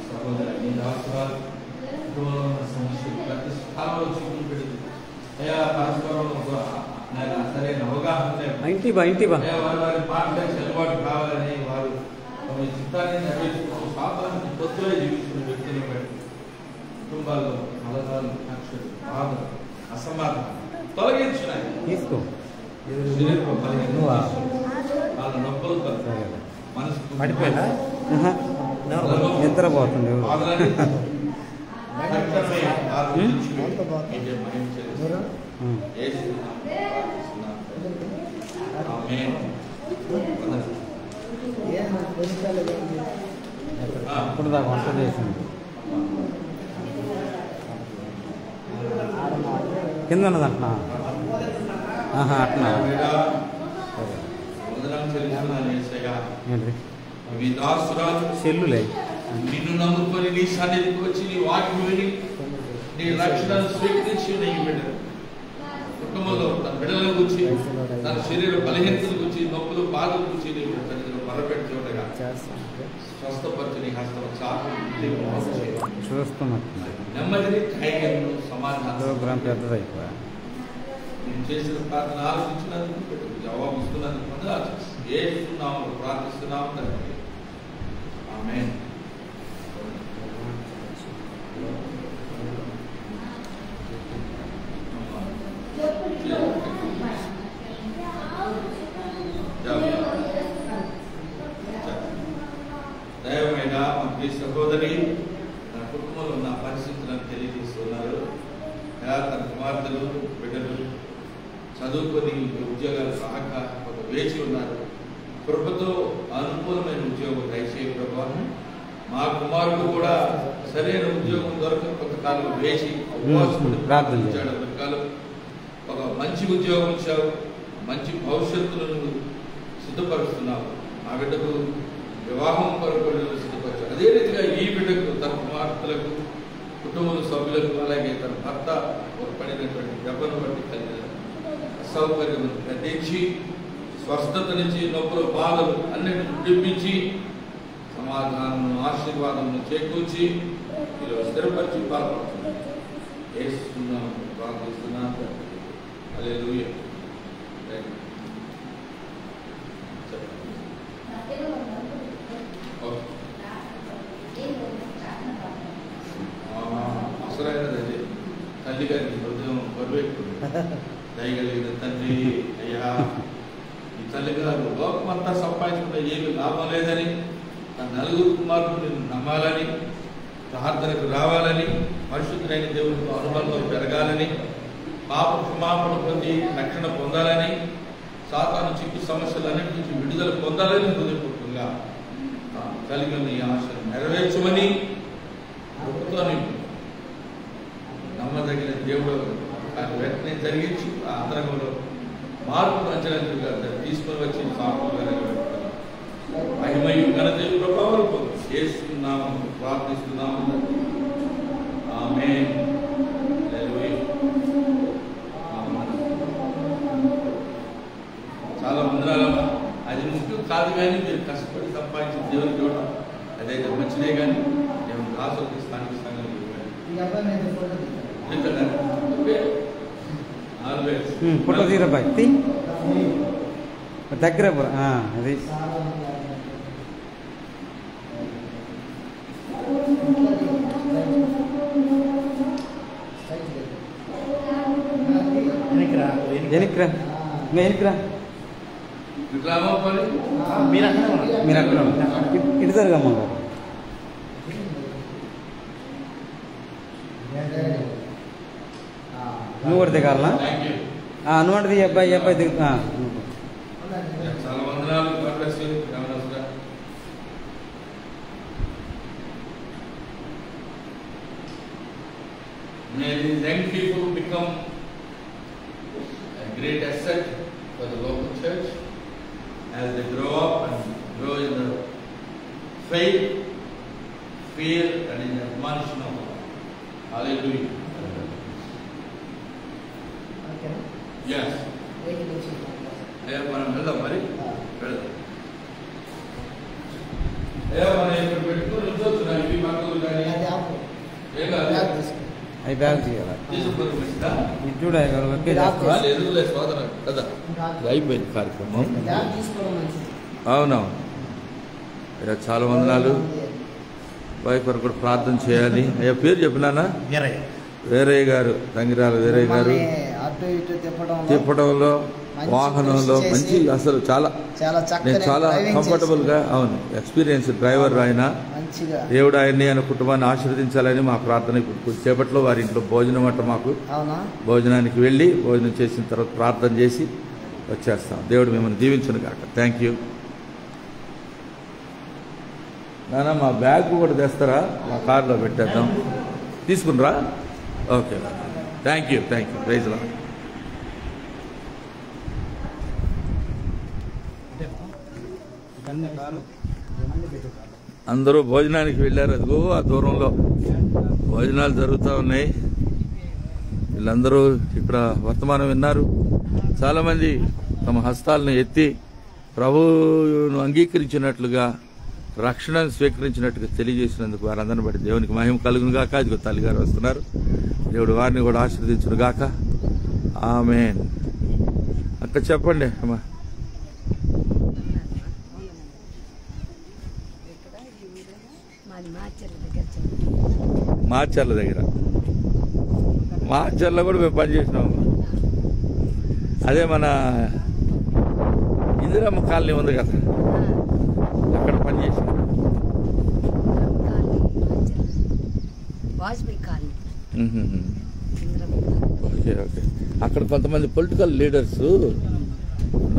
సహోదరి దాసరాలు సమస్యలు ప్రతి స్థానంలో చూపులు పెడుతుంది అయ్యా పరస్పరంలో సరైన అవగాహన ఇంటి బా వారి వారి పాఠశాల అలవాటు కావాలని వారు తమ చిత్తాన్ని నెరవేర్చుకుంటూ శాపానికి పొత్తులే జీవిస్తున్న వ్యక్తిని బట్టి కుటుంబాల్లో కలహాలు కక్షలు బాధలు అసమాధానం తొలగించినాయి తీసుకో వాళ్ళ నొప్పులు మనసు పడిపోయినా నిద్రపోతుంది ఇప్పుడు దాకా వంట చేసింది కింద ఉన్నదంటున్నా అట్లా సెల్లులే నిన్ను నమ్ముకొని నీ సన్నిధికి వచ్చి నీ వాక్యం విని నీ రక్షణను స్వీకరించి నీ బిడ్డలు కుటుంబంలో తన బిడ్డల గురించి తన శరీర బలహీనతల గురించి నొప్పులు బాధల గురించి నీ తల్లిదండ్రులు మరపెట్టి ఉండగా స్వస్థపరిచి నీ హస్తం చాకు చూస్తున్నట్టు నెమ్మదిని ధైర్యం సమాధానం ప్రోగ్రాం పెద్దదైపోయా నేను చేసిన ప్రార్థన ఆలోచించినందుకు జవాబు ఇస్తున్నందుకు పొందాలి ఏస్తున్నాము ప్రార్థిస్తున్నాము తండ్రి ఆమేన్ దైవమైన మంత్రి సహోదరి నా కుటుంబంలో ఉన్న పరిస్థితులను తెలియజేస్తున్నారు తన కుమార్తెలు బిడ్డలు చదువుకొని ఉద్యోగాలు రాక కొంత వేచి ఉన్నారు కృపతో అనుకూలమైన ఉద్యోగం దయచేయ ప్రభావం మా కుమారుడు కూడా సరైన ఉద్యోగం దొరక కొంతకాలం వేచి ప్రార్థించాడు ఒక మంచి ఉద్యోగం ఇచ్చావు మంచి భవిష్యత్తులను సిద్ధపరుస్తున్నావు ఆ బిడ్డకు వివాహం కొరకు సిద్ధపరిచావు అదే రీతిగా ఈ బిడ్డకు తన కుమార్తెలకు కుటుంబ సభ్యులకు అలాగే తన భర్త పడినటువంటి దెబ్బను బట్టి కలిగిన అసౌకర్యం గద్దించి స్వస్థత నుంచి నొప్పుల బాధలు అన్నిటిని విడిపించి సమాధానం ఆశీర్వాదం చేకూర్చి ఇలా స్థిరపరిచి పాల్పడుతున్నాం వేస్తున్నాం ప్రార్థిస్తున్నాం హల్లెలూయా అవసరమైనది అదే తల్లి గారికి హృదయం బరువెక్కుంది దయగలిగిన తండ్రి అయ్యా ఈ తల్లిగారు లోకమంతా సంపాదించుకుంటే ఏమి లాభం లేదని తన నలుగురు కుమారులు నమ్మాలని ప్రార్థనకు రావాలని పరిశుద్ధులైన దేవుడితో అనుబంధం పెరగాలని పాప క్షమాపణ పొంది రక్షణ పొందాలని సాతాను చిక్కు సమస్యలన్నిటి నుంచి విడుదల పొందాలని హృదయపూర్వకంగా కలిగిన ఈ ఆశను నెరవేర్చమని ప్రభుత్వాన్ని నమ్మదగిన దేవుడు దాన్ని వెంటనే జరిగించి ఆ అంతరంగంలో మార్పు అంచనంగా తీసుకొని వచ్చి సాకులుగా మహిమయు ఘనత ప్రభావాలు చేస్తున్నాము ప్రార్థిస్తున్నాము ఆమేన్ చాలా వందనాలమ్మా అది ముఖ్యం కాదు కానీ మీరు కష్టపడి సంపాదించిన దేవుని చూడటం అదైతే మంచిదే కానీ దేవుని దాసులకి స్థానిక సంఘం ఫోటో తీరా భక్తి దగ్గర అది వెనక్రా మీరు అక్కడ ఇటు జరగమ్మ నువ్వు కూడా దిగాలనా? నువ్వు అంటే ఈ అబ్బాయి దిగు. చాలా వందనాలు. May these young people become a great asset for the local church as they grow up and grow in the faith, fear, and in the admonition of God. Hallelujah. Okay. Yes. మనం వెళ్దాం మరి వెళ్దాం. మనం ఇక్కడ పెట్టుకుని ఉంచొచ్చు ఇవి మాకు కానీ ఏం కాదు. అవి బ్యాగ్ చేయాలి. ఇది చూడ ఎదుగులే సోదర కదా అయిపోయింది కార్యక్రమం. అవునవును. చాలా వందనాలు. వైఫ్ వరకు కూడా ప్రార్థన చేయాలి. అయ్యా పేరు చెప్పినానా? వీరయ్య గారు, తంగిరాల వీరయ్య గారు తిప్పడంలో వాహనంలో మంచి అసలు నేను చాలా కంఫర్టబుల్ గా అవును ఎక్స్పీరియన్స్ డ్రైవర్ ఆయన. దేవుడు ఆయన్ని ఆయన కుటుంబాన్ని ఆశీర్వదించాలని మా ప్రార్థన. ఇప్పుడు కొద్దిసేపట్లో వారి ఇంట్లో భోజనం అంట మాకు. భోజనానికి వెళ్ళి భోజనం చేసిన తర్వాత ప్రార్థన చేసి వచ్చేస్తాం. దేవుడు మిమ్మల్ని దీవించును కాక. థ్యాంక్ యూ నాన్న. మా బ్యాగ్ కూడా తెస్తారా? మా కార్లో పెట్టేద్దాం. తీసుకునిరా. Okay. Thank you praise Lord. అందరూ భోజనానికి వెళ్ళారు. అదిగో ఆ దూరంలో భోజనాలు జరుగుతూ ఉన్నాయి. వీళ్ళందరూ ఇక్కడ వర్తమానం విన్నారు. చాలామంది తమ హస్తాలను ఎత్తి ప్రభువును అంగీకరించినట్లుగా రక్షణను స్వీకరించినట్టుగా తెలియజేసినందుకు వారందరిని బట్టి దేవునికి మహిమ కలుగును గాక. ఇదిగో తల్లిగారు వస్తున్నారు. దేవుడు వారిని కూడా ఆశీర్వదించును గాక. ఆమేన్. అక్క చెప్పండి అమ్మా. మార్చర్ల దగ్గర కూడా మేము పనిచేసినాము. అదే మన ఇందిరమ్మ కాలనీ ఉంది కదా, అక్కడ పనిచేసినాం. ఓకే. అక్కడ కొంతమంది పొలిటికల్ లీడర్స్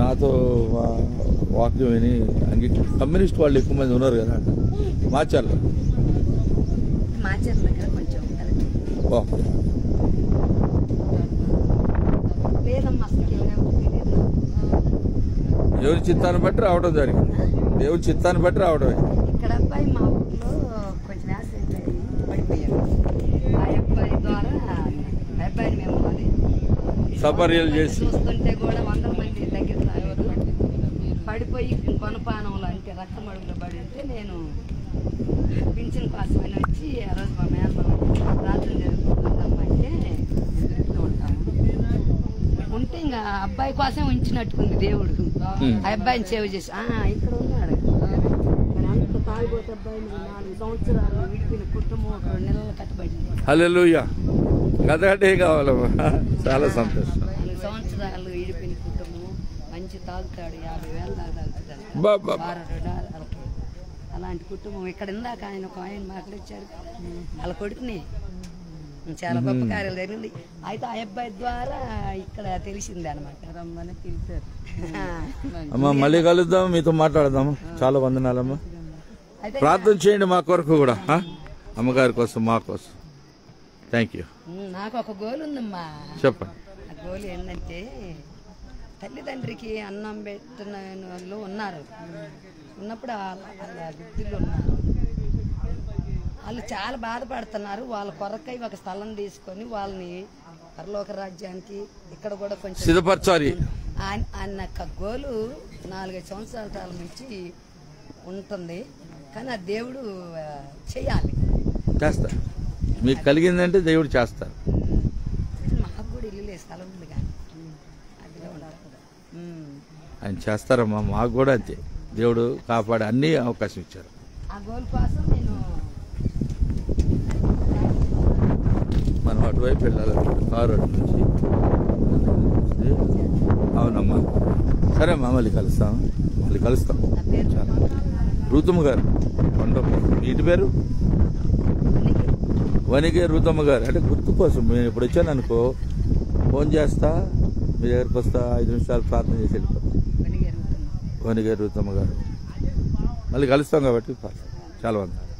నాతో వాక్యం విని కమ్యూనిస్ట్ వాళ్ళు ఎక్కువ మంది ఉన్నారు కదా మార్చర్ల. దేవుని చిత్తాన్ని బట్టి రావడం జరిగింది. దేవుని చిత్తాన్ని బట్టి రావడమే. ఇక్కడ అబ్బాయి మా ఊర్లో కొంచెం యాక్సిడెంట్ అయ్యి పడిపోయాడు. ఆ అబ్బాయి ద్వారా అబ్బాయిని మేము సపర్యలు చేసి చూస్తుంటే కూడా 100 మంది దగ్గర పడిపోయి కొనపానంలో అంటే రక్తం అడుగులో పడి ఉంటే నేను పింఛన్ కోసమని వచ్చి ఆ రోజు మా మేనమామ ప్రార్థన జరుగుతుందమ్మా అంటే ఉంటాము ఉంటే ఇంకా అబ్బాయి కోసం ఉంచినట్టుకుంది దేవుడు. ఆ అబ్బాయిని సేవ చేసి ఇక్కడ ఉన్నాడు. మరి అంత తాగిపోతే అబ్బాయి 4 సంవత్సరాలు విడిపిన కుటుంబం 2 నెలలు కట్టబడింది. హల్లెలూయా. కథటే కావాలమ్మా. చాలా సంతోషం. 4 సంవత్సరాలు విడిపిన కుటుంబం మంచి తాగుతాడు. 50,000 దాకా తాగుతాడు. అలాంటి కుటుంబం ఇక్కడ ఇందాక ఆయన మాట్లాడిచ్చారు. వాళ్ళ కొడుకుని చాలా గొప్ప కార్యాలు జరిగింది. అయితే ఆ అబ్బాయి ద్వారా ఇక్కడ తెలిసింది అనమాట. రమ్మని పిలిచారు. అమ్మా మళ్ళీ కలుద్దాం, మీతో మాట్లాడదాము. చాలా వందనాలమ్మా. ప్రార్థన చేయండి మా కొరకు కూడా, అమ్మగారి కోసం, మా కోసం. Thank you. నాకు ఒక గోల్ ఉందమ్మా. చెప్పండి. ఆ గోల్ ఏంటంటే తల్లిదండ్రికి అన్నం పెట్టిన వాళ్ళు ఉన్నారు. ఉన్నప్పుడు వాళ్ళ వృద్ధులు ఉన్నారు. వాళ్ళు చాలా బాధపడుతున్నారు. వాళ్ళ కొరకై ఒక స్థలం తీసుకొని వాళ్ళని పరలోక రాజ్యానికి ఇక్కడ కూడా కొంచెం సిద్ధపరచాలి అన్న గోలు 4-5 సంవత్సరాల నుంచి ఉంటుంది. కానీ ఆ దేవుడు చేయాలి, చేస్తారు. మీకు కలిగిందంటే దేవుడు చేస్తారు. మాకు కూడా ఇల్లు లేదు, స్థలం ఉంది కానీ అదిలో ఉంటారు. ఆయన చేస్తారమ్మా. మాకు కూడా అంతే. దేవుడు కాపాడే అన్ని అవకాశం ఇచ్చారు. ఆ గోల్ కోసం నేను మనం అటువైపు వెళ్ళాలి. కారు అటు నుంచి. అవునమ్మా. సరే అమ్మా, మళ్ళీ కలుస్తాం. చాలా రూతమ్మ గారు ఇంటి పేరు వనిగే రూతమ్మ గారు. అంటే గుర్తు కోసం నేను ఇప్పుడు వచ్చాను అనుకో, ఫోన్ చేస్తా, మీ దగ్గరికి వస్తా, 5 నిమిషాలు ప్రార్థన చేసి వెళ్ళిపోతాం. వనిగారు రుతమ్మ గారు మళ్ళీ కలుస్తాం కాబట్టి చాలా వందనాలు.